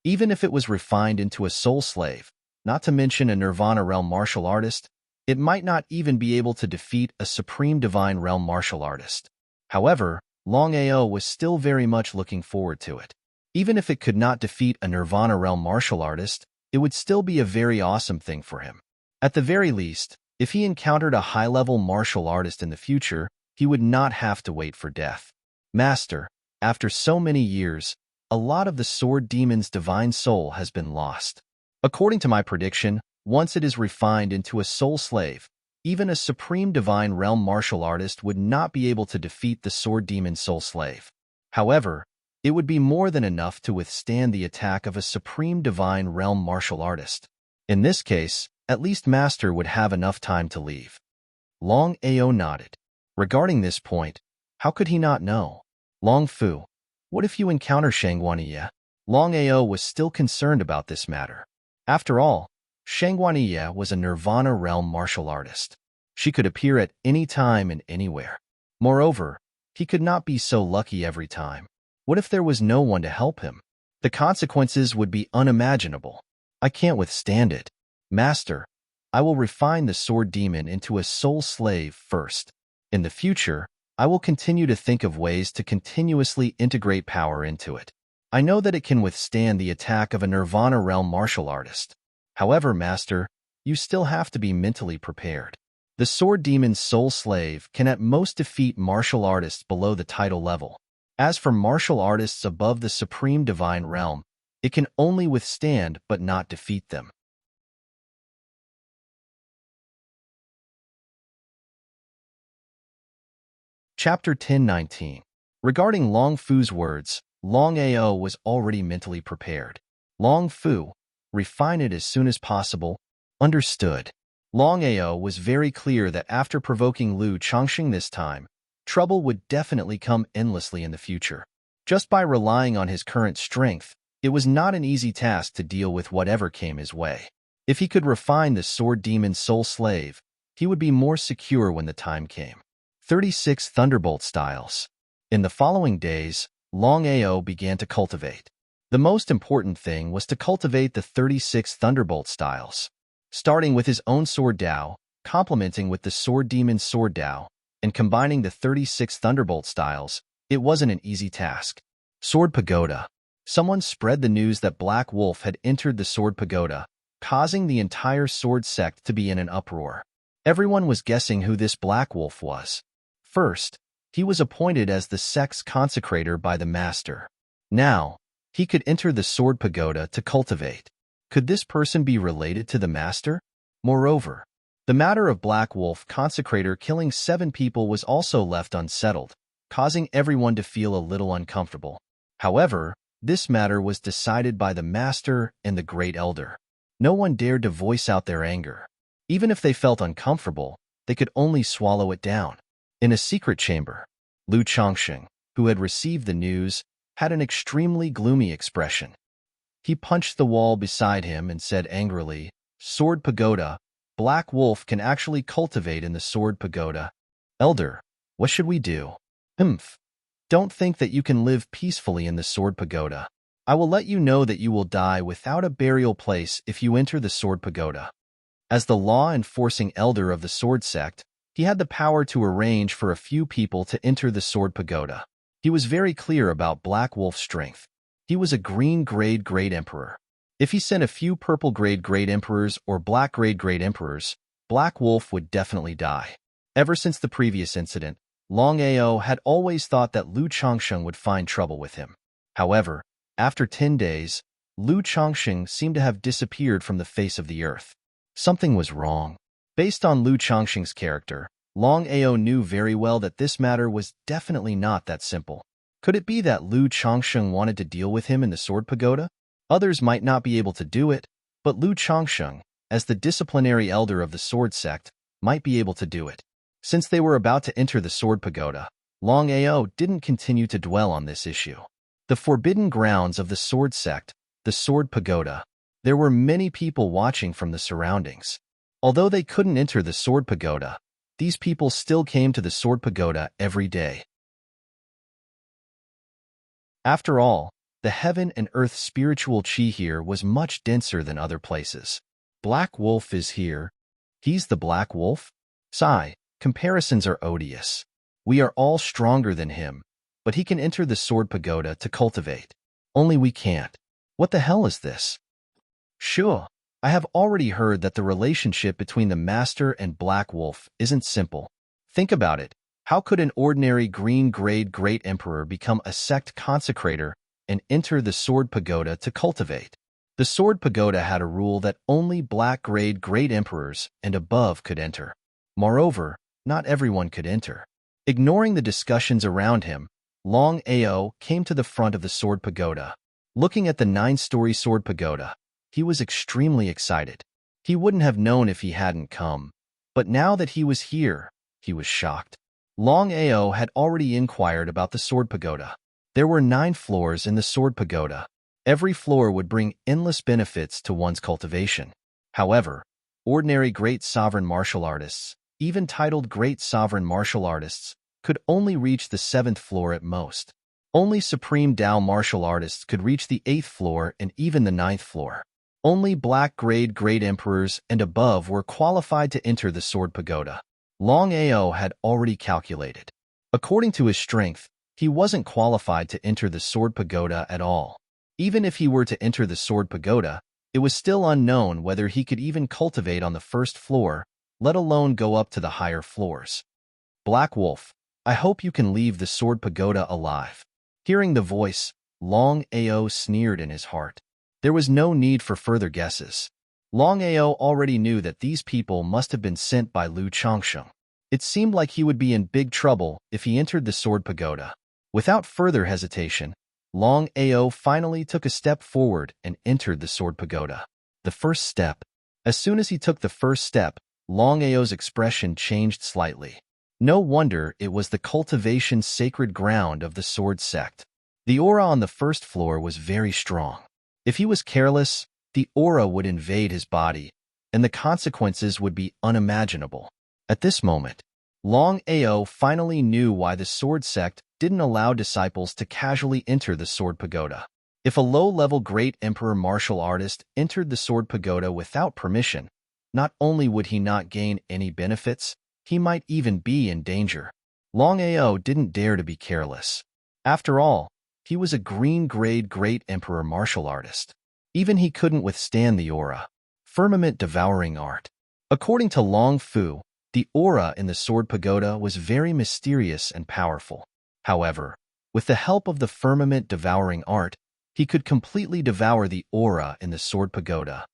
Even if it was refined into a soul slave, not to mention a Nirvana realm martial artist, it might not even be able to defeat a Supreme Divine Realm martial artist. However, Longao was still very much looking forward to it. Even if it could not defeat a Nirvana realm martial artist, it would still be a very awesome thing for him. At the very least, if he encountered a high-level martial artist in the future, he would not have to wait for death. Master, after so many years, a lot of the Sword Demon's divine soul has been lost. According to my prediction, Once it is refined into a soul slave, even a supreme divine realm martial artist would not be able to defeat the sword demon soul slave. However, it would be more than enough to withstand the attack of a supreme divine realm martial artist. In this case, at least Master would have enough time to leave. Longao nodded. Regarding this point, how could he not know? Long Fu, what if you encounter Shangguaniye? Longao was still concerned about this matter. After all, Shangguaniye was a Nirvana realm martial artist. She could appear at any time and anywhere. Moreover, he could not be so lucky every time. What if there was no one to help him? The consequences would be unimaginable. I can't withstand it. Master, I will refine the sword demon into a soul slave first. In the future, I will continue to think of ways to continuously integrate power into it. I know that it can withstand the attack of a Nirvana realm martial artist. However, Master, you still have to be mentally prepared. The sword demon's soul slave can at most defeat martial artists below the title level. As for martial artists above the supreme divine realm, it can only withstand but not defeat them. Chapter 10:19. Regarding Long Fu's words, Longao was already mentally prepared. Long Fu, refine it as soon as possible. Understood. Longao was very clear that after provoking Lu Chongqing this time, trouble would definitely come endlessly in the future. Just by relying on his current strength, it was not an easy task to deal with whatever came his way. If he could refine the sword demon's soul slave, he would be more secure when the time came. 36 Thunderbolt Styles. In the following days, Longao began to cultivate. The most important thing was to cultivate the 36 Thunderbolt Styles. Starting with his own sword Dao, complementing with the sword demon's sword Dao, and combining the 36 Thunderbolt Styles, it wasn't an easy task. Sword Pagoda. Someone spread the news that Black Wolf had entered the Sword Pagoda, causing the entire sword sect to be in an uproar. Everyone was guessing who this Black Wolf was. First, he was appointed as the sect's consecrator by the Master. Now, he could enter the Sword Pagoda to cultivate. Could this person be related to the Master? Moreover, the matter of Black Wolf consecrator killing 7 people was also left unsettled, causing everyone to feel a little uncomfortable. However, this matter was decided by the Master and the Great Elder. No one dared to voice out their anger. Even if they felt uncomfortable, they could only swallow it down. In a secret chamber, Lu Chongqing, who had received the news, had an extremely gloomy expression. He punched the wall beside him and said angrily, "Sword Pagoda, Black Wolf can actually cultivate in the Sword Pagoda. Elder, what should we do?" Don't think that you can live peacefully in the Sword Pagoda. I will let you know that you will die without a burial place if you enter the Sword Pagoda. As the law-enforcing elder of the Sword Sect, he had the power to arrange for a few people to enter the Sword Pagoda. He was very clear about Black Wolf's strength. He was a green grade Great Emperor. If he sent a few purple grade Great Emperors or black grade Great Emperors, Black Wolf would definitely die. Ever since the previous incident, Longao had always thought that Lu Chongqing would find trouble with him. However, after 10 days, Lu Chongqing seemed to have disappeared from the face of the earth. Something was wrong. Based on Lu Chongqing's character, Longao knew very well that this matter was definitely not that simple. Could it be that Lu Chongqing wanted to deal with him in the Sword Pagoda? Others might not be able to do it, but Lu Chongqing, as the disciplinary elder of the Sword Sect, might be able to do it. Since they were about to enter the Sword Pagoda, Longao didn't continue to dwell on this issue. The forbidden grounds of the Sword Sect, the Sword Pagoda. There were many people watching from the surroundings. Although they couldn't enter the Sword Pagoda, these people still came to the Sword Pagoda every day. After all, the heaven and earth spiritual chi here was much denser than other places. Black Wolf is here. He's the Black Wolf? Sigh, comparisons are odious. We are all stronger than him, but he can enter the Sword Pagoda to cultivate. Only we can't. What the hell is this? Sure, I have already heard that the relationship between the Master and Black Wolf isn't simple. Think about it. How could an ordinary green grade Great Emperor become a sect consecrator and enter the Sword Pagoda to cultivate? The Sword Pagoda had a rule that only black-grade great emperors and above could enter. Moreover, not everyone could enter. Ignoring the discussions around him, Longao came to the front of the Sword Pagoda. Looking at the 9-story Sword Pagoda, he was extremely excited. He wouldn't have known if he hadn't come. But now that he was here, he was shocked. Longao had already inquired about the Sword Pagoda. There were 9 floors in the Sword Pagoda. Every floor would bring endless benefits to one's cultivation. However, ordinary great sovereign martial artists, even titled great sovereign martial artists, could only reach the 7th floor at most. Only supreme Dao martial artists could reach the 8th floor and even the 9th floor. Only black-grade great emperors and above were qualified to enter the Sword Pagoda. Longao had already calculated. According to his strength, he wasn't qualified to enter the Sword Pagoda at all. Even if he were to enter the Sword Pagoda, it was still unknown whether he could even cultivate on the 1st floor, let alone go up to the higher floors. Black Wolf, I hope you can leave the Sword Pagoda alive. Hearing the voice, Longao sneered in his heart. There was no need for further guesses. Longao already knew that these people must have been sent by Lu Changsheng. It seemed like he would be in big trouble if he entered the Sword Pagoda. Without further hesitation, Longao finally took a step forward and entered the Sword Pagoda. The first step. As soon as he took the first step, Longao's expression changed slightly. No wonder it was the cultivation sacred ground of the Sword Sect. The aura on the 1st floor was very strong. If he was careless, the aura would invade his body, and the consequences would be unimaginable. At this moment, Longao finally knew why the Sword Sect didn't allow disciples to casually enter the Sword Pagoda. If a low-level great emperor martial artist entered the Sword Pagoda without permission, not only would he not gain any benefits, he might even be in danger. Longao didn't dare to be careless. After all, he was a green-grade great emperor martial artist. Even he couldn't withstand the aura. Firmament-devouring art. According to Long Fu, the aura in the Sword Pagoda was very mysterious and powerful. However, with the help of the firmament-devouring art, he could completely devour the aura in the Sword Pagoda.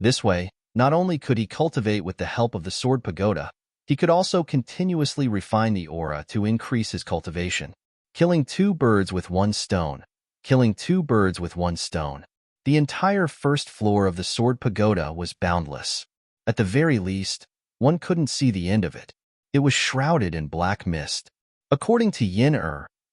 This way, not only could he cultivate with the help of the Sword Pagoda, he could also continuously refine the aura to increase his cultivation. Killing 2 birds with 1 stone. Killing 2 birds with 1 stone. The entire 1st floor of the Sword Pagoda was boundless. At the very least, one couldn't see the end of it. It was shrouded in black mist. According to Yin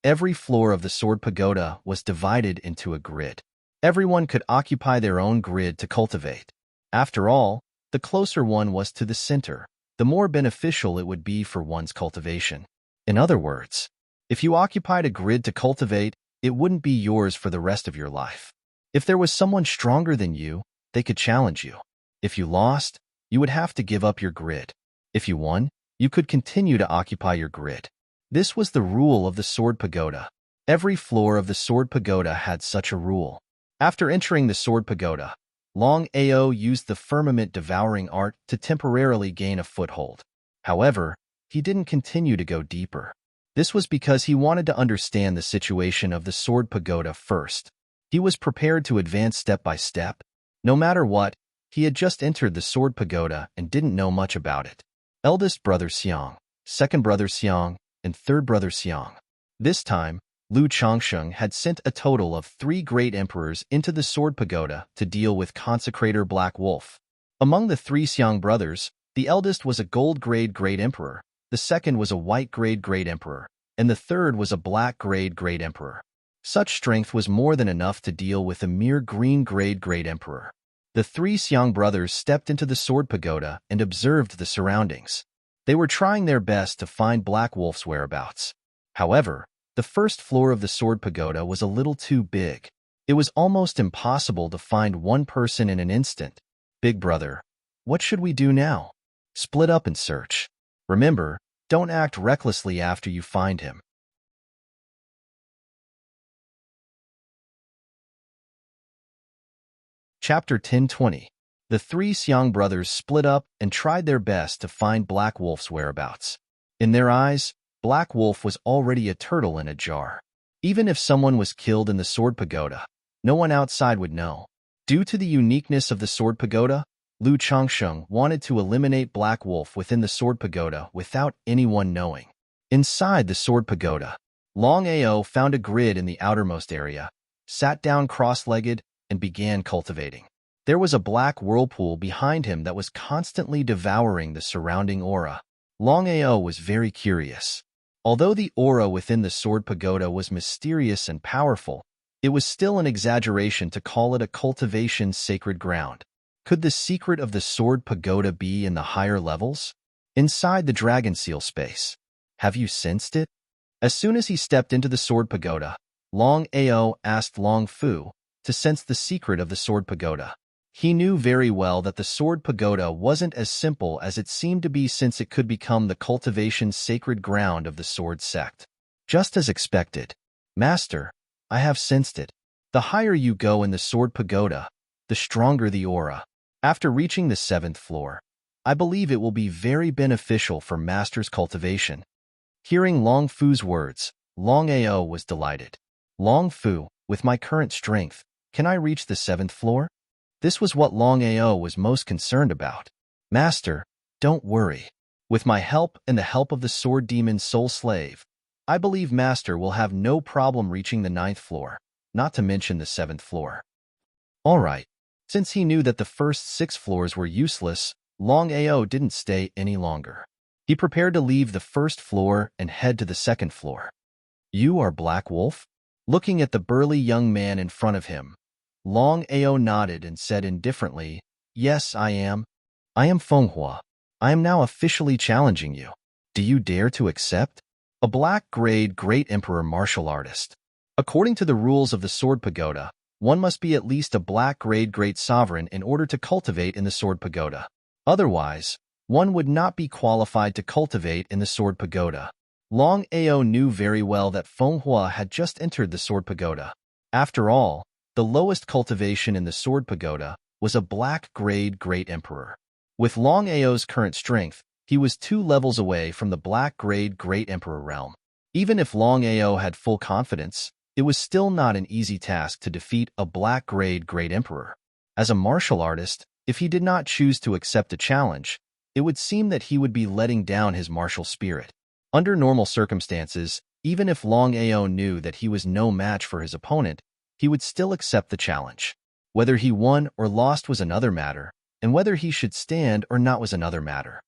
every floor of the Sword Pagoda was divided into a grid. Everyone could occupy their own grid to cultivate. After all, the closer one was to the center, the more beneficial it would be for one's cultivation. In other words, if you occupied a grid to cultivate, it wouldn't be yours for the rest of your life. If there was someone stronger than you, they could challenge you. If you lost, you would have to give up your grid. If you won, you could continue to occupy your grid. This was the rule of the Sword Pagoda. Every floor of the Sword Pagoda had such a rule. After entering the Sword Pagoda, Longao used the firmament-devouring art to temporarily gain a foothold. However, he didn't continue to go deeper. This was because he wanted to understand the situation of the Sword Pagoda first. He was prepared to advance step by step. No matter what, he had just entered the Sword Pagoda and didn't know much about it. Eldest brother Xiang, second brother Xiang, and third brother Xiang. This time, Lu Changsheng had sent a total of 3 great emperors into the Sword Pagoda to deal with Consecrator Black Wolf. Among the 3 Xiang brothers, the eldest was a gold-grade great emperor, the second was a white-grade great emperor, and the third was a black-grade great emperor. Such strength was more than enough to deal with a mere green-grade great emperor. The 3 Xiang brothers stepped into the Sword Pagoda and observed the surroundings. They were trying their best to find Black Wolf's whereabouts. However, the 1st floor of the Sword Pagoda was a little too big. It was almost impossible to find one person in an instant. Big brother, what should we do now? Split up and search. Remember, don't act recklessly after you find him. Chapter 10:20. The 3 Xiang brothers split up and tried their best to find Black Wolf's whereabouts. In their eyes, Black Wolf was already a turtle in a jar. Even if someone was killed in the Sword Pagoda, No one outside would know. Due to the uniqueness of the Sword Pagoda, Lu Changsheng wanted to eliminate Black Wolf within the Sword Pagoda without anyone knowing. Inside the Sword Pagoda, Longao found a grid in the outermost area, sat down cross-legged, and began cultivating. There was a black whirlpool behind him that was constantly devouring the surrounding aura. Longao was very curious. Although the aura within the Sword Pagoda was mysterious and powerful, it was still an exaggeration to call it a cultivation sacred ground. Could the secret of the Sword Pagoda be in the higher levels? Inside the Dragon Seal space. Have you sensed it? As soon as he stepped into the Sword Pagoda, Long Ao asked Long Fu to sense the secret of the Sword Pagoda. He knew very well that the Sword Pagoda wasn't as simple as it seemed to be, since it could become the cultivation sacred ground of the Sword Sect. Just as expected. Master, I have sensed it. The higher you go in the Sword Pagoda, the stronger the aura. After reaching the 7th floor, I believe it will be very beneficial for Master's cultivation. Hearing Long Fu's words, Long Ao was delighted. Long Fu, with my current strength, can I reach the 7th floor? This was what Long Ao was most concerned about. Master, don't worry. With my help and the help of the Sword Demon Soul Slave, I believe Master will have no problem reaching the 9th floor, not to mention the 7th floor. All right. Since he knew that the first 6 floors were useless, Long Ao didn't stay any longer. He prepared to leave the 1st floor and head to the 2nd floor. You are Black Wolf? Looking at the burly young man in front of him, Long Ao nodded and said indifferently, Yes, I am. I am Fenghua. I am now officially challenging you. Do you dare to accept? A black-grade Great Emperor martial artist. According to the rules of the Sword Pagoda, one must be at least a black-grade Great Sovereign in order to cultivate in the Sword Pagoda. Otherwise, one would not be qualified to cultivate in the Sword Pagoda. Long Ao knew very well that Fenghua had just entered the Sword Pagoda. After all, the lowest cultivation in the Sword Pagoda was a black-grade Great Emperor. With Long Ao's current strength, he was 2 levels away from the black-grade Great Emperor realm. Even if Long Ao had full confidence, it was still not an easy task to defeat a black-grade Great Emperor. As a martial artist, if he did not choose to accept a challenge, it would seem that he would be letting down his martial spirit. Under normal circumstances, even if Long Ao knew that he was no match for his opponent, he would still accept the challenge. Whether he won or lost was another matter, and whether he should stand or not was another matter.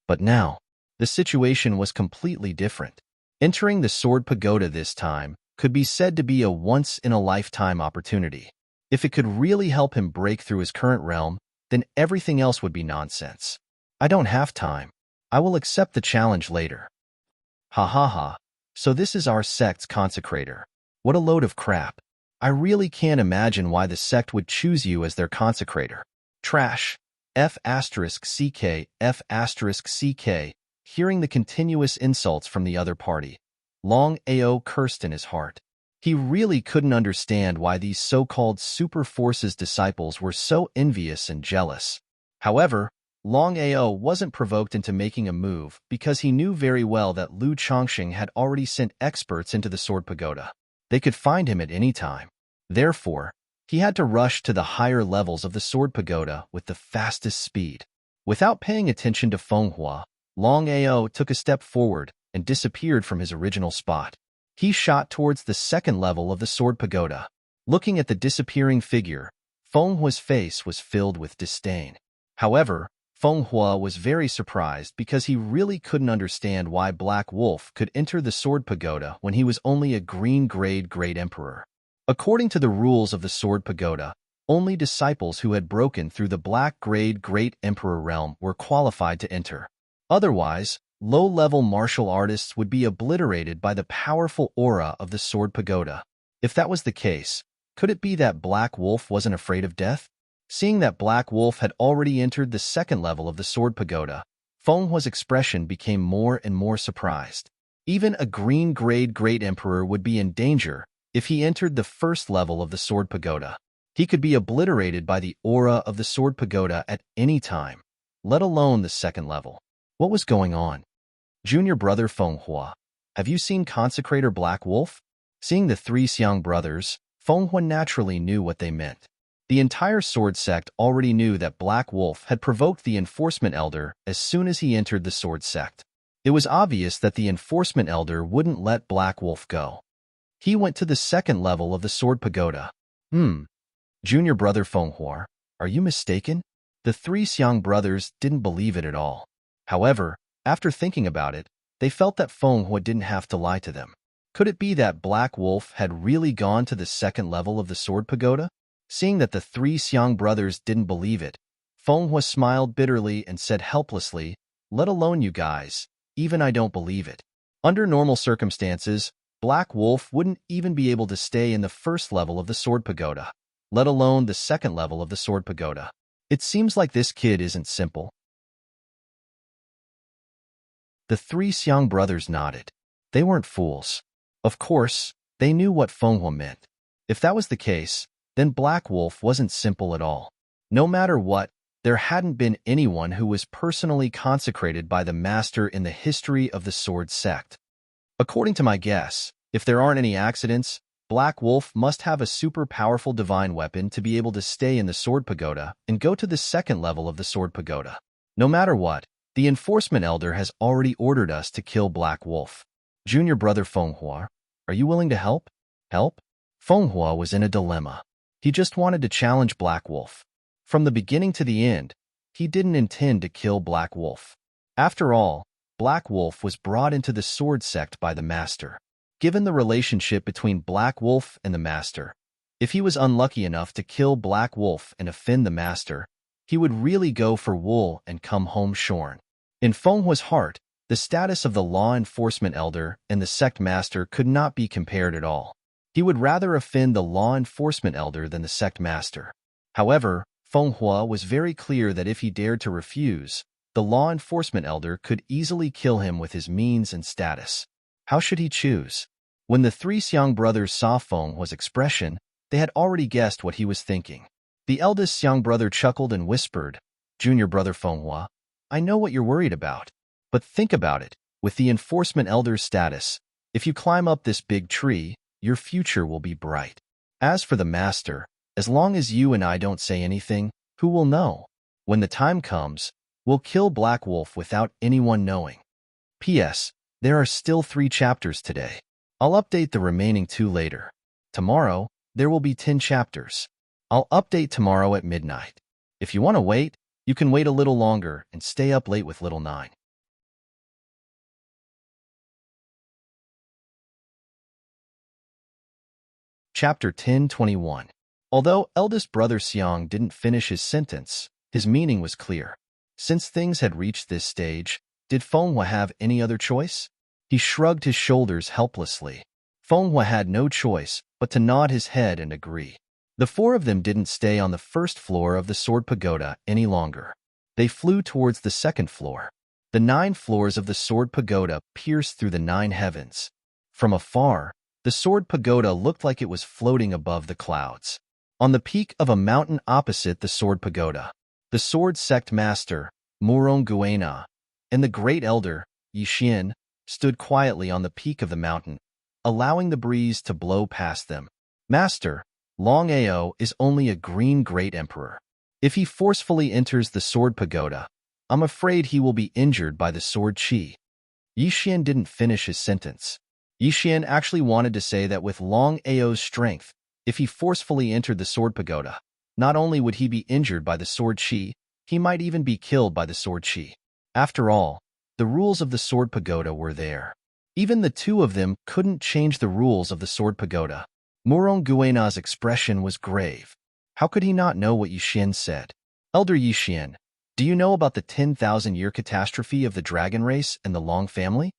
But now, the situation was completely different. Entering the Sword Pagoda this time could be said to be a once-in-a-lifetime opportunity. If it could really help him break through his current realm, then everything else would be nonsense. I don't have time. I will accept the challenge later. Ha ha ha. So this is our sect's consecrator. What a load of crap. I really can't imagine why the sect would choose you as their consecrator. Trash. F*CK, F*CK. Hearing the continuous insults from the other party, Long Ao cursed in his heart. He really couldn't understand why these so-called Super Forces disciples were so envious and jealous. However, Long Ao wasn't provoked into making a move because he knew very well that Lu Changsheng had already sent experts into the Sword Pagoda. They could find him at any time. Therefore, he had to rush to the higher levels of the Sword Pagoda with the fastest speed. Without paying attention to Fenghua, Long Ao took a step forward and disappeared from his original spot. He shot towards the 2nd level of the Sword Pagoda. Looking at the disappearing figure, Fenghua's face was filled with disdain. However, Fenghua was very surprised because he really couldn't understand why Black Wolf could enter the Sword Pagoda when he was only a green-grade Great Emperor. According to the rules of the Sword Pagoda, only disciples who had broken through the black-grade Great Emperor realm were qualified to enter. Otherwise, low-level martial artists would be obliterated by the powerful aura of the Sword Pagoda. If that was the case, could it be that Black Wolf wasn't afraid of death? Seeing that Black Wolf had already entered the 2nd level of the Sword Pagoda, Fenghua's expression became more and more surprised. Even a green-grade Great Emperor would be in danger if he entered the 1st level of the Sword Pagoda. He could be obliterated by the aura of the Sword Pagoda at any time, let alone the 2nd level. What was going on? Junior brother Fenghua, have you seen Consecrator Black Wolf? Seeing the three Xiang brothers, Feng Huan naturally knew what they meant. The entire sword sect already knew that Black Wolf had provoked the Enforcement Elder as soon as he entered the sword sect. It was obvious that the Enforcement Elder wouldn't let Black Wolf go. He went to the second level of the Sword Pagoda. Junior brother Feng Hua, are you mistaken? The three Xiang brothers didn't believe it at all. However, after thinking about it, they felt that Feng Hua didn't have to lie to them. Could it be that Black Wolf had really gone to the second level of the Sword Pagoda? Seeing that the three Xiang brothers didn't believe it, Feng Hua smiled bitterly and said helplessly, "Let alone you guys, even I don't believe it." Under normal circumstances, Black Wolf wouldn't even be able to stay in the first level of the Sword Pagoda, let alone the second level of the Sword Pagoda. It seems like this kid isn't simple. The three Xiang brothers nodded. They weren't fools. Of course, they knew what Feng Hua meant. If that was the case, then Black Wolf wasn't simple at all. No matter what, there hadn't been anyone who was personally consecrated by the master in the history of the sword sect. According to my guess, if there aren't any accidents, Black Wolf must have a super powerful divine weapon to be able to stay in the Sword Pagoda and go to the second level of the Sword Pagoda. No matter what, the Enforcement Elder has already ordered us to kill Black Wolf. Junior brother Feng Hua, are you willing to help? Help? Feng Hua was in a dilemma. He just wanted to challenge Black Wolf. From the beginning to the end, he didn't intend to kill Black Wolf. After all, Black Wolf was brought into the sword sect by the master. Given the relationship between Black Wolf and the master, if he was unlucky enough to kill Black Wolf and offend the master, he would really go for wool and come home shorn. In Feng Hua's heart, the status of the law enforcement elder and the sect master could not be compared at all. He would rather offend the law enforcement elder than the sect master. However, Feng Hua was very clear that if he dared to refuse, the law enforcement elder could easily kill him with his means and status. How should he choose? When the three Xiang brothers saw Feng Hua's expression, they had already guessed what he was thinking. The eldest Xiang brother chuckled and whispered, "Junior brother Feng Hua, I know what you're worried about. But think about it, with the enforcement elder's status, if you climb up this big tree, your future will be bright. As for the master, as long as you and I don't say anything, who will know? When the time comes, we'll kill Black Wolf without anyone knowing." P.S. There are still 3 chapters today. I'll update the remaining 2 later. Tomorrow, there will be 10 chapters. I'll update tomorrow at midnight. If you want to wait, you can wait a little longer and stay up late with Little 9. Chapter 10:21. Although eldest brother Xiang didn't finish his sentence, his meaning was clear. Since things had reached this stage, did Feng Hua have any other choice? He shrugged his shoulders helplessly. Feng Hua had no choice but to nod his head and agree. The 4 of them didn't stay on the first floor of the Sword Pagoda any longer. They flew towards the second floor. The 9 floors of the Sword Pagoda pierced through the 9 heavens. From afar, the Sword Pagoda looked like it was floating above the clouds. On the peak of a mountain opposite the Sword Pagoda, the Sword Sect Master, Murong Guena, and the Great Elder, Yixin, stood quietly on the peak of the mountain, allowing the breeze to blow past them. Master, Longao is only a green Great Emperor. If he forcefully enters the Sword Pagoda, I'm afraid he will be injured by the Sword Qi. Yixin didn't finish his sentence. Yixin actually wanted to say that with Longao's strength, if he forcefully entered the Sword Pagoda, not only would he be injured by the Sword Qi, he might even be killed by the Sword Qi. After all, the rules of the Sword Pagoda were there. Even the 2 of them couldn't change the rules of the Sword Pagoda. Murong Guena's expression was grave. How could he not know what Yixin said? Elder Yixin, do you know about the 10,000-year catastrophe of the dragon race and the Long family?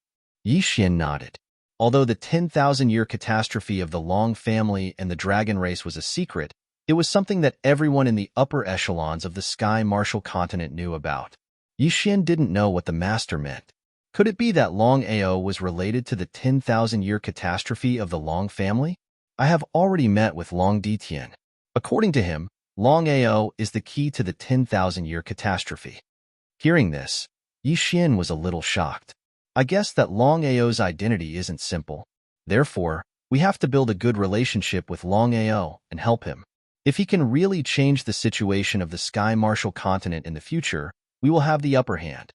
Yixin nodded. Although the 10,000-year catastrophe of the Long family and the dragon race was a secret, it was something that everyone in the upper echelons of the Sky Martial continent knew about. Yixin didn't know what the master meant. Could it be that Longao was related to the 10,000-year catastrophe of the Long family? I have already met with Long Ditian. According to him, Longao is the key to the 10,000-year catastrophe. Hearing this, Yixin was a little shocked. I guess that Longao's identity isn't simple. Therefore, We have to build a good relationship with Longao and help him. If he can really change the situation of the Sky Martial continent in the future, we will have the upper hand.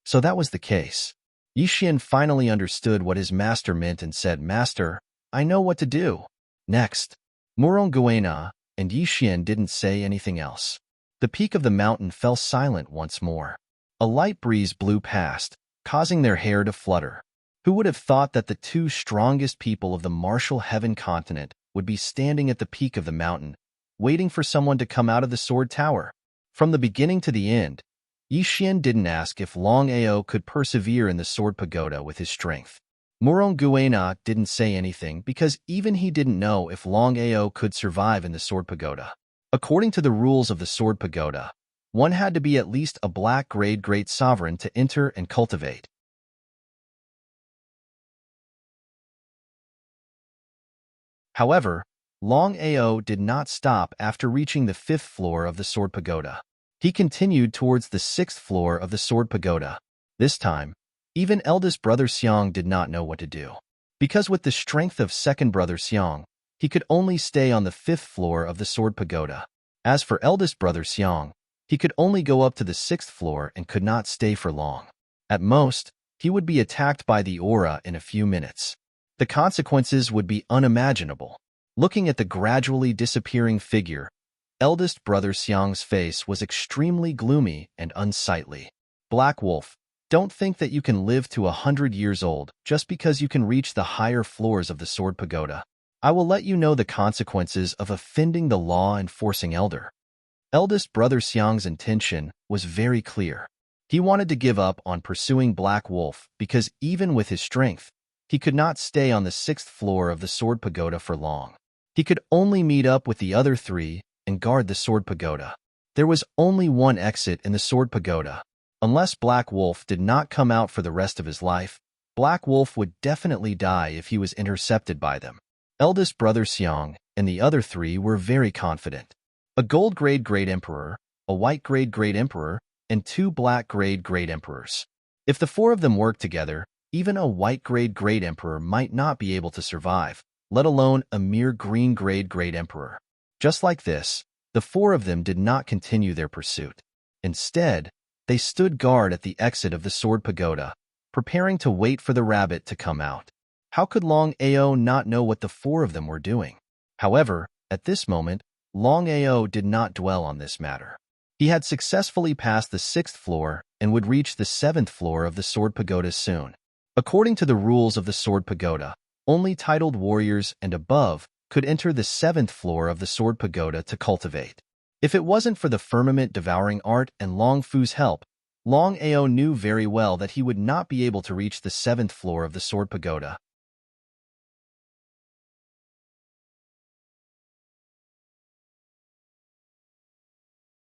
So that was the case. Yixian finally understood what his master meant and said, "Master, I know what to do." Next, Muronguena and Yixian didn't say anything else. The peak of the mountain fell silent once more. A light breeze blew past, causing their hair to flutter. Who would have thought that the two strongest people of the martial heaven continent would be standing at the peak of the mountain, waiting for someone to come out of the sword tower? From the beginning to the end, Yixian didn't ask if Longao could persevere in the sword pagoda with his strength. Muronguena didn't say anything because even he didn't know if Longao could survive in the sword pagoda. According to the rules of the sword pagoda, one had to be at least a black grade great sovereign to enter and cultivate. However, Longao did not stop after reaching the 5th floor of the sword pagoda. He continued towards the 6th floor of the sword pagoda. This time, even eldest brother Xiang did not know what to do. Because with the strength of second brother Xiang, he could only stay on the 5th floor of the sword pagoda. As for eldest brother Xiang, he could only go up to the 6th floor and could not stay for long. At most, he would be attacked by the aura in a few minutes. The consequences would be unimaginable. Looking at the gradually disappearing figure, eldest brother Xiang's face was extremely gloomy and unsightly. Black Wolf, don't think that you can live to 100 years old just because you can reach the higher floors of the sword pagoda. I will let you know the consequences of offending the law-enforcing elder. Eldest brother Xiang's intention was very clear. He wanted to give up on pursuing Black Wolf because even with his strength, he could not stay on the 6th floor of the sword pagoda for long. He could only meet up with the other 3 and guard the sword pagoda. There was only one exit in the sword pagoda. Unless Black Wolf did not come out for the rest of his life, Black Wolf would definitely die if he was intercepted by them. Eldest brother Xiang and the other 3 were very confident. A gold grade great emperor, a white grade great emperor, and 2 black grade great emperors. If the 4 of them worked together, even a white grade great emperor might not be able to survive, let alone a mere green grade great emperor. Just like this, the 4 of them did not continue their pursuit. Instead, they stood guard at the exit of the sword pagoda, preparing to wait for the rabbit to come out. How could Longao not know what the 4 of them were doing? However, at this moment, Longao did not dwell on this matter. He had successfully passed the 6th floor and would reach the 7th floor of the sword pagoda soon. According to the rules of the sword pagoda, only titled warriors and above could enter the 7th floor of the sword pagoda to cultivate. If it wasn't for the firmament devouring art and Long Fu's help, Longao knew very well that he would not be able to reach the 7th floor of the sword pagoda.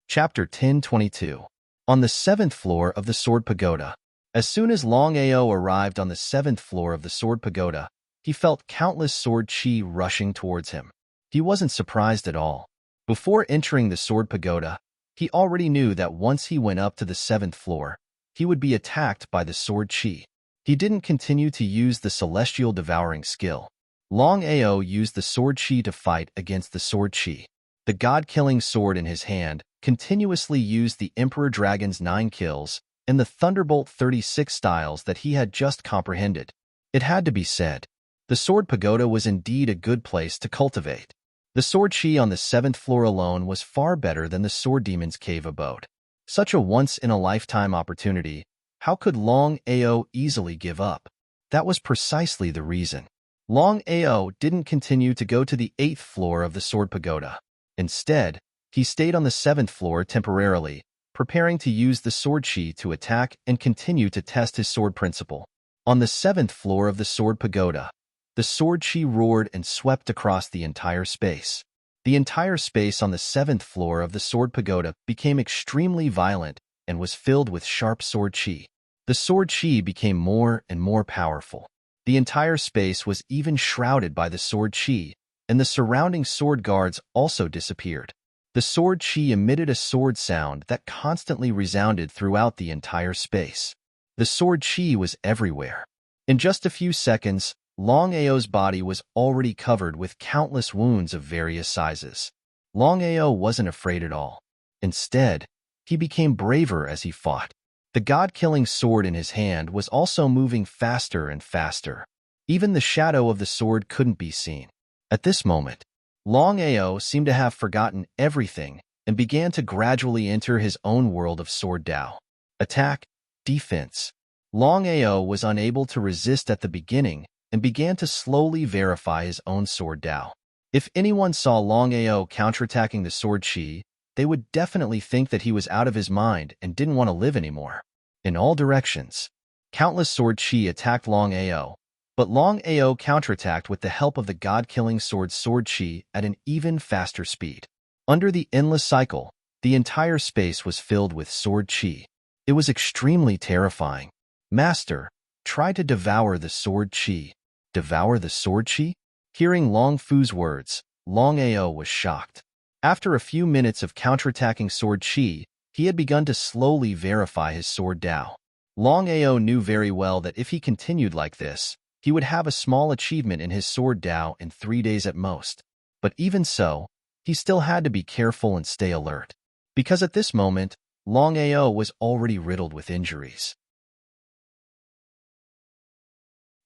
Chapter 1022. On the 7th floor of the sword pagoda. As soon as Longao arrived on the 7th floor of the sword pagoda, he felt countless sword chi rushing towards him. He wasn't surprised at all. Before entering the sword pagoda, he already knew that once he went up to the 7th floor, he would be attacked by the sword chi. He didn't continue to use the celestial devouring skill. Longao used the sword chi to fight against the sword chi. The god-killing sword in his hand continuously used the Emperor Dragon's 9 kills and the Thunderbolt 36 styles that he had just comprehended. It had to be said, the sword pagoda was indeed a good place to cultivate. The sword chi on the 7th floor alone was far better than the sword demon's cave abode. Such a once-in-a-lifetime opportunity, how could Longao easily give up? That was precisely the reason. Longao didn't continue to go to the 8th floor of the sword pagoda. Instead, he stayed on the 7th floor temporarily, preparing to use the sword chi to attack and continue to test his sword principle. On the 7th floor of the sword pagoda, the sword chi roared and swept across the entire space. The entire space on the 7th floor of the sword pagoda became extremely violent and was filled with sharp sword chi. The sword chi became more and more powerful. The entire space was even shrouded by the sword chi, and the surrounding sword guards also disappeared. The sword chi emitted a sword sound that constantly resounded throughout the entire space. The sword chi was everywhere. In just a few seconds, Longao's body was already covered with countless wounds of various sizes. Longao wasn't afraid at all. Instead, he became braver as he fought. The god-killing sword in his hand was also moving faster and faster. Even the shadow of the sword couldn't be seen. At this moment, Longao seemed to have forgotten everything and began to gradually enter his own world of sword Dao. Attack, defense. Longao was unable to resist at the beginning and began to slowly verify his own sword Dao. If anyone saw Longao counterattacking the sword Qi, they would definitely think that he was out of his mind and didn't want to live anymore. In all directions, countless sword Qi attacked Longao, but Longao counterattacked with the help of the god-killing sword Qi at an even faster speed. Under the endless cycle, the entire space was filled with sword Qi. It was extremely terrifying. Master, try to devour the sword Qi. Devour the sword Qi? Hearing Long Fu's words, Longao was shocked. After a few minutes of counterattacking sword Qi, he had begun to slowly verify his sword Dao. Longao knew very well that if he continued like this, he would have a small achievement in his sword Dao in 3 days at most. But even so, he still had to be careful and stay alert, because at this moment, Longao was already riddled with injuries.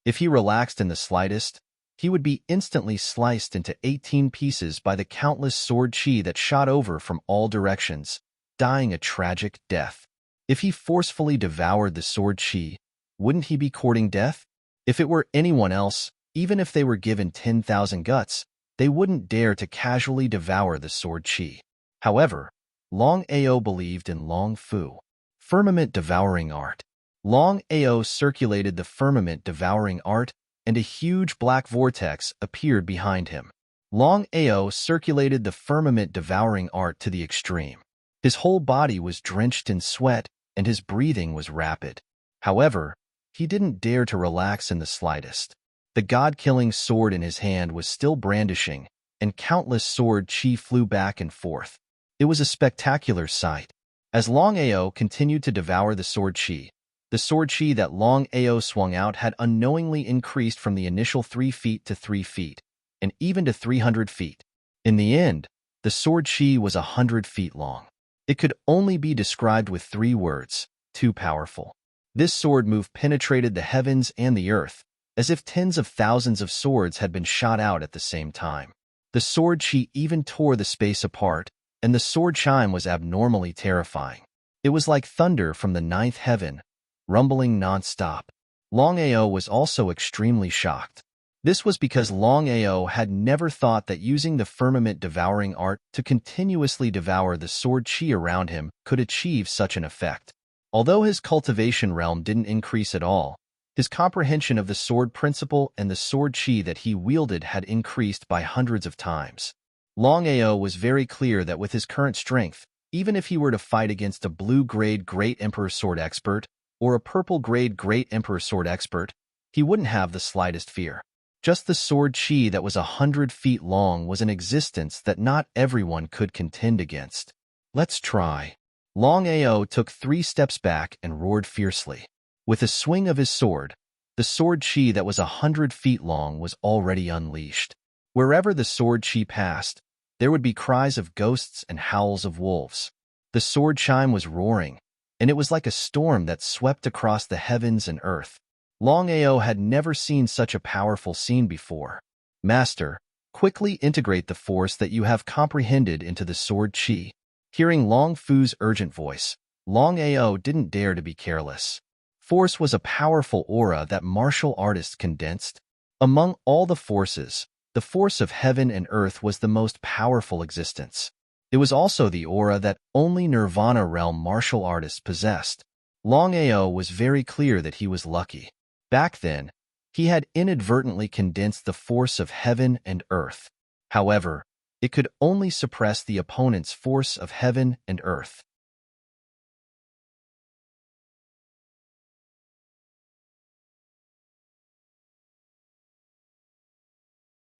If he relaxed in the slightest, he would be instantly sliced into 18 pieces by the countless sword Qi that shot over from all directions, dying a tragic death. If he forcefully devoured the sword Qi, wouldn't he be courting death? If it were anyone else, even if they were given 10,000 guts, they wouldn't dare to casually devour the sword Qi. However, Longao believed in Long Fu, firmament devouring art. Longao circulated the firmament devouring art, and a huge black vortex appeared behind him. Longao circulated the firmament devouring art to the extreme. His whole body was drenched in sweat, and his breathing was rapid. However, he didn't dare to relax in the slightest. The god-killing sword in his hand was still brandishing, and countless sword Qi flew back and forth. It was a spectacular sight. As Longao continued to devour the sword Qi, the sword Qi that Longao swung out had unknowingly increased from the initial 3 feet to 3 feet, and even to 300 feet. In the end, the sword Qi was 100 feet long. It could only be described with 3 words: too powerful. This sword move penetrated the heavens and the earth, as if tens of thousands of swords had been shot out at the same time. The sword Qi even tore the space apart, and the sword chime was abnormally terrifying. It was like thunder from the 9th heaven, rumbling non-stop. Longao was also extremely shocked. This was because Longao had never thought that using the firmament devouring art to continuously devour the sword Qi around him could achieve such an effect. Although his cultivation realm didn't increase at all, his comprehension of the sword principle and the sword Qi that he wielded had increased by hundreds of times. Longao was very clear that with his current strength, even if he were to fight against a blue-grade Great Emperor Sword Expert or a purple-grade Great Emperor Sword Expert, he wouldn't have the slightest fear. Just the sword Qi that was 100 feet long was an existence that not everyone could contend against. Let's try. Longao took 3 steps back and roared fiercely. With a swing of his sword, the sword Qi that was 100 feet long was already unleashed. Wherever the sword Qi passed, there would be cries of ghosts and howls of wolves. The sword chime was roaring, and it was like a storm that swept across the heavens and earth. Longao had never seen such a powerful scene before. Master, quickly integrate the force that you have comprehended into the sword Qi. Hearing Long Fu's urgent voice, Longao didn't dare to be careless. Force was a powerful aura that martial artists condensed. Among all the forces, the force of heaven and earth was the most powerful existence. It was also the aura that only Nirvana realm martial artists possessed. Longao was very clear that he was lucky. Back then, he had inadvertently condensed the force of heaven and earth. However, it could only suppress the opponent's force of heaven and earth.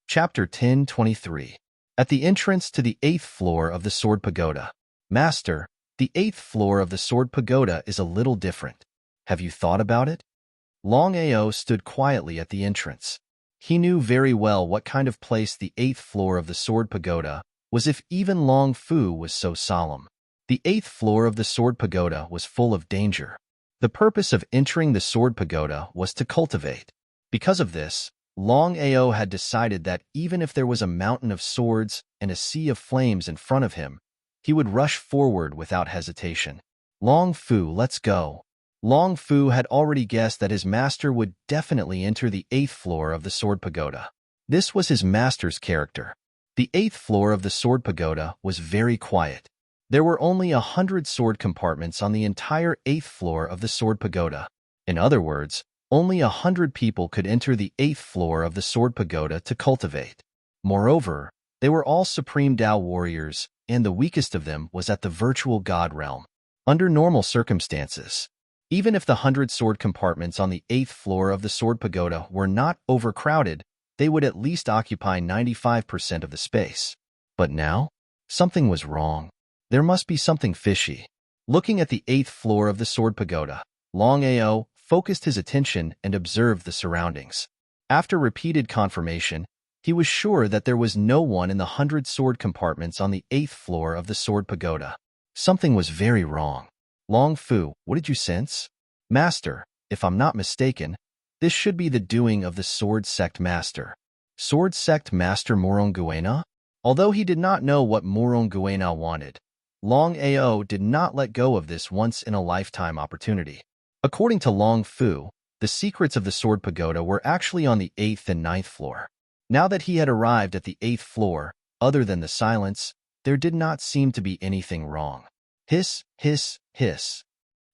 Chapter 10:23. At the entrance to the 8th floor of the Sword Pagoda. Master, the 8th floor of the Sword Pagoda is a little different. Have you thought about it? Longao stood quietly at the entrance. He knew very well what kind of place the 8th floor of the Sword Pagoda was if even Long Fu was so solemn. The 8th floor of the Sword Pagoda was full of danger. The purpose of entering the Sword Pagoda was to cultivate. Because of this, Longao had decided that even if there was a mountain of swords and a sea of flames in front of him, he would rush forward without hesitation. Long Fu, let's go. Long Fu had already guessed that his master would definitely enter the 8th floor of the Sword Pagoda. This was his master's character. The 8th floor of the Sword Pagoda was very quiet. There were only 100 sword compartments on the entire 8th floor of the Sword Pagoda. In other words, only 100 people could enter the 8th floor of the Sword Pagoda to cultivate. Moreover, they were all Supreme Tao warriors, and the weakest of them was at the virtual God realm. Under normal circumstances, even if the 100 sword compartments on the 8th floor of the Sword Pagoda were not overcrowded, they would at least occupy 95% of the space. But now, something was wrong. There must be something fishy. Looking at the 8th floor of the Sword Pagoda, Longao focused his attention and observed the surroundings. After repeated confirmation, he was sure that there was no one in the 100 sword compartments on the 8th floor of the Sword Pagoda. Something was very wrong. Long Fu, what did you sense? Master, if I'm not mistaken, this should be the doing of the Sword Sect Master. Sword Sect Master Moronguena? Although he did not know what Moronguena wanted, Longao did not let go of this once-in-a-lifetime opportunity. According to Long Fu, the secrets of the Sword Pagoda were actually on the 8th and 9th floor. Now that he had arrived at the 8th floor, other than the silence, there did not seem to be anything wrong. Hiss, hiss, hiss.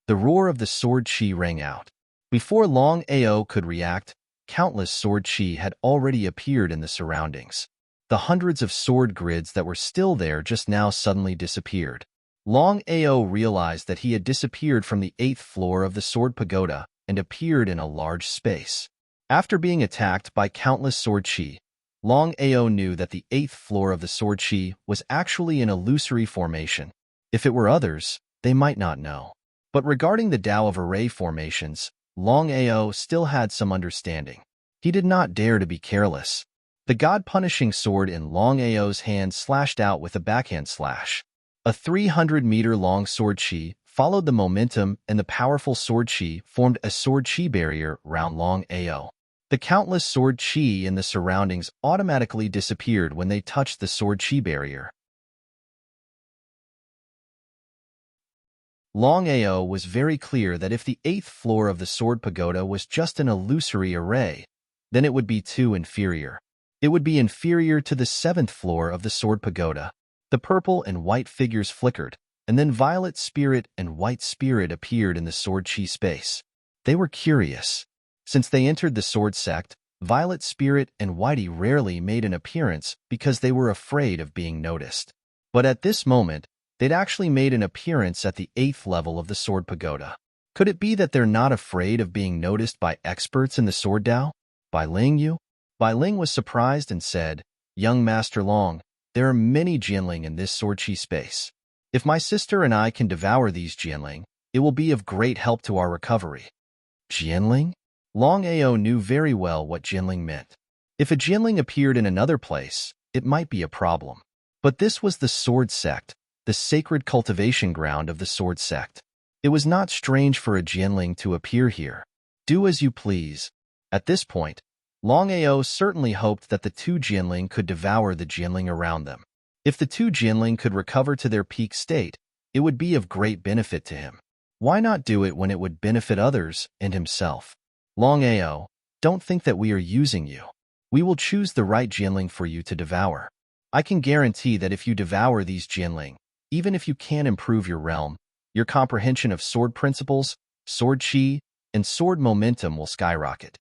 The roar of the sword chi rang out. Before Longao could react, countless sword chi had already appeared in the surroundings. The hundreds of sword grids that were still there just now suddenly disappeared. Longao realized that he had disappeared from the 8th floor of the Sword Pagoda and appeared in a large space. After being attacked by countless sword chi, Longao knew that the 8th floor of the sword chi was actually an illusory formation. If it were others, they might not know. But regarding the Tao of array formations, Longao still had some understanding. He did not dare to be careless. The God-punishing sword in Longao's hand slashed out with a backhand slash. A 300-meter-long sword chi followed the momentum, and the powerful sword chi formed a sword chi barrier round Longao. The countless sword chi in the surroundings automatically disappeared when they touched the sword chi barrier. Longao was very clear that if the 8th floor of the Sword Pagoda was just an illusory array, then it would be too inferior. It would be inferior to the 7th floor of the Sword Pagoda. The purple and white figures flickered, and then violet spirit and white spirit appeared in the sword chi space. They were curious. Since they entered the sword sect, violet spirit and whitey rarely made an appearance because they were afraid of being noticed. But at this moment, they'd actually made an appearance at the 8th level of the Sword Pagoda. Could it be that they're not afraid of being noticed by experts in the Sword Tao? Bai Ling, you? Bai Ling was surprised and said, Young Master Long, there are many Jianling in this sword chi space. If my sister and I can devour these Jianling, it will be of great help to our recovery. Jianling? Longao knew very well what Jianling meant. If a Jianling appeared in another place, it might be a problem. But this was the Sword Sect, the sacred cultivation ground of the Sword Sect. It was not strange for a Jianling to appear here. Do as you please. At this point, Longao certainly hoped that the two Jianling could devour the Jianling around them. If the two Jianling could recover to their peak state, it would be of great benefit to him. Why not do it when it would benefit others and himself? Longao, don't think that we are using you. We will choose the right Jianling for you to devour. I can guarantee that if you devour these Jianling, even if you can't improve your realm, your comprehension of sword principles, sword chi, and sword momentum will skyrocket.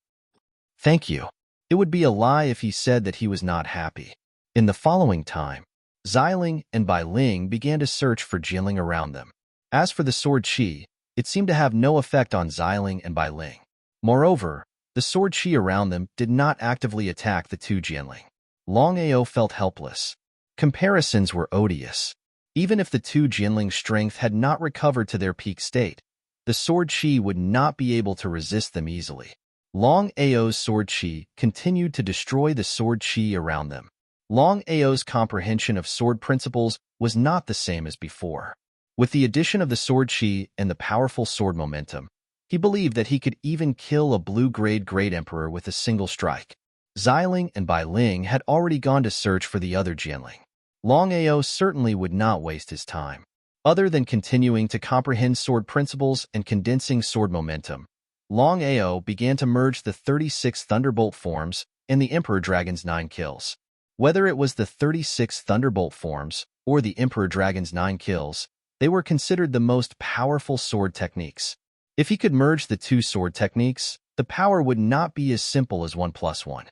Thank you. It would be a lie if he said that he was not happy. In the following time, Xiling and Bai Ling began to search for Jianling around them. As for the sword chi, it seemed to have no effect on Xiling and Bai Ling. Moreover, the sword chi around them did not actively attack the two Jianling. Longao felt helpless. Comparisons were odious. Even if the two Jianling's strength had not recovered to their peak state, the sword chi would not be able to resist them easily. Longao's sword chi continued to destroy the sword chi around them. Longao's comprehension of sword principles was not the same as before. With the addition of the sword chi and the powerful sword momentum, he believed that he could even kill a blue-grade Great Emperor with a single strike. Xiling and Bai Ling had already gone to search for the other Jianling. Longao certainly would not waste his time. Other than continuing to comprehend sword principles and condensing sword momentum, Longao began to merge the 36 Thunderbolt forms and the Emperor Dragon's 9 kills. Whether it was the 36 Thunderbolt forms or the Emperor Dragon's 9 kills, they were considered the most powerful sword techniques. If he could merge the two sword techniques, the power would not be as simple as 1+1.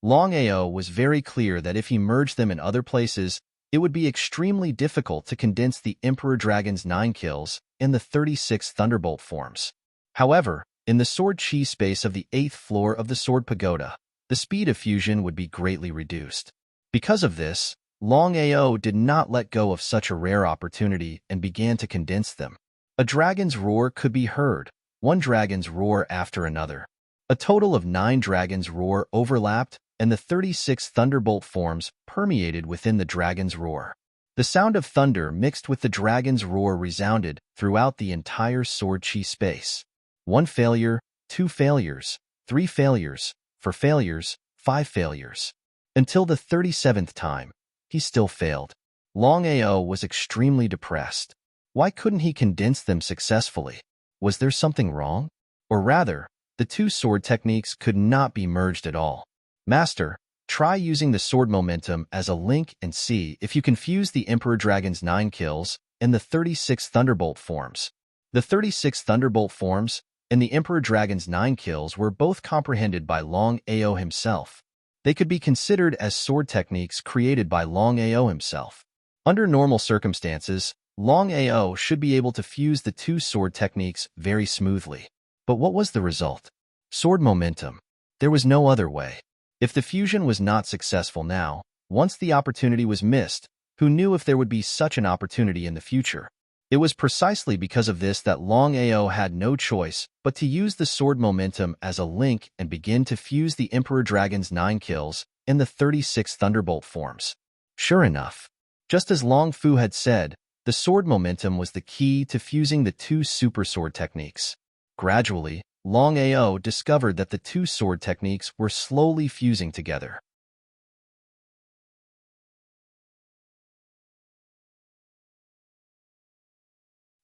Longao was very clear that if he merged them in other places, it would be extremely difficult to condense the Emperor Dragon's 9 kills in the 36 Thunderbolt forms. However, in the sword chi space of the 8th floor of the Sword Pagoda, the speed of fusion would be greatly reduced. Because of this, Longao did not let go of such a rare opportunity and began to condense them. A dragon's roar could be heard, one dragon's roar after another. A total of 9 dragons' roar overlapped, and the 36 Thunderbolt forms permeated within the dragon's roar. The sound of thunder mixed with the dragon's roar resounded throughout the entire sword chi space. 1 failure, 2 failures, 3 failures, 4 failures, 5 failures. Until the 37th time, he still failed. Longao was extremely depressed. Why couldn't he condense them successfully? Was there something wrong? Or rather, the two sword techniques could not be merged at all. Master, try using the sword momentum as a link and see if you can fuse the Emperor Dragon's 9 kills and the 36 Thunderbolt forms. The 36 Thunderbolt forms and the Emperor Dragon's 9 kills were both comprehended by Longao himself. They could be considered as sword techniques created by Longao himself. Under normal circumstances, Longao should be able to fuse the two sword techniques very smoothly. But what was the result? Sword momentum. There was no other way. If the fusion was not successful now, once the opportunity was missed, who knew if there would be such an opportunity in the future? It was precisely because of this that Longao had no choice but to use the sword momentum as a link and begin to fuse the Emperor Dragon's 9 kills in the 36 Thunderbolt forms. Sure enough, just as Long Fu had said, the sword momentum was the key to fusing the two super sword techniques. Gradually, Longao discovered that the two sword techniques were slowly fusing together.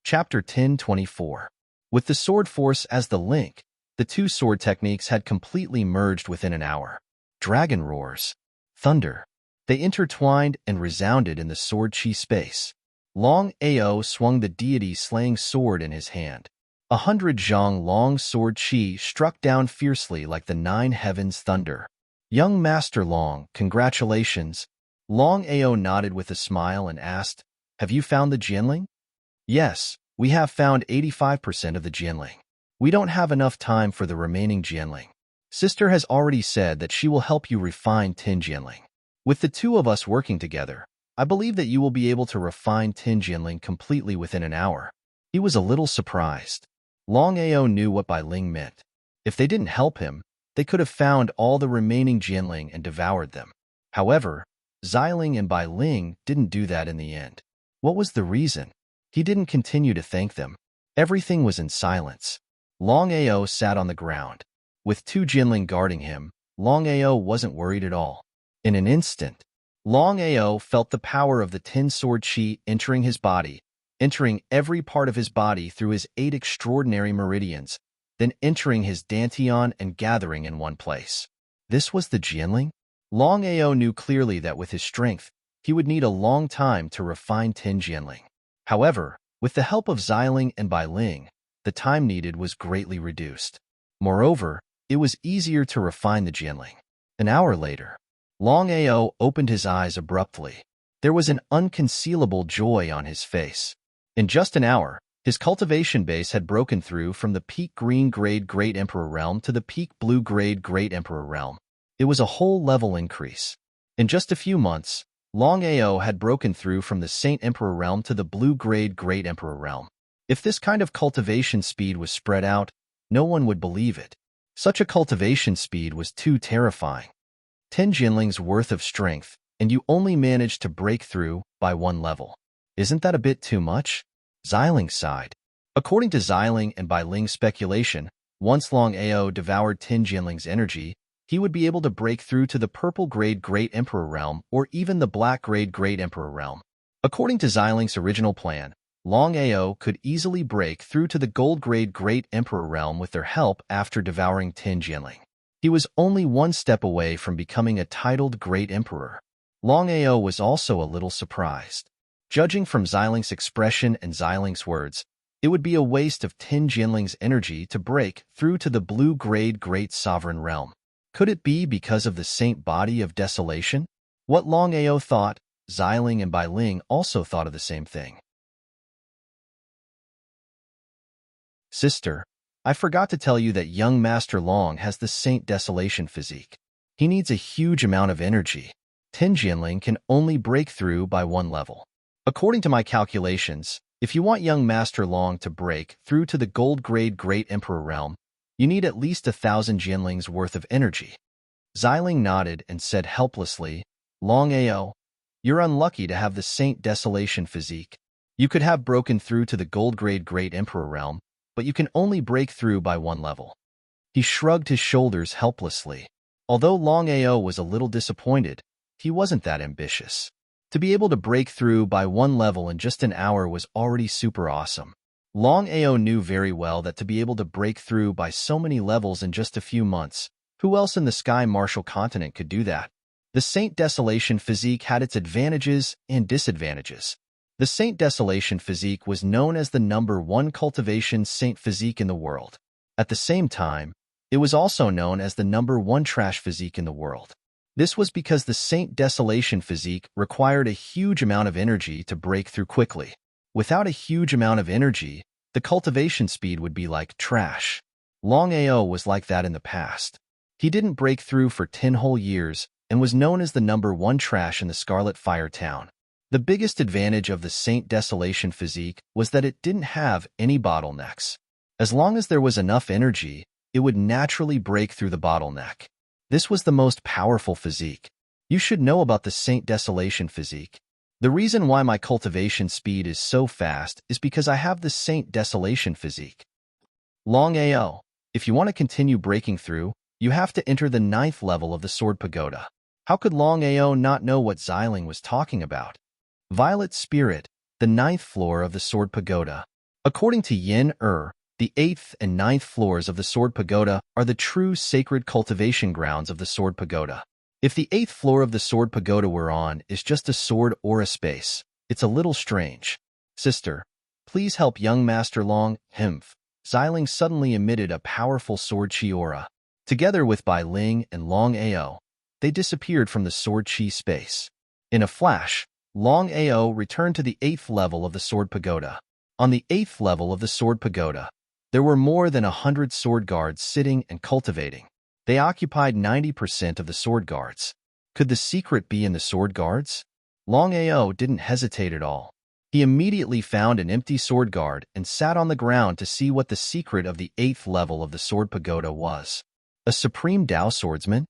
Chapter 10:24. With the sword force as the link, the two sword techniques had completely merged within an hour. Dragon roars, thunder. They intertwined and resounded in the sword chi space. Longao swung the deity-slaying sword in his hand. 100 zhang long sword chi struck down fiercely like the 9 heavens' thunder. Young Master Long, congratulations. Longao nodded with a smile and asked, have you found the Jianling? Yes, we have found 85% of the Jianling. We don't have enough time for the remaining Jianling. Sister has already said that she will help you refine 10 Jianling. With the two of us working together, I believe that you will be able to refine 10 Jianling completely within an hour. He was a little surprised. Longao knew what Bai Ling meant. If they didn't help him, they could have found all the remaining Jianling and devoured them. However, Xiling and Bai Ling didn't do that in the end. What was the reason? He didn't continue to thank them. Everything was in silence. Longao sat on the ground. With 2 Jianling guarding him, Longao wasn't worried at all. In an instant, Longao felt the power of the 10 sword chi entering his body, entering every part of his body through his 8 extraordinary meridians, then entering his dantian and gathering in one place. This was the Jianling? Longao knew clearly that with his strength, he would need a long time to refine 10 Jianling. However, with the help of Xiling and Bai Ling, the time needed was greatly reduced. Moreover, it was easier to refine the Jianling. An hour later, Longao opened his eyes abruptly. There was an unconcealable joy on his face. In just an hour, his cultivation base had broken through from the peak green grade Great Emperor realm to the peak blue grade Great Emperor realm. It was a whole level increase. In just a few months, Longao had broken through from the Saint Emperor realm to the blue grade Great Emperor realm. If this kind of cultivation speed was spread out, no one would believe it. Such a cultivation speed was too terrifying. 10 Jinling's worth of strength, and you only managed to break through by one level. Isn't that a bit too much? Xiling sighed. According to Xiling and Bai Ling's speculation, once Longao devoured 10 Jinling's energy, he would be able to break through to the purple-grade Great Emperor realm or even the black-grade Great Emperor realm. According to Xiling's original plan, Longao could easily break through to the gold-grade Great Emperor realm with their help after devouring 10 Jinling. He was only one step away from becoming a titled Great Emperor. Longao was also a little surprised. Judging from Xiling's expression and Xiling's words, it would be a waste of 10 Jinling's energy to break through to the blue-grade Great Sovereign realm. Could it be because of the Saint Body of Desolation? What Longao thought, Xiling and Bai Ling also thought of the same thing. Sister, I forgot to tell you that young Master Long has the Saint Desolation physique. He needs a huge amount of energy. 10 Jinling can only break through by one level. According to my calculations, if you want young Master Long to break through to the gold-grade Great Emperor realm, you need at least 1,000 Jinling's worth of energy. Xiling nodded and said helplessly, Longao, you're unlucky to have the Saint Desolation physique. You could have broken through to the gold-grade Great Emperor realm, but you can only break through by one level. He shrugged his shoulders helplessly. Although Longao was a little disappointed, he wasn't that ambitious. To be able to break through by one level in just an hour was already super awesome. Longao knew very well that to be able to break through by so many levels in just a few months, who else in the Sky Martial continent could do that? The Saint Desolation physique had its advantages and disadvantages. The Saint Desolation physique was known as the #1 cultivation saint physique in the world. At the same time, it was also known as the #1 trash physique in the world. This was because the Saint Desolation physique required a huge amount of energy to break through quickly. Without a huge amount of energy, the cultivation speed would be like trash. Longao was like that in the past. He didn't break through for 10 whole years and was known as the #1 trash in the Scarlet Fire Town. The biggest advantage of the Saint Desolation physique was that it didn't have any bottlenecks. As long as there was enough energy, it would naturally break through the bottleneck. This was the most powerful physique. You should know about the Saint Desolation physique. The reason why my cultivation speed is so fast is because I have the Saint Desolation physique. Longao, if you want to continue breaking through, you have to enter the 9th level of the Sword Pagoda. How could Longao not know what Xiling was talking about? Violet Spirit, the 9th floor of the Sword Pagoda. According to Yin the 8th and 9th floors of the Sword Pagoda are the true sacred cultivation grounds of the Sword Pagoda. If the 8th floor of the Sword Pagoda we're on is just a sword or a space, it's a little strange. Sister, please help young Master Long, Xiling suddenly emitted a powerful sword chi aura. Together with Bai Ling and Longao, they disappeared from the sword chi space. In a flash, Longao returned to the 8th level of the Sword Pagoda. On the 8th level of the Sword Pagoda, there were more than 100 sword guards sitting and cultivating. They occupied 90% of the sword guards. Could the secret be in the sword guards? Longao didn't hesitate at all. He immediately found an empty sword guard and sat on the ground to see what the secret of the 8th level of the Sword Pagoda was. A supreme Dao swordsman?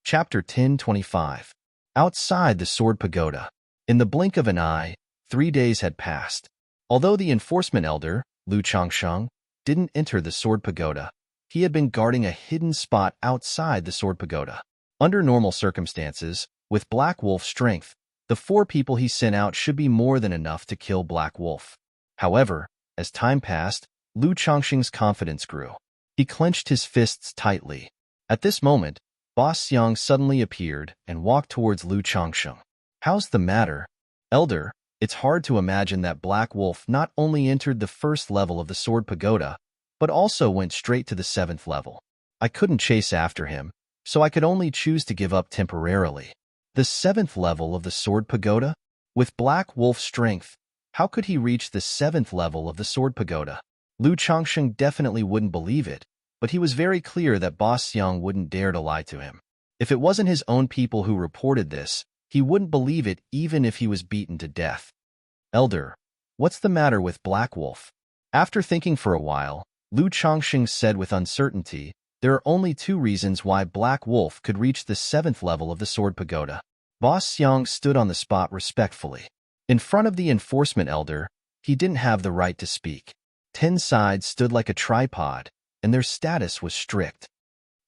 Chapter 1025. Outside the Sword Pagoda. In the blink of an eye, 3 days had passed. Although the enforcement elder, Lu Changsheng, didn't enter the Sword Pagoda, he had been guarding a hidden spot outside the Sword Pagoda. Under normal circumstances, with Black Wolf's strength, the 4 people he sent out should be more than enough to kill Black Wolf. However, as time passed, Lu Changsheng's confidence grew. He clenched his fists tightly. At this moment, Boss Xiang suddenly appeared and walked towards Lu Changsheng. How's the matter? Elder, it's hard to imagine that Black Wolf not only entered the 1st level of the Sword Pagoda, but also went straight to the 7th level. I couldn't chase after him, so I could only choose to give up temporarily. The 7th level of the Sword Pagoda? With Black Wolf's strength, how could he reach the 7th level of the Sword Pagoda? Lu Changsheng definitely wouldn't believe it, but he was very clear that Boss Young wouldn't dare to lie to him. If it wasn't his own people who reported this, he wouldn't believe it even if he was beaten to death. Elder, what's the matter with Black Wolf? After thinking for a while, Lu Chongqing said with uncertainty, there are only two reasons why Black Wolf could reach the 7th level of the Sword Pagoda. Boss Young stood on the spot respectfully. In front of the enforcement elder, he didn't have the right to speak. 10 sides stood like a tripod, and their status was strict.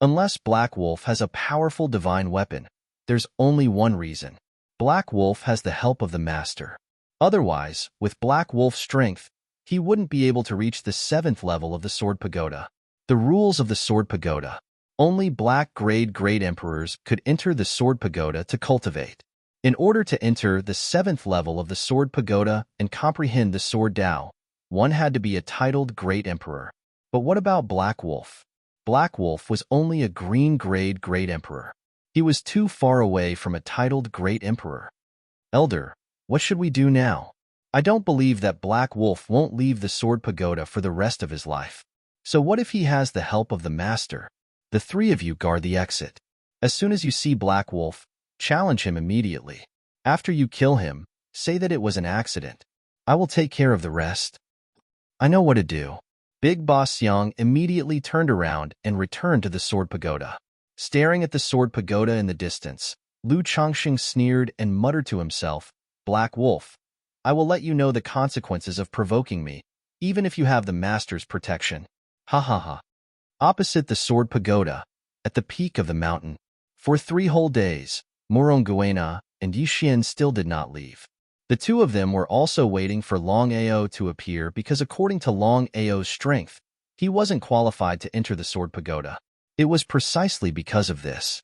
Unless Black Wolf has a powerful divine weapon, there's only one reason. Black Wolf has the help of the Master. Otherwise, with Black Wolf's strength, he wouldn't be able to reach the 7th level of the Sword Pagoda. The rules of the Sword Pagoda. Only Black Grade Great Emperors could enter the Sword Pagoda to cultivate. In order to enter the 7th level of the Sword Pagoda and comprehend the Sword Tao, one had to be a titled Great Emperor. But what about Black Wolf? Black Wolf was only a green grade Great Emperor. He was too far away from a titled Great Emperor. Elder, what should we do now? I don't believe that Black Wolf won't leave the Sword Pagoda for the rest of his life. So what if he has the help of the Master? The three of you guard the exit. As soon as you see Black Wolf, challenge him immediately. After you kill him, say that it was an accident. I will take care of the rest. I know what to do. Big Boss Young immediately turned around and returned to the Sword Pagoda. Staring at the Sword Pagoda in the distance, Lu Chongqing sneered and muttered to himself, Black Wolf, I will let you know the consequences of provoking me, even if you have the Master's protection. Ha ha ha. Opposite the Sword Pagoda, at the peak of the mountain, for 3 whole days, Moronguena and Yixin still did not leave. The two of them were also waiting for Longao to appear because according to Longao's strength, he wasn't qualified to enter the Sword Pagoda. It was precisely because of this.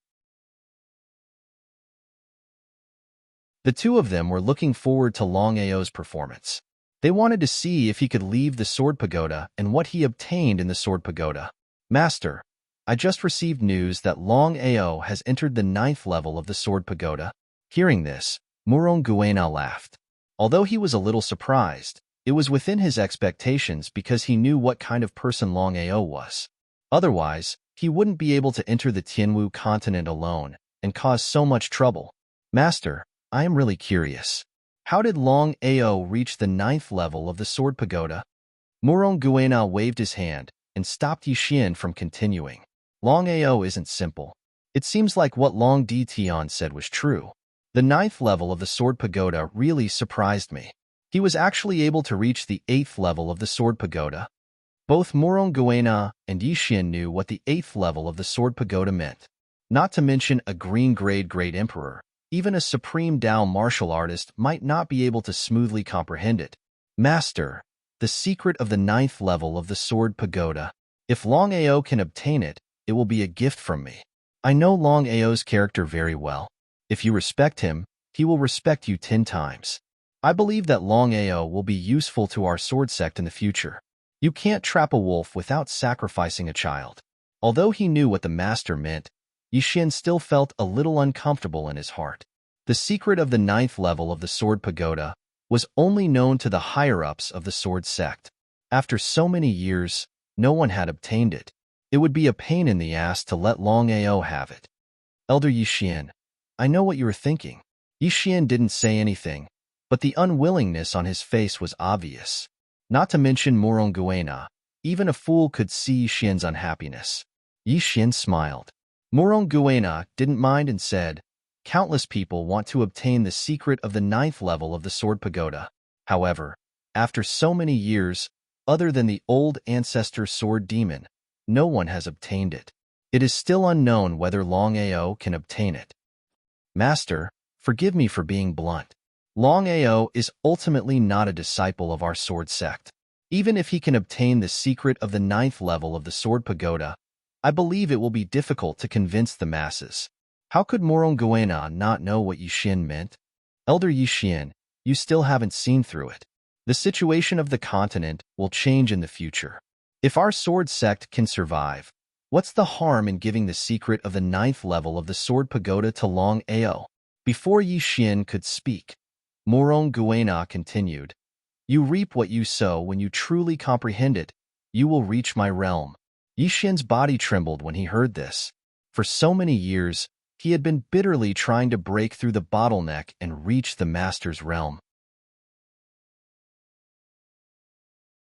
The two of them were looking forward to Longao's performance. They wanted to see if he could leave the Sword Pagoda and what he obtained in the Sword Pagoda. Master, I just received news that Longao has entered the 9th level of the Sword Pagoda. Hearing this, Moronguena laughed. Although he was a little surprised, it was within his expectations because he knew what kind of person Longao was. Otherwise, he wouldn't be able to enter the Tianwu continent alone and cause so much trouble. Master, I am really curious. How did Longao reach the 9th level of the Sword Pagoda? Moronguena waved his hand and stopped Yixin from continuing. Longao isn't simple. It seems like what Long Di Tian said was true. The 9th level of the Sword Pagoda really surprised me. He was actually able to reach the 8th level of the Sword Pagoda. Both Moronguena and Yixin knew what the 8th level of the Sword Pagoda meant. Not to mention a green grade Great Emperor, even a supreme Tao martial artist might not be able to smoothly comprehend it. Master, the secret of the 9th level of the Sword Pagoda. If Longao can obtain it, it will be a gift from me. I know Longao's character very well. If you respect him, he will respect you 10 times. I believe that Longao will be useful to our sword sect in the future. You can't trap a wolf without sacrificing a child. Although he knew what the Master meant, Yixin still felt a little uncomfortable in his heart. The secret of the 9th level of the Sword Pagoda was only known to the higher-ups of the sword sect. After so many years, no one had obtained it. It would be a pain in the ass to let Longao have it. Elder Yixin, I know what you were thinking. Yixin didn't say anything, but the unwillingness on his face was obvious. Not to mention Moronguena, even a fool could see Yixin's unhappiness. Yixin smiled. Moronguena didn't mind and said, countless people want to obtain the secret of the 9th level of the Sword Pagoda. However, after so many years, other than the old ancestor sword demon, no one has obtained it. It is still unknown whether Longao can obtain it. Master, forgive me for being blunt. Longao is ultimately not a disciple of our sword sect. Even if he can obtain the secret of the 9th level of the Sword Pagoda, I believe it will be difficult to convince the masses. How could Moronguena not know what Yixin meant? Elder Yixin, you still haven't seen through it. The situation of the continent will change in the future. If our sword sect can survive, what's the harm in giving the secret of the 9th level of the Sword Pagoda to Longao? Before Yixin could speak, Moronguena continued, you reap what you sow when you truly comprehend it. You will reach my realm. Yixin's body trembled when he heard this. For so many years, he had been bitterly trying to break through the bottleneck and reach the master's realm.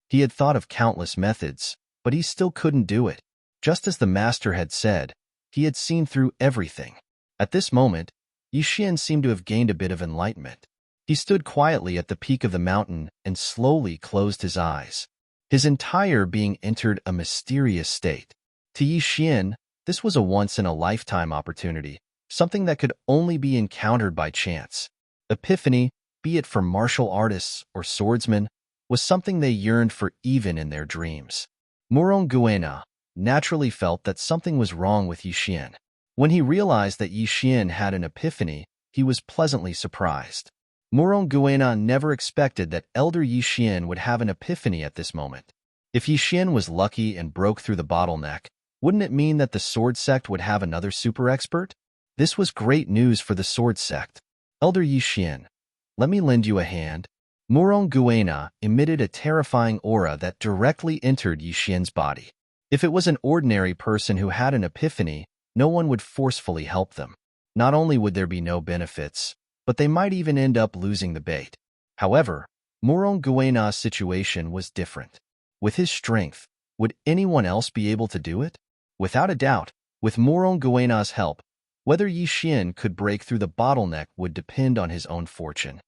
He had thought of countless methods, but he still couldn't do it. Just as the master had said, he had seen through everything. At this moment, Yixin seemed to have gained a bit of enlightenment. He stood quietly at the peak of the mountain and slowly closed his eyes. His entire being entered a mysterious state. To Yixin, this was a once-in-a-lifetime opportunity, something that could only be encountered by chance. Epiphany, be it for martial artists or swordsmen, was something they yearned for even in their dreams. Muronguena naturally felt that something was wrong with Yixin. When he realized that Yixin had an epiphany, he was pleasantly surprised. Muronguena never expected that Elder Yixin would have an epiphany at this moment. If Yixin was lucky and broke through the bottleneck, wouldn't it mean that the sword sect would have another super expert? This was great news for the sword sect. Elder Yixin, let me lend you a hand. Muronguena emitted a terrifying aura that directly entered Yixin's body. If it was an ordinary person who had an epiphany, no one would forcefully help them. Not only would there be no benefits, but they might even end up losing the bait. However, Muronguena's situation was different. With his strength, would anyone else be able to do it? Without a doubt, with Muronguena's help, whether Yixin could break through the bottleneck would depend on his own fortune.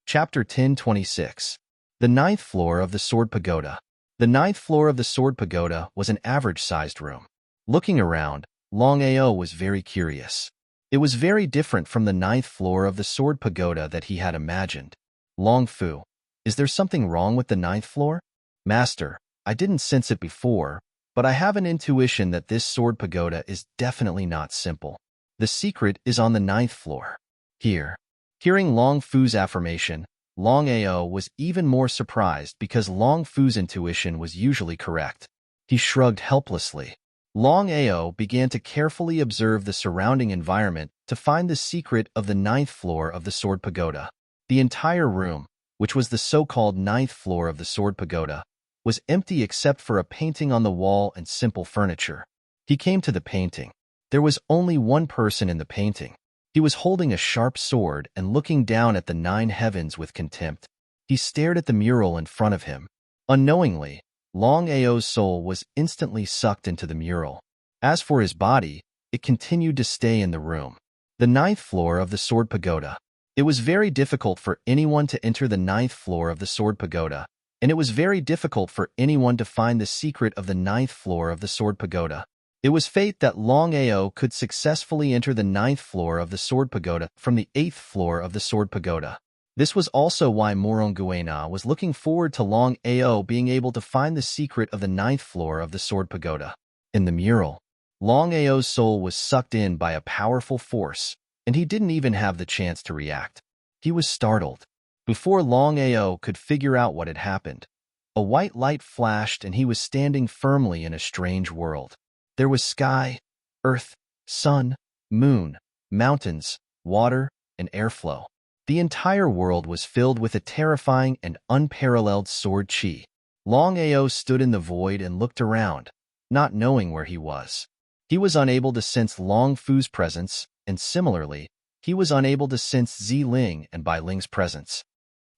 Chapter 1026. The ninth floor of the Sword Pagoda. The ninth floor of the Sword Pagoda was an average-sized room. Looking around, Longao was very curious. It was very different from the ninth floor of the Sword Pagoda that he had imagined. Long Fu, is there something wrong with the ninth floor? Master, I didn't sense it before, but I have an intuition that this Sword Pagoda is definitely not simple. The secret is on the ninth floor. Hearing Long Fu's affirmation, Longao was even more surprised because Long Fu's intuition was usually correct. He shrugged helplessly. Longao began to carefully observe the surrounding environment to find the secret of the ninth floor of the Sword Pagoda. The entire room, which was the so-called ninth floor of the Sword Pagoda, was empty except for a painting on the wall and simple furniture. He came to the painting. There was only one person in the painting. He was holding a sharp sword and looking down at the nine heavens with contempt. He stared at the mural in front of him. Unknowingly, Longao's soul was instantly sucked into the mural. As for his body, it continued to stay in the room. The ninth floor of the Sword Pagoda. It was very difficult for anyone to enter the ninth floor of the Sword Pagoda, and it was very difficult for anyone to find the secret of the ninth floor of the Sword Pagoda. It was fate that Longao could successfully enter the ninth floor of the Sword Pagoda from the eighth floor of the Sword Pagoda. This was also why Muronguena was looking forward to Longao being able to find the secret of the ninth floor of the Sword Pagoda. In the mural, Longao's soul was sucked in by a powerful force, and he didn't even have the chance to react. He was startled. Before Longao could figure out what had happened, a white light flashed and he was standing firmly in a strange world. There was sky, earth, sun, moon, mountains, water, and airflow. The entire world was filled with a terrifying and unparalleled sword chi. Longao stood in the void and looked around, not knowing where he was. He was unable to sense Long Fu's presence, and similarly, he was unable to sense Zi Ling and Bai Ling's presence.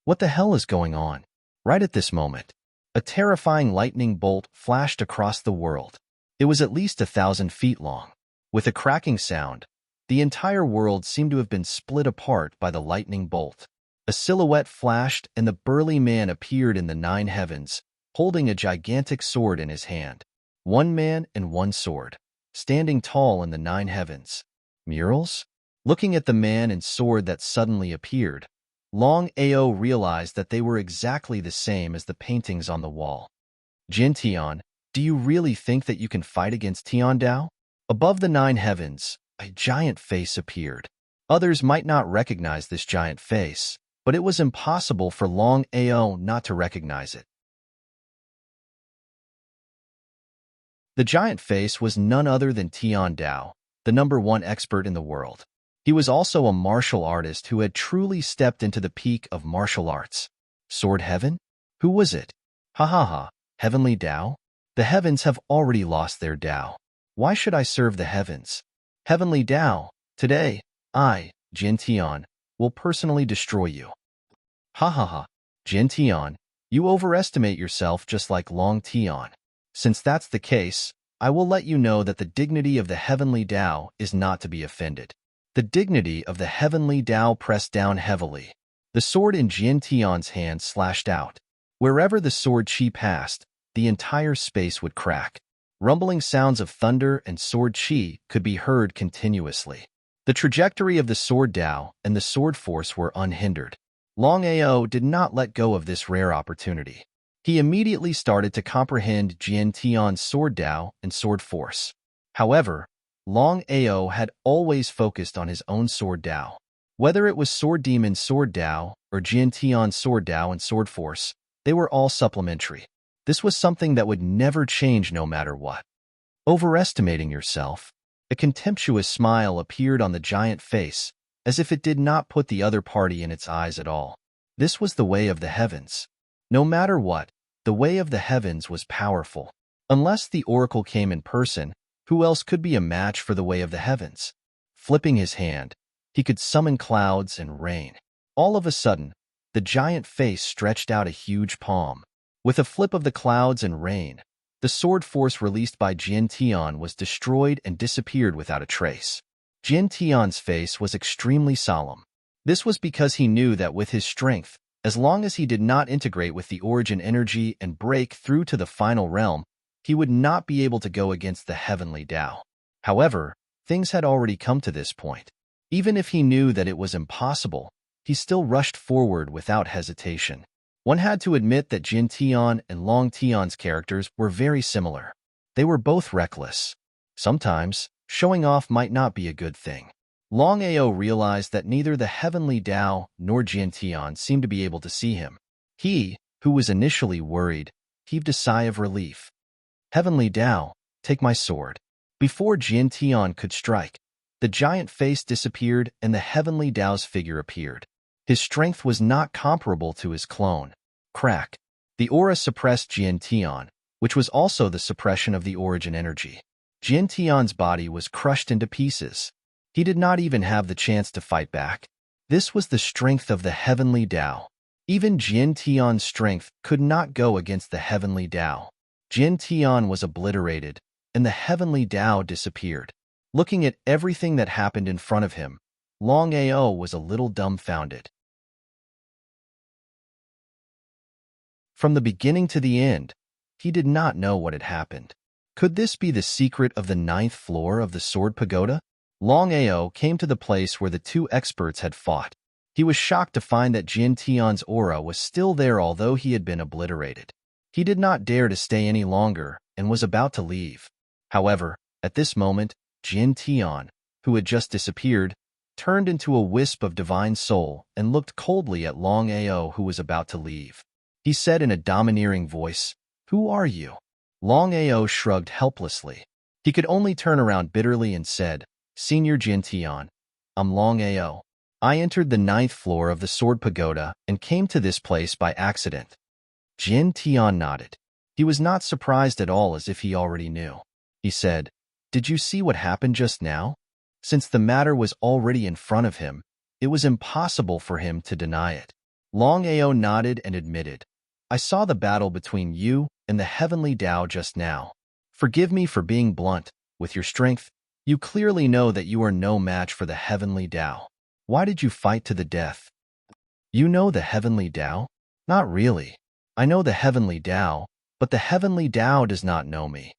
What the hell is going on? Right at this moment, a terrifying lightning bolt flashed across the world. It was at least 1,000 feet long. With a cracking sound, the entire world seemed to have been split apart by the lightning bolt. A silhouette flashed and the burly man appeared in the nine heavens, holding a gigantic sword in his hand. One man and one sword, standing tall in the nine heavens. Murals? Looking at the man and sword that suddenly appeared, Longao realized that they were exactly the same as the paintings on the wall. Jin Tian, do you really think that you can fight against Tiandao? Above the nine heavens, a giant face appeared. Others might not recognize this giant face, but it was impossible for Longao not to recognize it. The giant face was none other than Tiandao, the #1 expert in the world. He was also a martial artist who had truly stepped into the peak of martial arts. Sword Heaven? Who was it? Ha ha ha, Heavenly Tao? The heavens have already lost their Tao. Why should I serve the heavens? Heavenly Tao, today, I, Jin Tian, will personally destroy you. Ha ha ha, Jin Tian, you overestimate yourself just like Long Tian. Since that's the case, I will let you know that the dignity of the Heavenly Tao is not to be offended. The dignity of the Heavenly Tao pressed down heavily. The sword in Jin Tian's hand slashed out. Wherever the sword chi passed, the entire space would crack. Rumbling sounds of thunder and sword chi could be heard continuously. The trajectory of the sword Tao and the sword force were unhindered. Longao did not let go of this rare opportunity. He immediately started to comprehend Jin Tian's sword Tao and sword force. However, Longao had always focused on his own sword Tao. Whether it was Sword Demon's sword Tao or Jin Tian's sword Tao and sword force, they were all supplementary. This was something that would never change no matter what. Overestimating yourself. A contemptuous smile appeared on the giant face, as if it did not put the other party in its eyes at all. This was the way of the heavens. No matter what, the way of the heavens was powerful. Unless the oracle came in person, who else could be a match for the way of the heavens? Flipping his hand, he could summon clouds and rain. All of a sudden, the giant face stretched out a huge palm. With a flip of the clouds and rain, the sword force released by Jin Tian was destroyed and disappeared without a trace. Jin Tian's face was extremely solemn. This was because he knew that with his strength, as long as he did not integrate with the origin energy and break through to the final realm, he would not be able to go against the Heavenly Tao. However, things had already come to this point. Even if he knew that it was impossible, he still rushed forward without hesitation. One had to admit that Jin Tian and Long Tian's characters were very similar. They were both reckless. Sometimes, showing off might not be a good thing. Longao realized that neither the Heavenly Tao nor Jin Tian seemed to be able to see him. He, who was initially worried, heaved a sigh of relief. Heavenly Tao, take my sword. Before Jin Tian could strike, the giant face disappeared and the Heavenly Tao's figure appeared. His strength was not comparable to his clone. Crack. The aura suppressed Jin Tian, which was also the suppression of the origin energy. Jin Tian's body was crushed into pieces. He did not even have the chance to fight back. This was the strength of the Heavenly Tao. Even Jin Tian's strength could not go against the Heavenly Tao. Jin Tian was obliterated, and the Heavenly Tao disappeared. Looking at everything that happened in front of him, Longao was a little dumbfounded. From the beginning to the end, he did not know what had happened. Could this be the secret of the 9th floor of the Sword Pagoda? Longao came to the place where the two experts had fought. He was shocked to find that Jin Tian's aura was still there although he had been obliterated. He did not dare to stay any longer and was about to leave. However, at this moment, Jin Tian, who had just disappeared, turned into a wisp of divine soul and looked coldly at Longao who was about to leave. He said in a domineering voice, "Who are you?" Longao shrugged helplessly. He could only turn around bitterly and said, "Senior Jin Tian, I'm Longao. I entered the 9th floor of the Sword Pagoda and came to this place by accident." Jin Tian nodded. He was not surprised at all, as if he already knew. He said, "Did you see what happened just now?" Since the matter was already in front of him, it was impossible for him to deny it. Longao nodded and admitted, "I saw the battle between you and the Heavenly Tao just now. Forgive me for being blunt. With your strength, you clearly know that you are no match for the Heavenly Tao. Why did you fight to the death?" "You know the Heavenly Tao?" "Not really. I know the Heavenly Tao, but the Heavenly Tao does not know me."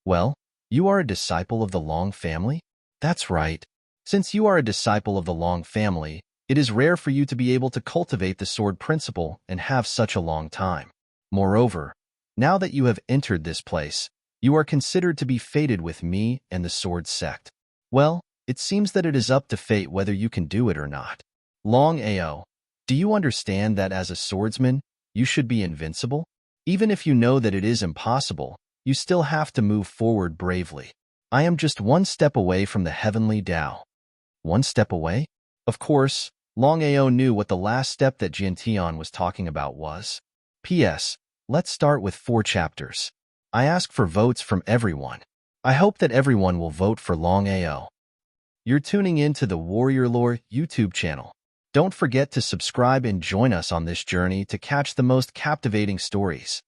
"Well, you are a disciple of the Long family?" "That's right. Since you are a disciple of the Long family, it is rare for you to be able to cultivate the sword principle and have such a long time. Moreover, now that you have entered this place, you are considered to be fated with me and the sword sect. Well, it seems that it is up to fate whether you can do it or not. Longao, do you understand that as a swordsman, you should be invincible? Even if you know that it is impossible, you still have to move forward bravely. I am just one step away from the Heavenly Tao." One step away? Of course, Longao knew what the last step that Jiantian was talking about was. P.S. Let's start with 4 chapters. I ask for votes from everyone. I hope that everyone will vote for Longao. You're tuning in to the Warrior Lore YouTube channel. Don't forget to subscribe and join us on this journey to catch the most captivating stories.